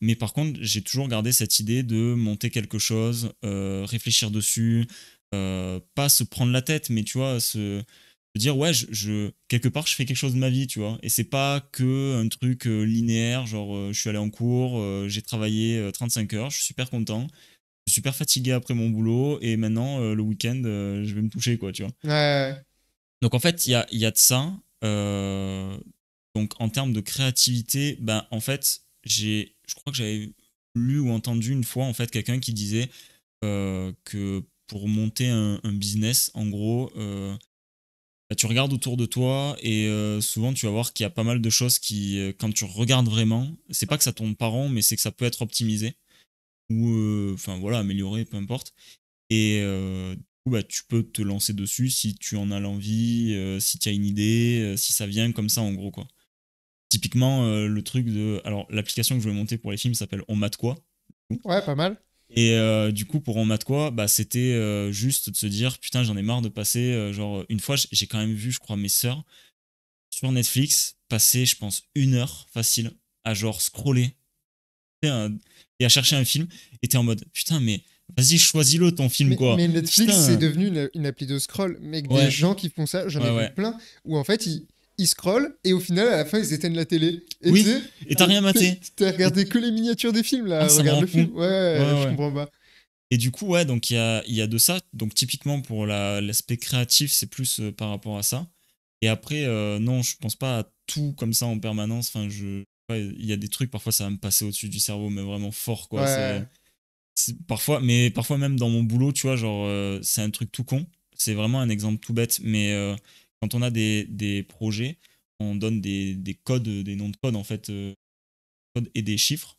B: Mais par contre, j'ai toujours gardé cette idée de monter quelque chose, réfléchir dessus, pas se prendre la tête, mais tu vois, se dire ouais, quelque part, je fais quelque chose de ma vie, tu vois. Et c'est pas que un truc linéaire, genre je suis allé en cours, j'ai travaillé 35 heures, je suis super content, je suis super fatigué après mon boulot, et maintenant le week-end, je vais me toucher, quoi, tu vois.
A: Ouais.
B: Donc en fait, il y a de ça. Donc en termes de créativité, ben en fait, je crois que j'avais lu ou entendu une fois en fait quelqu'un qui disait que pour monter un business, en gros, bah, tu regardes autour de toi et souvent tu vas voir qu'il y a pas mal de choses qui, quand tu regardes vraiment, c'est pas que ça tombe pas rond, mais c'est que ça peut être optimisé ou enfin voilà, amélioré, peu importe. Et du coup, bah, tu peux te lancer dessus si tu en as l'envie, si tu as une idée, si ça vient comme ça en gros quoi. Typiquement, le truc de. Alors, l'application que je vais monter pour les films s'appelle On mate quoi.
A: Ouais, pas mal.
B: Et du coup, pour On mate quoi, bah, c'était juste de se dire putain, j'en ai marre de passer. Genre, une fois, j'ai quand même vu, je crois, mes sœurs sur Netflix passer, je pense, 1 heure facile à genre scroller et à chercher un film. Et t'es en mode putain, mais vas-y, choisis-le ton film quoi.
A: Mais Netflix, c'est
B: Putain.
A: devenu une appli de scroll. Mais que des
B: Ouais,
A: gens qui font ça, j'en ai
B: ouais,
A: vu
B: ouais.
A: plein, où en fait, ils scrollent et au final, à la fin, ils éteignent la télé. Et tu
B: Oui,
A: sais,
B: et t'as rien maté.
A: t'as regardé que les miniatures des films,
B: Ah,
A: là.
B: ça me
A: Regarde
B: rend
A: le
B: fou.
A: film. Ouais,
B: Ouais,
A: je
B: ouais.
A: comprends pas.
B: Et du coup, ouais, donc il y a de ça. Donc typiquement pour l'aspect créatif, c'est plus par rapport à ça. Et après, non, je pense pas à tout comme ça en permanence. Enfin, ouais, il y a des trucs, parfois ça va me passer au-dessus du cerveau, mais vraiment fort, quoi.
A: Ouais.
B: Parfois, mais parfois même dans mon boulot, tu vois, genre, c'est un truc tout con. C'est vraiment un exemple tout bête, mais quand on a des projets, on donne des codes, des noms de codes, en fait, codes et des chiffres.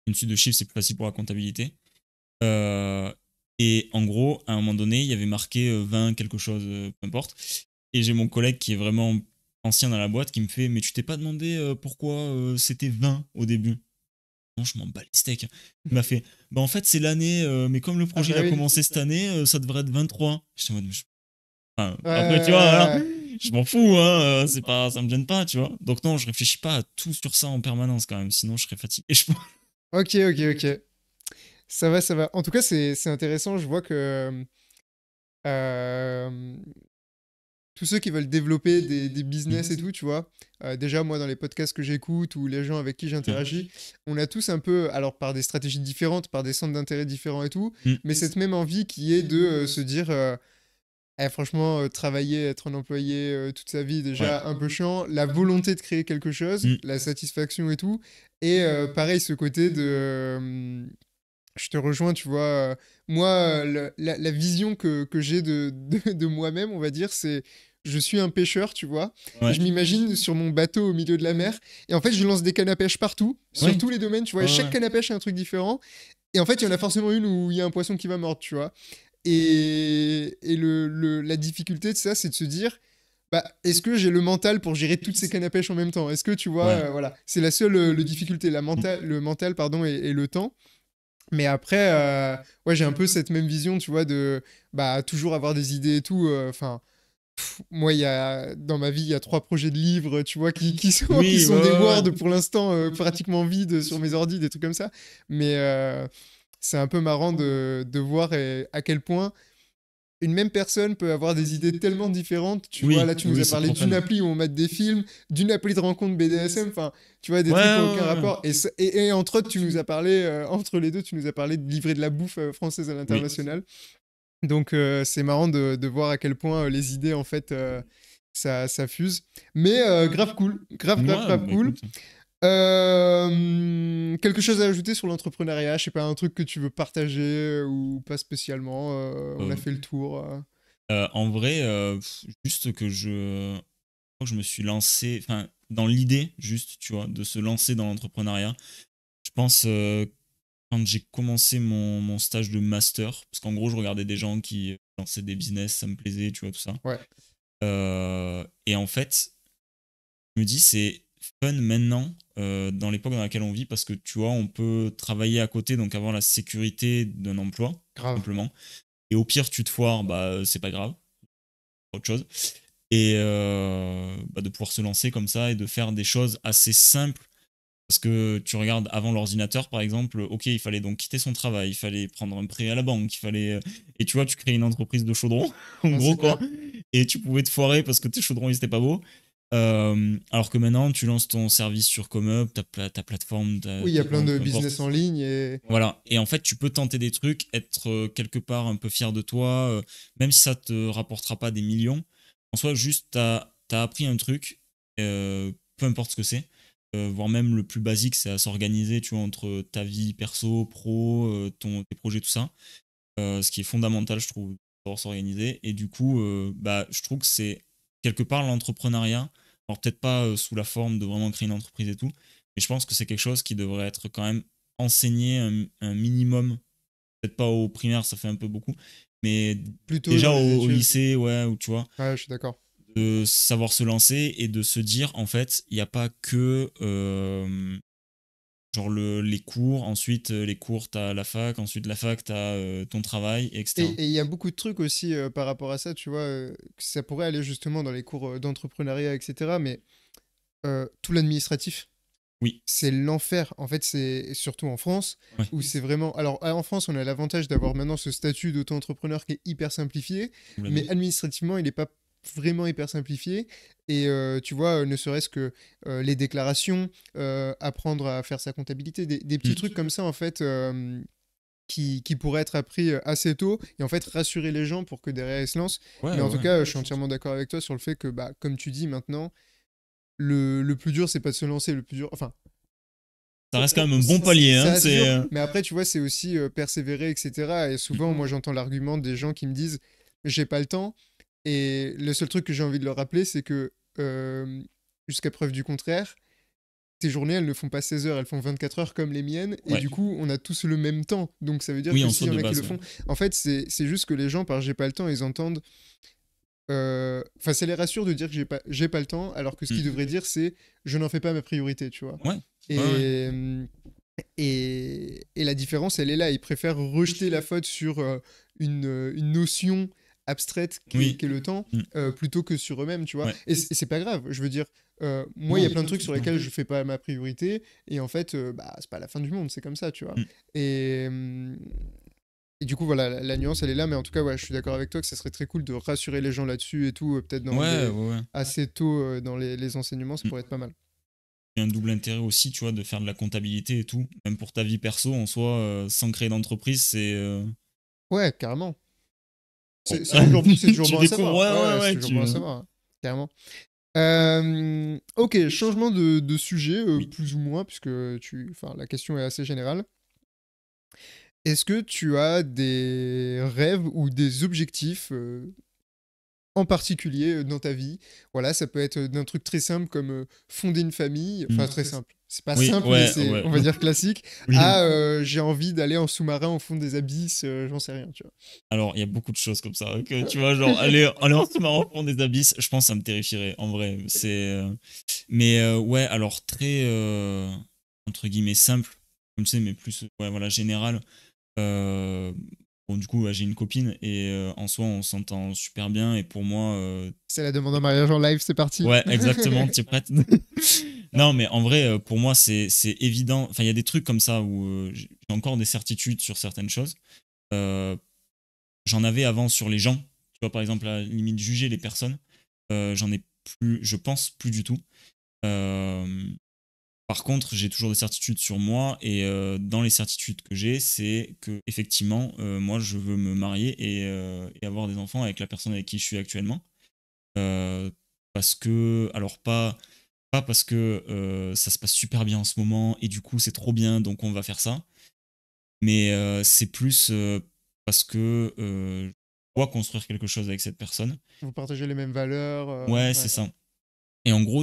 B: Une suite de chiffres, c'est plus facile pour la comptabilité. Euh, et en gros, à un moment donné, il y avait marqué 20 quelque chose, peu importe. Et j'ai mon collègue qui est vraiment ancien dans la boîte qui me fait mais tu t'es pas demandé pourquoi c'était 20 au début? Non, je m'en bats les steaks. Il m'a fait bah en fait c'est l'année, mais comme le
A: Ah
B: projet il
A: bah
B: a
A: oui.
B: commencé cette année, ça devrait être 23. J'étais en mode, enfin, après tu vois, voilà,
A: Ouais.
B: je m'en fous, hein, c'est pas, ça me gêne pas, tu vois. Donc non, je réfléchis pas à tout sur ça en permanence quand même, sinon je serais fatigué. Je pense.
A: Ok, ok, ok. Ça va, ça va. En tout cas, c'est intéressant. Je vois que euh, tous ceux qui veulent développer des business et tout, tu vois, déjà moi dans les podcasts que j'écoute ou les gens avec qui j'interagis, on a tous un peu, alors par des stratégies différentes, par des centres d'intérêt différents et tout,
B: Mm.
A: mais cette même envie qui est de se dire, eh, franchement, travailler, être un employé toute sa vie,
B: Ouais.
A: déjà un peu chiant, la volonté de créer quelque chose,
B: Mm.
A: la satisfaction et tout, et pareil, ce côté de... je te rejoins, tu vois. Moi, la vision que j'ai de moi-même, on va dire, c'est je suis un pêcheur, tu vois.
B: Ouais.
A: Je m'imagine sur mon bateau au milieu de la mer. Et en fait, je lance des cannes à pêche partout, sur
B: Oui.
A: tous les domaines, tu vois. Et
B: Ouais,
A: chaque
B: ouais.
A: canne à pêche est un truc différent. Et en fait, il y en a forcément une où il y a un poisson qui va mordre, tu vois. Et la difficulté de ça, c'est de se dire, bah, est-ce que j'ai le mental pour gérer toutes ces cannes à pêche en même temps? Est-ce que, tu vois,
B: Ouais.
A: voilà. C'est la seule le difficulté, le mental, pardon, et le temps. Mais après, ouais, j'ai un peu cette même vision, tu vois, de bah, toujours avoir des idées et tout. Enfin, moi, dans ma vie, il y a 3 projets de livres, tu vois, qui
B: Oui, ouais,
A: sont des
B: ouais,
A: Word
B: ouais.
A: pour l'instant pratiquement vides sur mes ordis, des trucs comme ça. Mais c'est un peu marrant de voir à quel point une même personne peut avoir des idées tellement différentes. Tu vois,
B: Oui,
A: là, tu nous
B: oui,
A: as
B: c'est
A: parlé
B: trop
A: d'une
B: fun.
A: appli où on mate des films, d'une appli de rencontre BDSM, enfin, tu vois, des
B: Ouais,
A: trucs qui n'ont aucun
B: ouais, ouais.
A: rapport. Et entre autres, tu nous as parlé, entre les deux, tu nous as parlé de livrer de la bouffe française à
B: Oui.
A: l'international. Donc, c'est marrant de voir à quel point les idées, en fait, ça fuse. Mais grave cool, grave
B: Ouais, bah,
A: cool.
B: écoute.
A: Quelque chose à ajouter sur l'entrepreneuriat? Je sais pas, un truc que tu veux partager ou pas spécialement. On a fait le tour.
B: En vrai, juste que je me suis lancé, enfin, dans l'idée, juste, tu vois, de se lancer dans l'entrepreneuriat. Je pense, quand j'ai commencé mon stage de master, parce qu'en gros, je regardais des gens qui lançaient des business, ça me plaisait, tu vois, tout ça.
A: Ouais,
B: Et en fait, je me dis, c'est fun maintenant, dans l'époque dans laquelle on vit, parce que, tu vois, on peut travailler à côté, donc avoir la sécurité d'un emploi,
A: grave.
B: simplement. Et au pire, tu te foires, bah, c'est pas grave, autre chose. Et bah, de pouvoir se lancer comme ça et de faire des choses assez simples. Parce que tu regardes avant l'ordinateur, par exemple, ok, il fallait donc quitter son travail, il fallait prendre un prêt à la banque, il fallait. Et tu vois, tu crées une entreprise de chaudron, en
A: Non,
B: gros,
A: c'est
B: quoi.
A: clair.
B: Et tu pouvais te foirer parce que tes chaudrons, ils étaient pas beaux. Alors que maintenant, tu lances ton service sur ComeUp, ta plateforme,
A: Oui, il y a plein de
B: peu importe.
A: business en ligne et.
B: Voilà. Et en fait, tu peux tenter des trucs, être quelque part un peu fier de toi, même si ça te rapportera pas des millions. En soi, juste, t'as appris un truc, peu importe ce que c'est, voire même le plus basique, c'est à s'organiser, tu vois, entre ta vie perso, pro, tes projets, tout ça. Ce qui est fondamental, je trouve, pour s'organiser. Et du coup, bah, je trouve que c'est quelque part l'entrepreneuriat. Alors, peut-être pas sous la forme de vraiment créer une entreprise et tout, mais je pense que c'est quelque chose qui devrait être quand même enseigné un minimum. Peut-être pas au primaire, ça fait un peu beaucoup, mais
A: Plutôt
B: déjà
A: dans les
B: au
A: études.
B: lycée, ouais, où tu vois,
A: Ouais, je suis d'accord.
B: de savoir se lancer et de se dire, en fait, il n'y a pas que genre les cours, ensuite les cours, t'as la fac, ensuite la fac, t'as ton travail, etc.
A: Et il y a beaucoup de trucs aussi par rapport à ça, tu vois, que ça pourrait aller justement dans les cours d'entrepreneuriat, etc. Mais tout l'administratif,
B: Oui,
A: c'est l'enfer. En fait, c'est surtout en France,
B: ouais,
A: où c'est vraiment. Alors, en France, on a l'avantage d'avoir maintenant ce statut d'auto-entrepreneur qui est hyper simplifié,
B: complètement.
A: mais administrativement, il n'est pas vraiment hyper simplifié. Et tu vois, ne serait-ce que les déclarations, apprendre à faire sa comptabilité, des petits
B: Mm.
A: trucs comme ça, en fait. Qui pourraient être appris assez tôt et en fait rassurer les gens pour que derrière ils se lancent.
B: Ouais,
A: Mais en
B: ouais,
A: tout
B: ouais.
A: cas, je suis entièrement d'accord avec toi sur le fait que, bah, comme tu dis maintenant, le plus dur, c'est pas de se lancer, le plus dur. Enfin,
B: Ça reste quand même un bon palier,
A: ça
B: hein,
A: reste
B: c'est...
A: dur, mais après, tu vois, c'est aussi persévérer, etc. Et souvent, moi, j'entends l'argument des gens qui me disent j'ai pas le temps. Et le seul truc que j'ai envie de leur rappeler, c'est que jusqu'à preuve du contraire, tes journées, elles ne font pas 16 heures, elles font 24 heures comme les miennes. Et
B: Ouais.
A: du coup, on a tous le même temps. Donc ça veut dire
B: Oui,
A: que
B: en
A: s'il
B: soi
A: y en
B: de
A: a qui le
B: base, ouais.
A: font, en fait, c'est juste que les gens, par j'ai pas le temps, ils entendent. Enfin, ça les rassure de dire que j'ai pas le temps, alors que ce qu'ils
B: Mm.
A: devraient dire, c'est je n'en fais pas ma priorité, tu vois.
B: Ouais, ouais, ouais.
A: Et, et la différence, elle est là. Ils préfèrent rejeter la faute sur une notion abstraite
B: Oui.
A: qui est le temps,
B: Mm.
A: plutôt que sur eux-mêmes, tu vois.
B: Ouais.
A: Et c'est pas grave. Je veux dire, moi, il y a
B: Non,
A: plein de trucs sur
B: non.
A: lesquels je fais pas ma priorité, et en fait, bah, c'est pas la fin du monde, c'est comme ça, tu vois.
B: Mm.
A: Et, et du coup, voilà, la nuance, elle est là, mais en tout cas, ouais, je suis d'accord avec toi que ça serait très cool de rassurer les gens là-dessus et tout, peut-être dans
B: Ouais,
A: des
B: ouais, ouais.
A: assez tôt dans les enseignements, ça
B: Mm.
A: pourrait être pas mal.
B: Il y a un double intérêt aussi, tu vois, de faire de la comptabilité et tout. Même pour ta vie perso, en soi, sans créer d'entreprise, c'est...
A: Ouais, carrément.
B: Bon.
A: C'est toujours
B: Tu
A: bon à
B: découvres,
A: savoir.
B: ouais,
A: Ouais,
B: ouais,
A: ouais, c'est
B: ouais,
A: toujours bon
B: tu...
A: à savoir, hein, carrément. Ok, changement de sujet,
B: Oui.
A: plus ou moins, puisque enfin, la question est assez générale. Est-ce que tu as des rêves ou des objectifs en particulier dans ta vie? Voilà, ça peut être d'un truc très simple comme fonder une famille,
B: Mm.
A: enfin très simple. C'est pas
B: Oui,
A: simple, mais
B: ouais,
A: c'est,
B: ouais.
A: on va dire, classique.
B: Oui.
A: À j'ai envie d'aller en sous-marin au fond des abysses, j'en sais rien, tu vois.
B: Alors, il y a beaucoup de choses comme ça. Que, tu vois, genre, aller en sous-marin au fond des abysses, je pense que ça me terrifierait, en vrai. Mais ouais, alors, très, entre guillemets, simple, comme tu sais, mais plus, ouais, voilà, général. Euh, bon, du coup, ouais, j'ai une copine et en soi, on s'entend super bien. Et pour moi,
A: C'est la demande en mariage en live, c'est parti.
B: ouais, exactement, tu es prête? Non, mais en vrai, pour moi, c'est évident. Enfin, il y a des trucs comme ça où j'ai encore des certitudes sur certaines choses. Euh, J'en avais avant sur les gens. Tu vois, par exemple, à la limite, juger les personnes. J'en ai plus, je pense plus du tout. Euh, Par contre, j'ai toujours des certitudes sur moi et dans les certitudes que j'ai, c'est que effectivement, moi, je veux me marier et avoir des enfants avec la personne avec qui je suis actuellement. Euh, parce que, alors pas parce que ça se passe super bien en ce moment et du coup c'est trop bien donc on va faire ça, mais c'est plus parce que je dois construire quelque chose avec cette personne.
A: Vous partagez les mêmes valeurs.
B: Ouais,
A: Ouais.
B: c'est ça. Et en gros,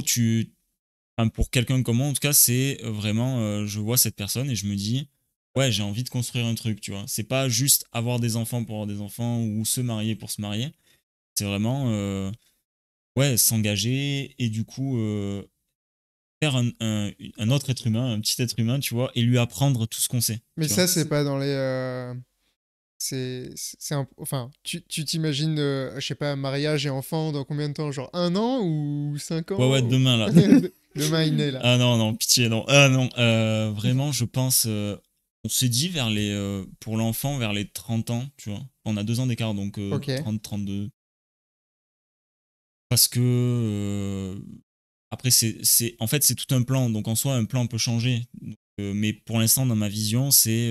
B: enfin, pour quelqu'un comme moi, en tout cas, c'est vraiment, je vois cette personne et je me dis, ouais, j'ai envie de construire un truc, tu vois. C'est pas juste avoir des enfants pour avoir des enfants ou se marier pour se marier. C'est vraiment, ouais, s'engager et du coup, faire un autre être humain, un petit être humain, tu vois, et lui apprendre tout ce qu'on sait,
A: Mais
B: tu vois.
A: ça, c'est pas dans les. Enfin, tu t'imagines, je sais pas, mariage et enfant dans combien de temps? Genre 1 an ou 5 ans?
B: Ouais, demain, là.
A: Demain, il est là.
B: Ah non, non, pitié, non. Ah non, vraiment, je pense. On s'est dit pour l'enfant vers les 30 ans, tu vois. On a 2 ans d'écart, donc
A: Ok.
B: 30, 32. Parce que. Après, en fait, c'est tout un plan. Donc en soi, un plan peut changer. Donc, mais pour l'instant, dans ma vision, c'est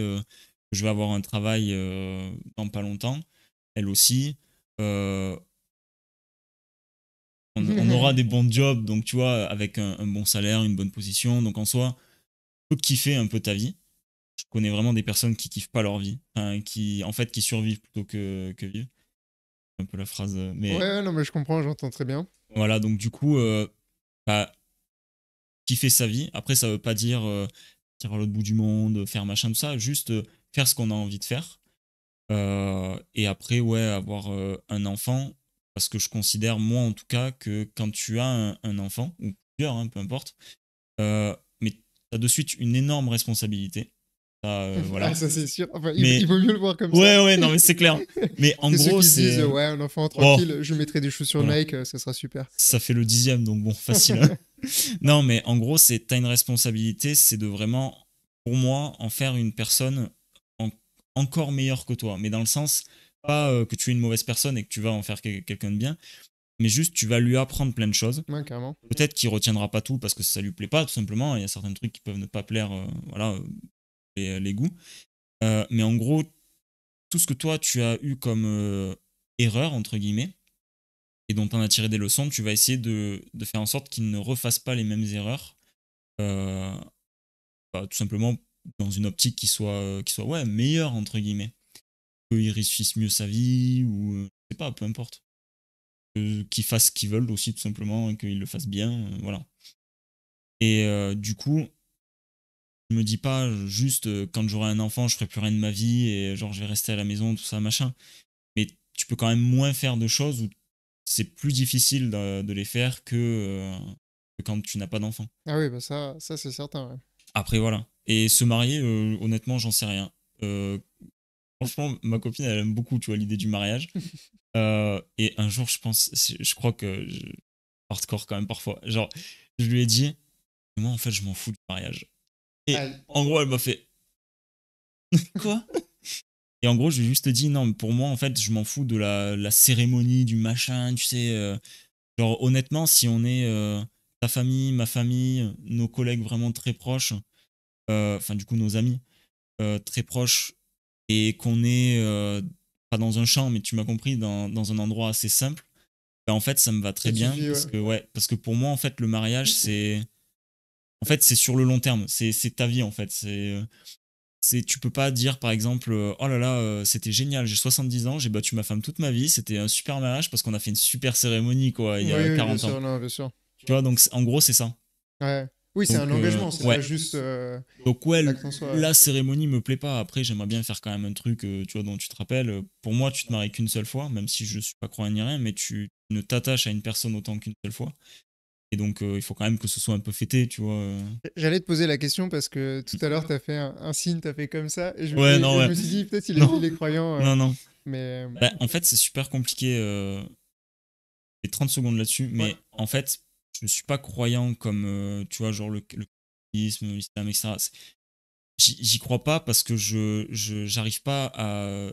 B: que je vais avoir un travail dans pas longtemps. Elle aussi. Euh, on aura des bons jobs, donc tu vois, avec un bon salaire, une bonne position. Donc en soi, tu peux kiffer un peu ta vie. Je connais vraiment des personnes qui kiffent pas leur vie, enfin, qui survivent plutôt que vivent. C'est un peu la phrase, mais
A: Ouais, non, mais je comprends, j'entends très bien.
B: voilà. Donc du coup, bah, kiffer sa vie. Après, ça veut pas dire partir à l'autre bout du monde, faire machin de ça. Juste faire ce qu'on a envie de faire. Et après, ouais, avoir un enfant, parce que je considère moi en tout cas que quand tu as un enfant ou plusieurs, hein, peu importe, mais tu as de suite une énorme responsabilité. Ça,
A: Ah,
B: voilà.
A: ça, c'est sûr. Enfin, il
B: Mais
A: vaut mieux le voir comme ça.
B: ouais, ouais, non, mais c'est clair. Mais en
A: C'est ceux
B: gros,
A: qui se disent,
B: c'est.
A: ouais, un enfant
B: Oh,
A: tranquille, je mettrai des chaussures
B: voilà.
A: Nike, ça sera super.
B: Ça fait le 10e, donc bon, facile, hein. Non, mais en gros, t'as une responsabilité, c'est de vraiment, pour moi, en faire une personne en- encore meilleure que toi. Mais dans le sens, pas que tu es une mauvaise personne et que tu vas en faire quelqu'un de bien, mais juste tu vas lui apprendre plein de choses.
A: Ouais, carrément.
B: Peut-être qu'il retiendra pas tout parce que ça lui plaît pas, tout simplement. Il y a certains trucs qui peuvent ne pas plaire, voilà, les goûts. Mais en gros, tout ce que toi tu as eu comme erreur, entre guillemets, et dont on a tiré des leçons, tu vas essayer de faire en sorte qu'il ne refasse pas les mêmes erreurs. Euh, Tout simplement dans une optique qui soit ouais, meilleure, entre guillemets. Qu'il réussisse mieux sa vie, ou je sais pas, peu importe. Qu'ils fassent ce qu'ils veulent aussi, tout simplement, et qu'ils le fassent bien, voilà. Et du coup, je me dis pas juste quand j'aurai un enfant, je ferai plus rien de ma vie, et genre je vais rester à la maison, tout ça, machin. Mais tu peux quand même moins faire de choses où c'est plus difficile de les faire que quand tu n'as pas d'enfant.
A: Ah oui, bah ça c'est certain. Ouais.
B: Après, voilà. Et se marier, honnêtement, j'en sais rien. Euh, Franchement, ma copine, elle aime beaucoup, tu vois, l'idée du mariage. Et un jour, je crois que hardcore quand même parfois. Genre, je lui ai dit, moi, en fait, je m'en fous du mariage. Et
A: Aïe.
B: en gros, elle m'a fait, quoi? Et en gros, je lui ai juste dit, non, mais pour moi, en fait, je m'en fous de la cérémonie, du machin, tu sais. Genre, honnêtement, si on est ta famille, ma famille, nos collègues vraiment très proches, enfin, du coup, nos amis très proches, et qu'on est pas dans un champ, mais tu m'as compris, dans un endroit assez simple, ben, en fait, ça me va
A: Ça
B: très
A: te
B: bien
A: suffit,
B: parce
A: ouais.
B: que, ouais, parce que pour moi, en fait, le mariage, c'est sur le long terme. C'est ta vie, en fait. Tu peux pas dire, par exemple, oh là là, c'était génial, j'ai 70 ans, j'ai battu ma femme toute ma vie, c'était un super mariage parce qu'on a fait une super cérémonie, quoi, il
A: Oui,
B: y a
A: oui, bien
B: 40 ans.
A: sûr, non, bien sûr.
B: Tu vois, donc en gros, c'est ça.
A: Ouais. Oui, c'est un
B: Donc,
A: engagement, c'est
B: ouais.
A: pas juste
B: Donc ouais,
A: l'acte en soi. Ouais.
B: la cérémonie me plaît pas. Après, j'aimerais bien faire quand même un truc, tu vois, dont tu te rappelles. Pour moi, tu te maries qu'une seule fois, même si je suis pas croyant ni rien, mais tu ne t'attaches à une personne autant qu'une seule fois. Et donc, il faut quand même que ce soit un peu fêté, tu vois.
A: J'allais te poser la question parce que tout à l'heure, t'as fait un signe, t'as fait comme ça,
B: Ouais, non,
A: et je
B: ouais.
A: me suis dit, peut-être
B: Non,
A: il est croyant,
B: non, non.
A: mais
B: Bah, en fait, c'est super compliqué. Et 30 secondes là-dessus,
A: ouais.
B: mais en fait, je ne suis pas croyant comme, tu vois, genre le christianisme, l'islam, etc. J'y crois pas parce que j'arrive pas à.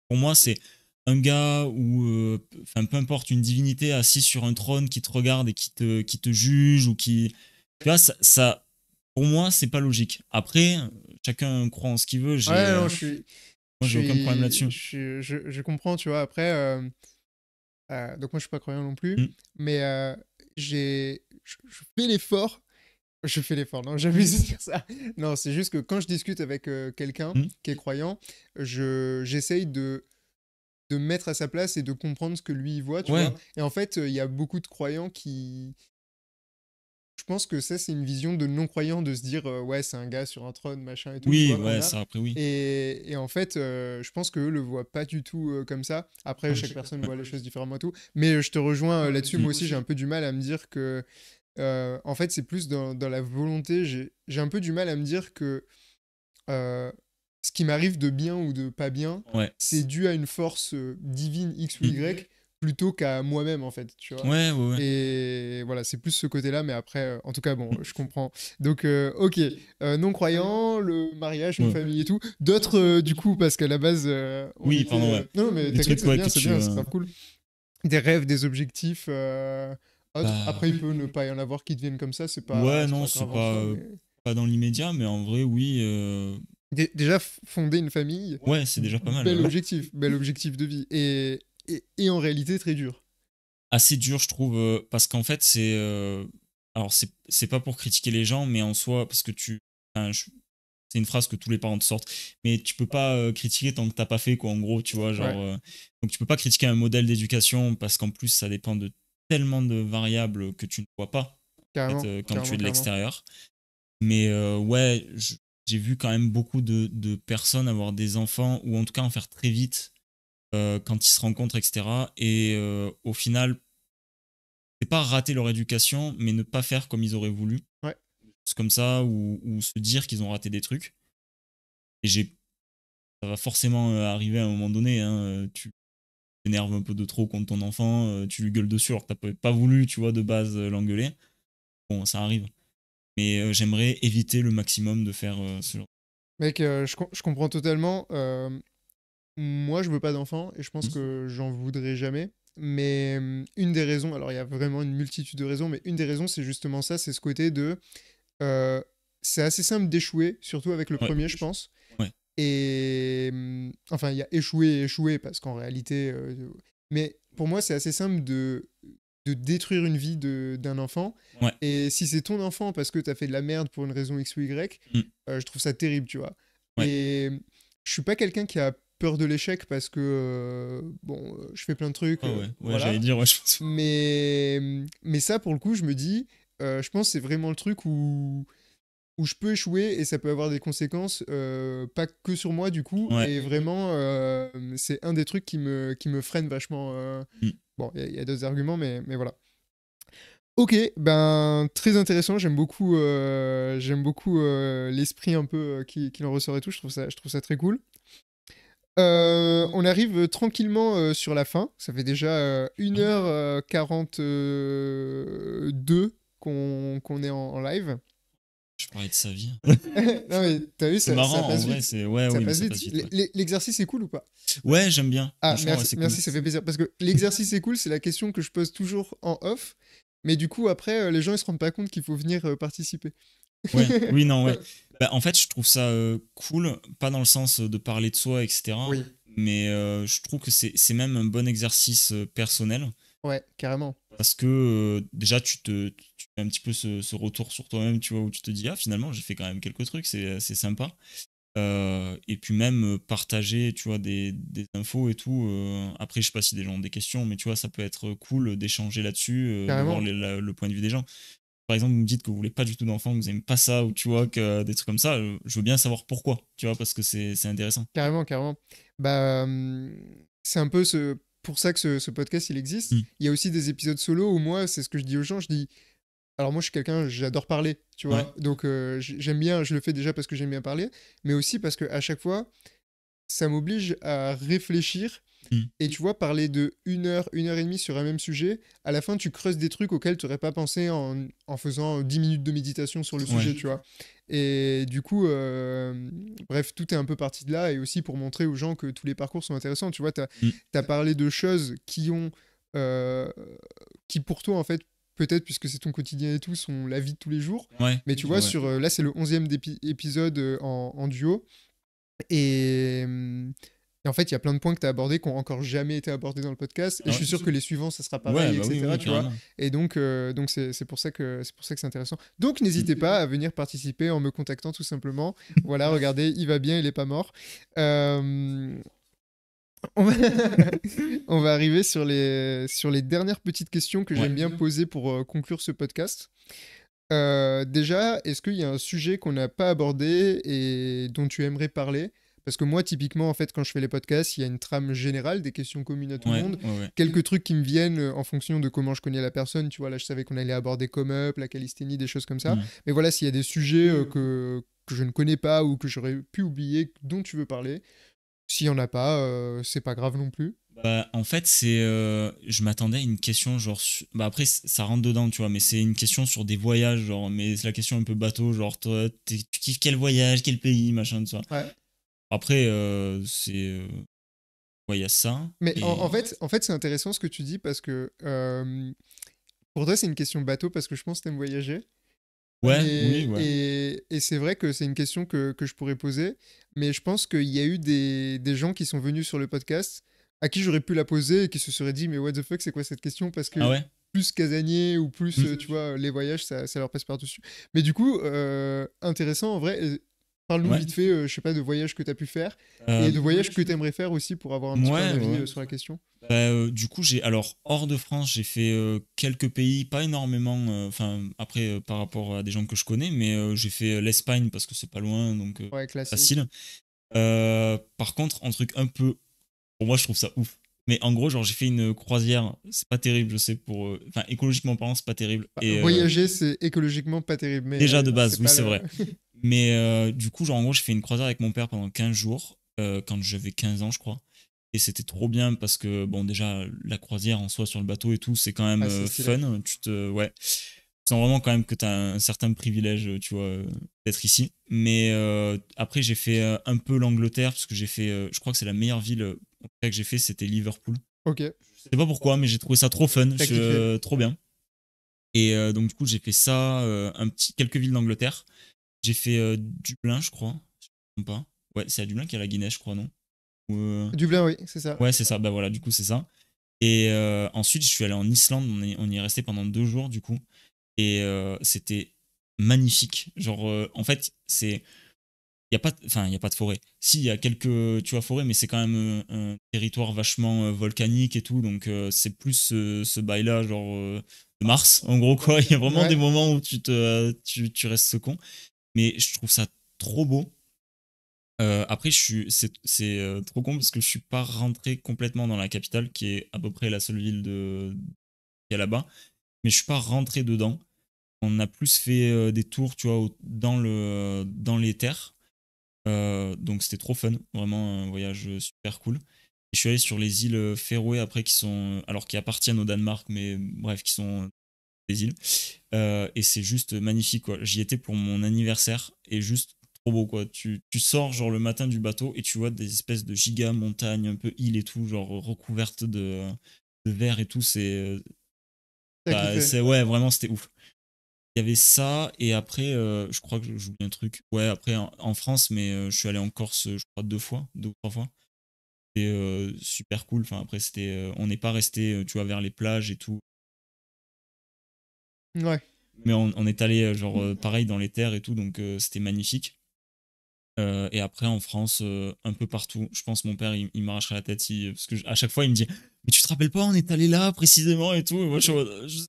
B: Pour moi, c'est un gars ou, enfin, peu importe, une divinité assise sur un trône qui te regarde et qui te juge ou qui. Tu vois, pour moi, c'est pas logique. Après, chacun croit en ce qu'il veut.
A: Ouais, non,
B: Moi, j'ai aucun problème là-dessus.
A: je comprends, tu vois. Après, Donc moi, je suis pas croyant non plus.
B: Mm.
A: Mais je fais l'effort. Je fais l'effort, non, j'abuse de dire ça. Non, c'est juste que quand je discute avec quelqu'un
B: Mm.
A: qui est croyant, j'essaye de me mettre à sa place et de comprendre ce que lui il voit, tu
B: Ouais,
A: vois. Et en fait, il y a beaucoup de croyants qui... Je pense que ça, c'est une vision de non-croyants de se dire, ouais, c'est un gars sur un trône, machin et tout, tu
B: oui,
A: vois, qu'on
B: ouais,
A: a.
B: ça après, oui.
A: Et en fait, je pense qu'eux le voient pas du tout comme ça. Après,
B: Ah,
A: chaque personne
B: ouais.
A: voit les choses différemment et tout. Mais je te rejoins là-dessus.
B: Mm.
A: Moi aussi, j'ai un peu du mal à me dire que... en fait, c'est plus dans la volonté. J'ai un peu du mal à me dire que euh, ce qui m'arrive de bien ou de pas bien,
B: Ouais.
A: c'est dû à une force divine X ou
B: Mm.
A: Y plutôt qu'à moi-même, en fait, tu vois.
B: Ouais, ouais, ouais.
A: Et voilà, c'est plus ce côté-là, mais après, en tout cas, bon,
B: Mm.
A: je comprends. Donc, ok, non-croyant, le mariage, une
B: Ouais.
A: famille et tout. D'autres, du coup, parce qu'à la base, on
B: Oui,
A: était...
B: pardon, ouais.
A: Non, mais
B: Des
A: t'inquiète,
B: trucs, ouais, que
A: c'est
B: tu.
A: bien, c'est grave cool. Des rêves, des objectifs autres.
B: Bah,
A: Après, il peut ne pas y en avoir qui deviennent comme ça,
B: ouais,
A: c'est
B: non,
A: pas
B: c'est
A: grave en soi, mais...
B: pas dans l'immédiat, mais en vrai, oui.
A: Déjà, fonder une famille,
B: Ouais, c'est déjà pas mal.
A: bel objectif de vie. Et en réalité, très dur.
B: Assez dur, je trouve, parce qu'en fait, c'est. Alors, c'est pas pour critiquer les gens, mais en soi, parce que tu. Enfin, c'est une phrase que tous les parents te sortent, mais tu peux pas critiquer tant que t'as pas fait, quoi, en gros, tu vois,
A: Ouais,
B: genre. Donc, tu peux pas critiquer un modèle d'éducation, parce qu'en plus, ça dépend de tellement de variables que tu ne vois pas, en fait,
A: carrément,
B: quand tu es de
A: carrément.
B: l'extérieur. Mais ouais, j'ai vu quand même beaucoup de personnes avoir des enfants, ou en tout cas en faire très vite quand ils se rencontrent, etc. Et au final, c'est pas rater leur éducation, mais ne pas faire comme ils auraient voulu.
A: Ouais,
B: C'est comme ça, ou se dire qu'ils ont raté des trucs. Et ça va forcément arriver à un moment donné. Hein, tu t'énerves un peu de trop contre ton enfant, tu lui gueules dessus alors que t'as pas voulu, tu vois, de base l'engueuler. Bon, ça arrive. Mais j'aimerais éviter le maximum de faire ce genre
A: mec, je comprends totalement. Moi, je veux pas d'enfant et je
B: de
A: pense
B: choses.
A: que j'en voudrais jamais. Mais une des raisons, alors il y a vraiment une multitude de raisons, mais une des raisons, c'est justement ça, c'est ce côté de... euh, c'est assez simple d'échouer, surtout avec le
B: Ouais,
A: premier, je pense.
B: ouais,
A: Et enfin, il y a échouer et échouer parce qu'en réalité. Mais pour moi, c'est assez simple de détruire une vie d'un enfant.
B: ouais.
A: Et si c'est ton enfant parce que t'as fait de la merde pour une raison X ou Y,
B: Mm.
A: je trouve ça terrible, tu vois.
B: Ouais.
A: Et je suis pas quelqu'un qui a peur de l'échec parce que, bon, je fais plein de trucs,
B: Ah ouais, ouais,
A: voilà.
B: j'allais dire, ouais, je pense.
A: Mais ça, pour le coup, je me dis, je pense que c'est vraiment le truc où je peux échouer et ça peut avoir des conséquences, pas que sur moi du coup,
B: Ouais.
A: et vraiment, c'est un des trucs qui me freine vachement.
B: Mm.
A: Bon, il y a d'autres arguments, mais voilà. Ok, ben très intéressant, j'aime beaucoup l'esprit un peu qu'il en ressort et tout, je trouve ça très cool. On arrive tranquillement sur la fin, ça fait déjà 1h42 qu'on est en live.
B: Je parlais de sa vie.
A: Non mais t'as vu,
B: C'est
A: ça
B: marrant, en
A: passe
B: vrai,
A: vite.
B: c'est. Ouais,
A: Ça
B: oui, mais
A: passe
B: ça
A: vite.
B: passe vite. Ouais,
A: L'exercice est cool ou pas?
B: ouais, j'aime bien.
A: Ah,
B: Franchement, ouais, c'est cool.
A: merci, ça fait plaisir. Parce que l'exercice est cool, c'est la question que je pose toujours en off. Mais du coup, après, les gens ils se rendent pas compte qu'il faut venir participer.
B: Ouais, oui, non, ouais. Bah, en fait, je trouve ça cool, pas dans le sens de parler de soi, etc.
A: Oui,
B: Mais je trouve que c'est même un bon exercice personnel.
A: ouais, carrément.
B: Parce que déjà, tu fais un petit peu ce retour sur toi-même, tu vois, où tu te dis, ah, finalement, j'ai fait quand même quelques trucs, c'est sympa. Et puis même partager, tu vois, des infos et tout. Après, je sais pas si des gens ont des questions, mais tu vois, ça peut être cool d'échanger là-dessus, de voir
A: Carrément.
B: le point de vue des gens. Par exemple, vous me dites que vous voulez pas du tout d'enfants, que vous aimez pas ça, ou tu vois, que des trucs comme ça, je veux bien savoir pourquoi, tu vois, parce que c'est intéressant.
A: Carrément, carrément. Bah, c'est un peu pour ça que ce podcast il existe.
B: Mm.
A: Il y a aussi des épisodes solo où moi, c'est ce que je dis aux gens, je dis, alors moi je suis quelqu'un, j'adore parler, tu
B: Ouais,
A: vois. Donc j'aime bien, je le fais déjà parce que j'aime bien parler, mais aussi parce que à chaque fois, ça m'oblige à réfléchir.
B: mm.
A: Et tu vois, parler de 1 heure et demie sur un même sujet, à la fin, tu creuses des trucs auxquels tu n'aurais pas pensé en faisant 10 minutes de méditation sur le
B: Ouais,
A: sujet, tu vois. Et du coup, bref, tout est un peu parti de là, et aussi pour montrer aux gens que tous les parcours sont intéressants. Tu vois, tu
B: mm.
A: as parlé de choses euh, qui pour toi, en fait, peut-être, puisque c'est ton quotidien et tout, sont la vie de tous les jours.
B: Ouais,
A: Mais tu
B: ouais,
A: vois,
B: ouais.
A: là, c'est le 11e épisode en duo. Et Et en fait, il y a plein de points que tu as abordés qui n'ont encore jamais été abordés dans le podcast. Et
B: Ah
A: je
B: ouais,
A: suis sûr
B: c'est
A: que les suivants, ça sera pareil,
B: Ouais, bah oui,
A: etc.
B: oui,
A: Tu vois.
B: carrément.
A: Et donc c'est pour ça que c'est intéressant. Donc n'hésitez pas à venir participer en me contactant tout simplement. Voilà, regardez, il va bien, il est pas mort. Euh, On va... on va arriver sur les dernières petites questions que
B: Ouais.
A: j'aime bien poser pour conclure ce podcast. Déjà, est-ce qu'il y a un sujet qu'on n'a pas abordé et dont tu aimerais parler? Parce que moi, typiquement, en fait, quand je fais les podcasts, il y a une trame générale, des questions communes à tout le
B: Ouais,
A: monde.
B: ouais, ouais.
A: Quelques trucs qui me viennent en fonction de comment je connais la personne. Tu vois, là, je savais qu'on allait aborder Come Up, la calisthénie, des choses comme ça.
B: Mm.
A: Mais voilà, s'il y a des sujets que je ne connais pas ou que j'aurais pu oublier, dont tu veux parler, s'il y en a pas, c'est pas grave non plus.
B: Bah, en fait, je m'attendais à une question, genre. Bah, après, ça rentre dedans, tu vois, mais c'est une question sur des voyages, genre. Mais c'est la question un peu bateau, genre, toi, tu kiffes quel voyage, quel pays, machin, tout ça.
A: Ouais.
B: Après, ouais, il y a ça.
A: Mais
B: Et...
A: en fait c'est intéressant ce que tu dis parce que pour toi, c'est une question bateau parce que je pense que t'aimes voyager.
B: Ouais, oui, ouais.
A: Et c'est vrai que c'est une question que je pourrais poser, mais je pense qu'il y a eu des gens qui sont venus sur le podcast à qui j'aurais pu la poser et qui se seraient dit, mais what the fuck, c'est quoi cette question? Parce
B: Ah
A: que
B: ouais?
A: plus casanier ou plus,
B: Mm.
A: tu vois, les voyages, ça leur passe par-dessus. Mais du coup, intéressant en vrai. Parle-nous
B: Ouais.
A: vite fait, je sais pas, de voyages que tu as pu faire
B: Euh,
A: et de voyages que tu aimerais faire aussi pour avoir un petit peu un
B: ouais,
A: avis
B: ouais.
A: sur la question.
B: Bah, du coup, alors, hors de France, j'ai fait quelques pays, pas énormément, enfin, après, par rapport à des gens que je connais, mais j'ai fait l'Espagne parce que c'est pas loin, donc
A: Ouais, classique.
B: facile. Par contre, un truc un peu, pour moi, je trouve ça ouf. Mais en gros, genre, j'ai fait une croisière, c'est pas terrible, je sais, enfin, écologiquement parlant, c'est pas terrible.
A: Bah,
B: Et
A: voyager, c'est écologiquement pas terrible, mais
B: déjà de
A: c'est
B: base, oui,
A: pas
B: c'est
A: le.
B: vrai. Mais du coup, genre, en gros, j'ai fait une croisière avec mon père pendant 15 jours, quand j'avais 15 ans, je crois. Et c'était trop bien parce que, bon, déjà, la croisière en soi sur le bateau et tout, c'est quand même
A: Ah, c'est stylé.
B: fun. Ouais. Tu sens vraiment quand même que tu as un certain privilège, tu vois, d'être ici. Mais après, j'ai fait un peu l'Angleterre parce que j'ai fait, je crois que c'est la meilleure ville en tout cas, que j'ai fait, c'était Liverpool.
A: Ok,
B: Je sais pas pourquoi, mais j'ai trouvé ça trop fun,
A: t'as kiffé.
B: trop bien. Et donc, du coup, j'ai fait ça, quelques villes d'Angleterre. J'ai fait Dublin, je crois. Si je me trompe pas. Ouais, c'est à Dublin qu'il y a la Guinness, je crois, non? Ou,
A: Dublin, oui, c'est ça.
B: Ouais, c'est ça. Bah voilà, du coup, c'est ça. Et ensuite, je suis allé en Islande. On y est resté pendant 2 jours, du coup. Et c'était magnifique. Genre, en fait, il y a pas, enfin, il y a pas de forêt. Si, il y a quelques, tu vois, forêts, mais c'est quand même un territoire vachement volcanique et tout. Donc, c'est plus ce bail-là, genre de Mars, en gros, quoi. Il y a vraiment des
A: Ouais.
B: moments où tu restes second. Mais je trouve ça trop beau. Après, c'est trop con parce que je suis pas rentré complètement dans la capitale, qui est à peu près la seule ville qui est là-bas. Mais je suis pas rentré dedans. On a plus fait des tours, tu vois, dans les terres. Donc c'était trop fun, vraiment un voyage super cool. Et je suis allé sur les îles Féroé après, alors qui appartiennent au Danemark, mais bref, qui sont des îles. Et c'est juste magnifique, quoi. J'y étais pour mon anniversaire et juste trop beau, quoi. Tu sors genre le matin du bateau et tu vois des espèces de giga montagnes, un peu îles et tout, genre recouvertes de verre et tout.
A: T'as kiffé.
B: Ouais, vraiment, c'était ouf. Il y avait ça, et après, je crois que j'oublie un truc. Ouais, après, en France, mais je suis allé en Corse, je crois, 2 fois, 2 ou 3 fois. C'était super cool. Enfin, après, on n'est pas resté, tu vois, vers les plages et tout.
A: Ouais.
B: Mais on est allé, genre, pareil, dans les terres et tout, donc c'était magnifique. Et après, en France, un peu partout. Je pense mon père, il m'arracherait la tête parce que à chaque fois, il me dit, mais tu te rappelles pas, on est allé là précisément et tout. Et moi, je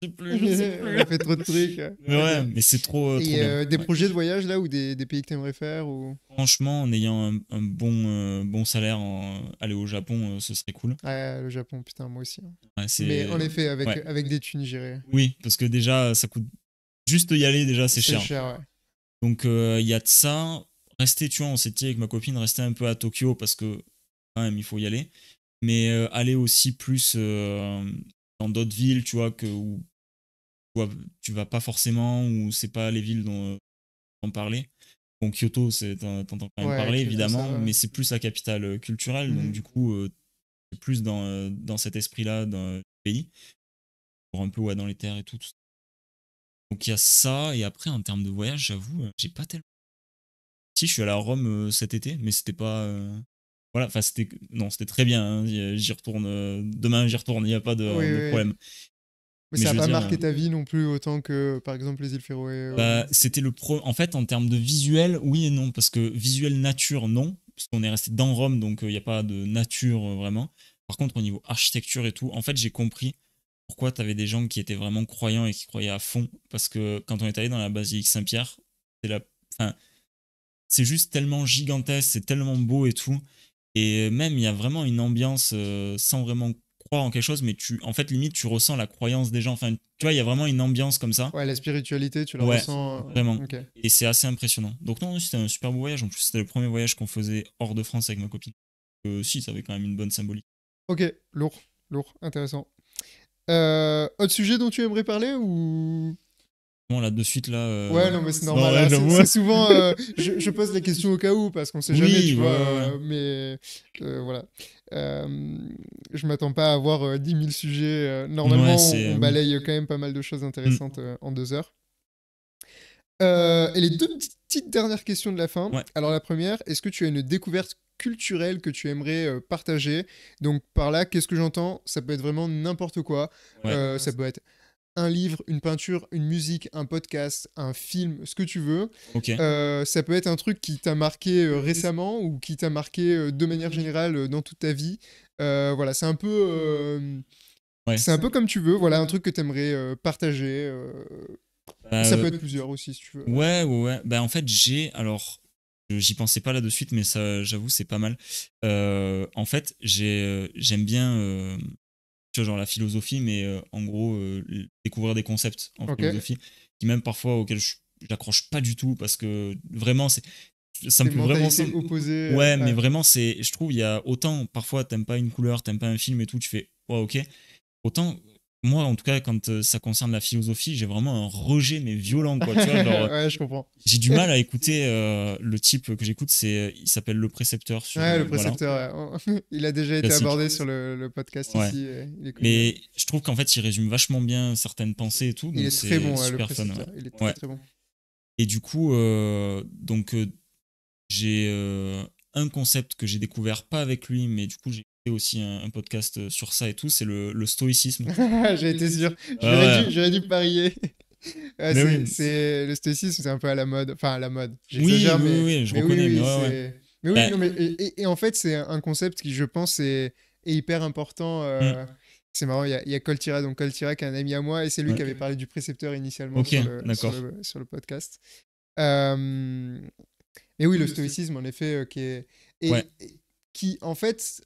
B: sais plus, je sais
A: On
B: plus.
A: a fait trop de trucs.
B: Mais
A: Ok.
B: ouais, mais c'est trop
A: Et
B: bien.
A: des
B: Ouais.
A: projets de voyage là ou des pays que t'aimerais faire ou.
B: Franchement, en ayant un bon salaire, aller au Japon, ce serait cool.
A: Ouais, le Japon, putain, moi aussi.
B: Ouais,
A: Mais en effet,
B: ouais.
A: avec des thunes, j'irais.
B: Oui, parce que déjà, ça coûte. Juste y aller, déjà, c'est
A: C'est
B: cher.
A: cher, ouais.
B: Donc, il y a de ça. Rester, tu vois, on s'est dit avec ma copine, rester un peu à Tokyo parce que, quand même, il faut y aller. Mais aller aussi plus dans d'autres villes, tu vois, où tu vas pas forcément, où c'est pas les villes dont on parlait. Bon, Kyoto, t'entends quand même
A: Ouais,
B: parler,
A: Kyoto, ça
B: évidemment,
A: va.
B: mais c'est plus la capitale culturelle. Donc,
A: Mhm.
B: du coup, c'est plus dans cet esprit-là du pays. Pour un peu, ouais, dans les terres et tout. Donc, il y a ça. Et après, en termes de voyage, j'avoue, j'ai pas tellement. Si, je suis allé à Rome cet été, mais c'était pas. voilà, enfin, c'était très bien. Hein, j'y retourne demain, j'y retourne, il n'y a pas
A: Oui,
B: de
A: oui.
B: problème.
A: Mais
B: Mais
A: ça
B: je
A: a
B: veux
A: pas
B: dire,
A: marqué ta vie non plus autant que, par exemple, les îles Féroé.
B: c'était en fait, en termes de visuel, oui et non, parce que visuel nature, non, parce qu'on est resté dans Rome, donc il n'y a pas de nature vraiment. Par contre, au niveau architecture et tout, en fait, j'ai compris pourquoi tu avais des gens qui étaient vraiment croyants et qui croyaient à fond, parce que quand on est allé dans la basilique Saint-Pierre, c'est la, enfin, c'est juste tellement gigantesque, c'est tellement beau et tout. Et même, il y a vraiment une ambiance sans vraiment croire en quelque chose, mais en fait, limite, tu ressens la croyance des gens. Enfin, tu vois, il y a vraiment une ambiance comme ça.
A: Ouais, la spiritualité, tu la
B: Ouais,
A: ressens.
B: vraiment.
A: Ok.
B: Et c'est assez impressionnant. Donc, non, c'était un super beau voyage. En plus, c'était le premier voyage qu'on faisait hors de France avec ma copine. Si, ça avait quand même une bonne symbolique.
A: Ok, lourd, lourd, intéressant. Autre sujet dont tu aimerais parler ou...
B: Bon, là, de suite, là.
A: Ouais, non, mais c'est
B: Non,
A: normal.
B: ouais,
A: Hein.
B: j'avoue.
A: C'est souvent. Je pose la question au cas où, parce qu'on sait jamais,
B: Oui,
A: tu
B: ouais,
A: vois.
B: ouais, ouais.
A: Mais voilà. Je m'attends pas à avoir 10 000 sujets.
B: Ouais,
A: Normalement,
B: c'est.
A: on
B: Oui.
A: balaye quand même pas mal de choses
B: Mm.
A: intéressantes en 2 heures. Et les deux petites dernières questions de la fin.
B: Ouais,
A: Alors, la première, est-ce que tu as une découverte culturelle que tu aimerais partager? Donc, par là, qu'est-ce que j'entends? Ça peut être vraiment n'importe quoi.
B: ouais,
A: Ça peut être un livre, une peinture, une musique, un podcast, un film, ce que tu veux.
B: ok.
A: Ça peut être un truc qui t'a marqué récemment ou qui t'a marqué de manière générale dans toute ta vie. Voilà,
B: Ouais.
A: c'est un peu comme tu veux. Voilà, un truc que t'aimerais partager. Ça peut
B: Euh,
A: être plusieurs aussi, si tu veux.
B: Ouais, ouais, ouais. Bah, en fait, alors, j'y pensais pas là de suite, mais ça, j'avoue, c'est pas mal. En fait, j'aime bien, tu vois, genre la philosophie, mais en gros, découvrir des concepts en
A: Ok.
B: philosophie, qui même parfois auxquels j'accroche pas du tout, parce que vraiment, ça me
A: Des
B: plaît vraiment
A: mentalités
B: ça.
A: opposées.
B: Ouais, mais
A: Ouais.
B: vraiment, je trouve, il y a autant, parfois, t'aimes pas une couleur, t'aimes pas un film et tout, tu fais, ouais, ok. Autant, moi, en tout cas, quand ça concerne la philosophie, j'ai vraiment un rejet, mais violent, quoi. Tu vois, genre,
A: Ouais, je comprends.
B: j'ai du mal à écouter le type que j'écoute, il s'appelle Le Précepteur sur
A: Ouais, le
B: voilà,
A: précepteur, ouais. Il a déjà été
B: classique.
A: abordé sur le podcast
B: Ouais.
A: ici. Il est connu. Ouais.
B: Mais je trouve qu'en fait, il résume vachement bien certaines pensées et tout,
A: Il
B: donc
A: est très
B: c'est
A: bon, le
B: super fun.
A: précepteur.
B: Ouais.
A: Il est très
B: Ouais.
A: très bon.
B: Et du coup, j'ai un concept que j'ai découvert pas avec lui, mais du coup, j'ai fait aussi un podcast sur ça et tout, c'est le stoïcisme.
A: J'ai été sûr.
B: Ouais.
A: J'aurais dû parier. Ouais,
B: Mais oui.
A: le stoïcisme, c'est un peu à la mode. Enfin, à la mode.
B: Oui,
A: J'exagère,
B: oui, oui, oui, je
A: mais oui,
B: reconnais, mais
A: oui,
B: ouais, ouais.
A: c'est. Mais oui,
B: Bah,
A: non, mais et en fait, c'est un concept qui, je pense, est hyper important.
B: hmm,
A: C'est marrant, il y a Coltira, donc Coltira, qui est un ami à moi, et c'est lui
B: ouais.
A: qui avait parlé du précepteur initialement
B: Ok, d'accord.
A: sur le podcast. Euh, mais oui, le stoïcisme, en effet,
B: Ouais,
A: qui, en fait,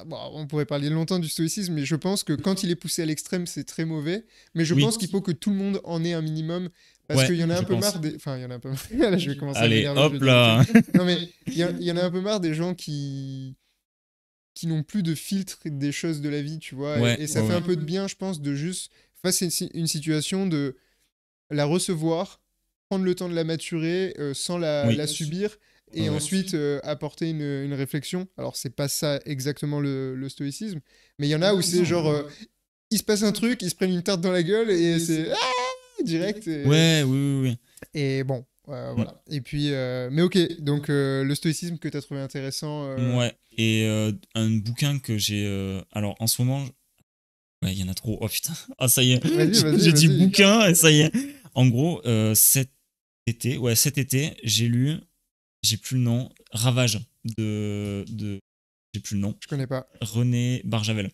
A: bon, on pourrait parler longtemps du stoïcisme, mais je pense que quand il est poussé à l'extrême, c'est très mauvais. Mais je
B: oui,
A: pense qu'il faut que tout le monde en ait un minimum. Parce
B: ouais,
A: qu'il y en a un
B: je
A: peu
B: pense.
A: marre des. Enfin, il y en a un peu marre. Là, je vais commencer à
B: Allez,
A: m'énerver, je vais
B: hop
A: dire des trucs.
B: là.
A: Non, mais il y en a un peu marre des gens qui n'ont plus de filtre des choses de la vie, tu vois.
B: Ouais,
A: Et ça
B: ouais,
A: fait un
B: ouais.
A: peu de bien, je pense, de juste, face à une situation, de la recevoir, prendre le temps de la maturer sans
B: Oui,
A: la subir
B: ouais,
A: et
B: ouais.
A: ensuite apporter une réflexion. Alors, c'est pas ça exactement le stoïcisme, mais il y en a où c'est genre, il se passe un truc, ils se prennent une tarte dans la gueule et c'est direct.
B: Ouais, oui, oui, oui.
A: Et bon,
B: Mm.
A: voilà. Et puis, mais ok, donc le stoïcisme que tu as trouvé intéressant.
B: Ouais. Et un bouquin que j'ai. Alors, en ce moment. Ouais, il y en a trop. Oh putain. Ah, ça y est.
A: Vas-y, vas-y,
B: J'ai dit
A: vas-y.
B: bouquin et ça y est. En gros, cet été, j'ai lu. J'ai plus le nom. Ravage de j'ai plus le nom.
A: Je connais pas.
B: René Barjavel.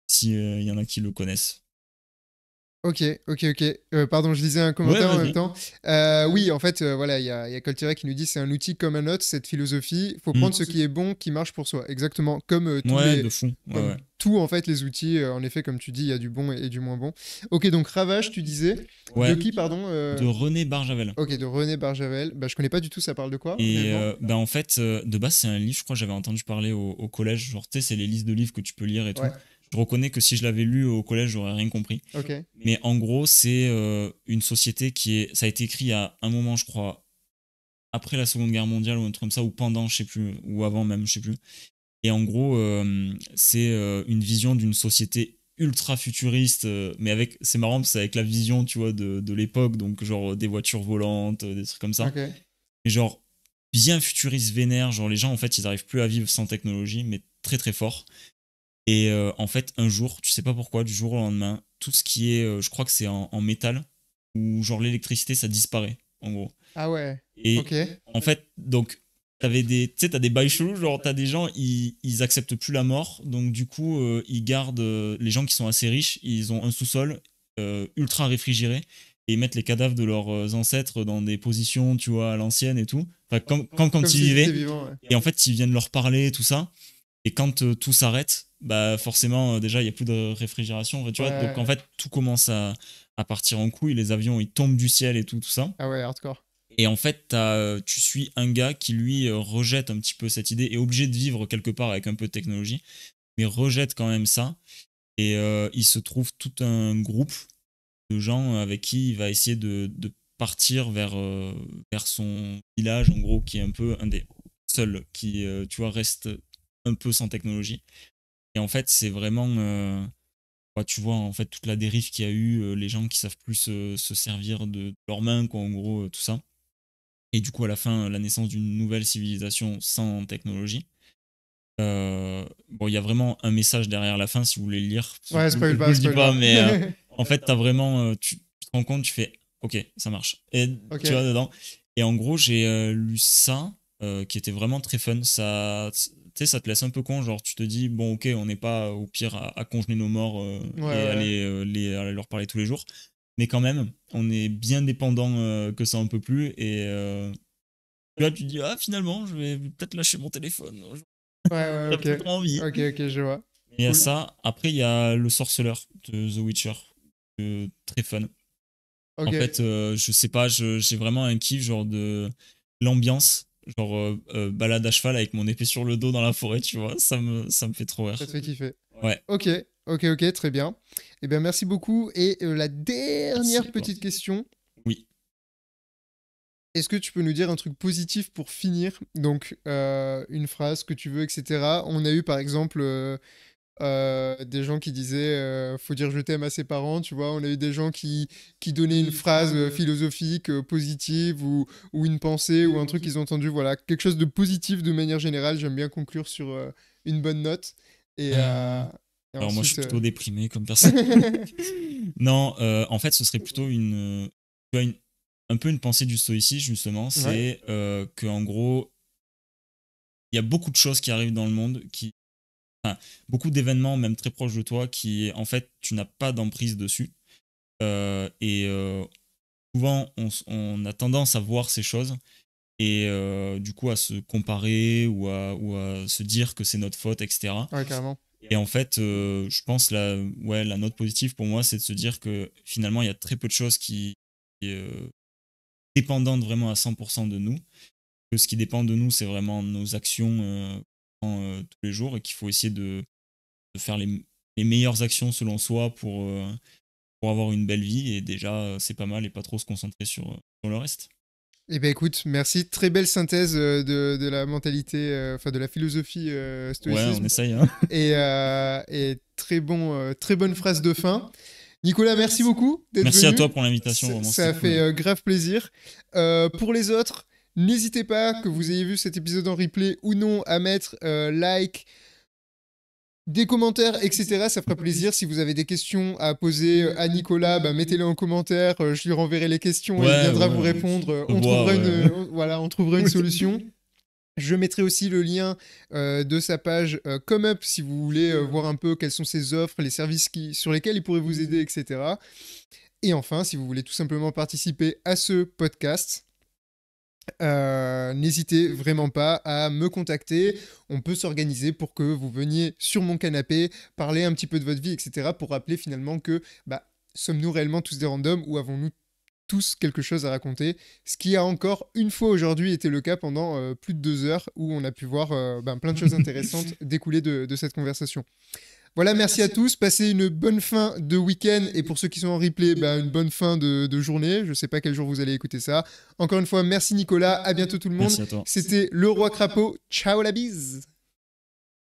B: Si il y en a qui le connaissent.
A: Ok, ok, ok. Pardon, je lisais un
B: Ouais,
A: commentaire en même
B: vas-y.
A: temps. Oui, en fait, voilà, il y a Coltira qui nous dit c'est un outil comme un autre, cette philosophie. Il faut
B: Mm.
A: prendre ce qui est bon, qui marche pour soi. Exactement, comme
B: Ouais, de fou. Ouais,
A: comme
B: ouais.
A: tout en fait, les outils. En effet, comme tu dis, il y a du bon et du moins bon. Ok, donc Ravage, tu disais. De
B: Ouais.
A: qui, pardon
B: De René Barjavel.
A: Ok, de René Barjavel. Bah, je connais pas du tout. Ça parle de quoi,
B: Et
A: réellement?
B: ben en fait, de base, c'est un livre, je crois que j'avais entendu parler au collège. Genre, tu sais, c'est les listes de livres que tu peux lire et tout.
A: Ouais.
B: Je reconnais que si je l'avais lu au collège, j'aurais rien compris.
A: Ok.
B: Mais en gros, c'est une société ça a été écrit à un moment, je crois, après la Seconde Guerre mondiale ou un truc comme ça, ou pendant, je sais plus, ou avant même, je sais plus. Et en gros, c'est une vision d'une société ultra futuriste, mais c'est marrant, parce que c'est avec la vision, tu vois, de l'époque, donc genre des voitures volantes, des trucs comme ça.
A: Ok.
B: Mais genre, bien futuriste, vénère. Genre, les gens, en fait, ils arrivent plus à vivre sans technologie, mais très très fort. Et en fait, un jour, tu sais pas pourquoi, du jour au lendemain, tout ce qui est, je crois que c'est en métal, où genre l'électricité, ça disparaît, en gros.
A: Ah ouais. Ok.
B: Et en fait, donc, tu sais, t'as des bails chelous, genre t'as des gens, ils acceptent plus la mort, donc du coup, ils gardent, les gens qui sont assez riches, ils ont un sous-sol ultra réfrigéré, et ils mettent les cadavres de leurs ancêtres dans des positions, tu vois, à l'ancienne et tout. Enfin, quand
A: Comme
B: ils
A: s'ils étaient
B: vivaient,
A: vivants, ouais.
B: et en fait, ils viennent leur parler, tout ça. Et quand tout s'arrête, bah forcément, déjà, il n'y a plus de réfrigération, tu vois. Donc en
A: Ouais.
B: fait, tout commence à partir en couille, les avions, ils tombent du ciel et tout ça.
A: Ah ouais, hardcore.
B: Et en fait, tu suis un gars qui, lui, rejette un petit peu cette idée, est obligé de vivre quelque part avec un peu de technologie, mais rejette quand même ça. Et il se trouve tout un groupe de gens avec qui il va essayer de partir vers son village, en gros, qui est un peu un des seuls qui, tu vois, reste un peu sans technologie. Et en fait, c'est vraiment... tu vois, en fait, toute la dérive qu'il y a eu, les gens qui savent plus se servir de leurs mains, quoi, en gros, tout ça. Et du coup, à la fin, la naissance d'une nouvelle civilisation sans technologie. Bon, il y a vraiment un message derrière la fin, si vous voulez le lire.
A: Ouais,
B: Je
A: spoil
B: vous
A: pas,
B: le dis
A: spoil
B: pas,
A: pas.
B: mais en fait, t'as vraiment, tu te rends compte, tu fais, ok, ça marche. Et
A: Ok.
B: tu vois dedans. Et en gros, j'ai lu ça, qui était vraiment très fun. Ça, tu sais, ça te laisse un peu con, genre tu te dis, bon, ok, on n'est pas au pire à congeler nos morts
A: Ouais,
B: et
A: ouais.
B: aller leur parler tous les jours. Mais quand même, on est bien dépendant que ça un peu plus. Et là, tu te dis, ah, finalement, je vais peut-être lâcher mon téléphone.
A: Ouais, ouais,
B: J'ai un
A: ok.
B: peu trop envie.
A: Ok, ok, je vois.
B: Il y a
A: Cool.
B: ça. Après, il y a le sorceleur de The Witcher. Très fun. En
A: Ok.
B: fait, je sais pas, j'ai vraiment un kiff, genre de l'ambiance. Genre balade à cheval avec mon épée sur le dos dans la forêt, tu vois. Ça me fait trop
A: Ça te
B: rire.
A: fait kiffer.
B: Ouais,
A: Ok, ok, ok, très bien. Eh bien, merci beaucoup. Et la
B: merci
A: dernière
B: à toi.
A: petite question.
B: Oui.
A: Est-ce que tu peux nous dire un truc positif pour finir? Donc, une phrase que tu veux, etc. On a eu par exemple des gens qui disaient faut dire je t'aime à ses parents, tu vois. On a eu des gens qui donnaient une phrase philosophique positive ou une pensée ou un truc qu'ils ont entendu. Voilà, quelque chose de positif de manière générale. J'aime bien conclure sur une bonne note. Et,
B: Euh,
A: et
B: alors moi, je suis
A: ensuite.
B: plutôt déprimé comme personne. Non, en fait, ce serait plutôt tu vois, un peu une pensée du stoïcisme, justement.
A: Ouais,
B: C'est que en gros, il y a beaucoup de choses qui arrivent dans le monde enfin, beaucoup d'événements, même très proches de toi, qui, en fait, tu n'as pas d'emprise dessus. Et souvent, on a tendance à voir ces choses et du coup à se comparer ou à se dire que c'est notre faute, etc.
A: ouais, carrément.
B: Et en fait, je pense la note positive pour moi, c'est de se dire que finalement, il y a très peu de choses qui dépendantes vraiment à 100% de nous. Que ce qui dépend de nous, c'est vraiment nos actions tous les jours et qu'il faut essayer de faire les meilleures actions selon soi pour avoir une belle vie. Et déjà, c'est pas mal et pas trop se concentrer sur le reste.
A: Eh ben écoute, merci. Très belle synthèse de la mentalité, enfin de la philosophie
B: Ouais, on
A: stoïcisme.
B: essaye. Hein.
A: Et très bonne phrase de fin. Nicolas, merci beaucoup d'être
B: Merci à
A: venu.
B: toi pour l'invitation, vraiment,
A: Ça
B: c'était
A: a
B: cool.
A: fait grave plaisir. Pour les autres, n'hésitez pas, que vous ayez vu cet épisode en replay ou non, à mettre like, des commentaires, etc. Ça fera plaisir. Si vous avez des questions à poser à Nicolas, bah, mettez-les en commentaire. Je lui renverrai les questions et il
B: Ouais,
A: viendra
B: ouais,
A: vous répondre.
B: on se voit, ouais.
A: Voilà, on trouvera une solution. Je mettrai aussi le lien de sa page Come Up si vous voulez voir un peu quelles sont ses offres, les services sur lesquels il pourrait vous aider, etc. Et enfin, si vous voulez tout simplement participer à ce podcast, n'hésitez vraiment pas à me contacter. On peut s'organiser pour que vous veniez sur mon canapé, parler un petit peu de votre vie, etc. pour rappeler finalement que bah, sommes-nous réellement tous des randoms ou avons-nous tous quelque chose à raconter, ce qui a encore une fois aujourd'hui été le cas pendant plus de 2 heures où on a pu voir plein de choses intéressantes découler de cette conversation. Voilà, merci à tous, passez une bonne fin de week-end et pour ceux qui sont en replay, une bonne fin de journée, je sais pas quel jour vous allez écouter ça. Encore une fois, merci Nicolas, à bientôt tout le monde,
B: Merci à toi.
A: c'était le Roi Crapaud, ciao la bise.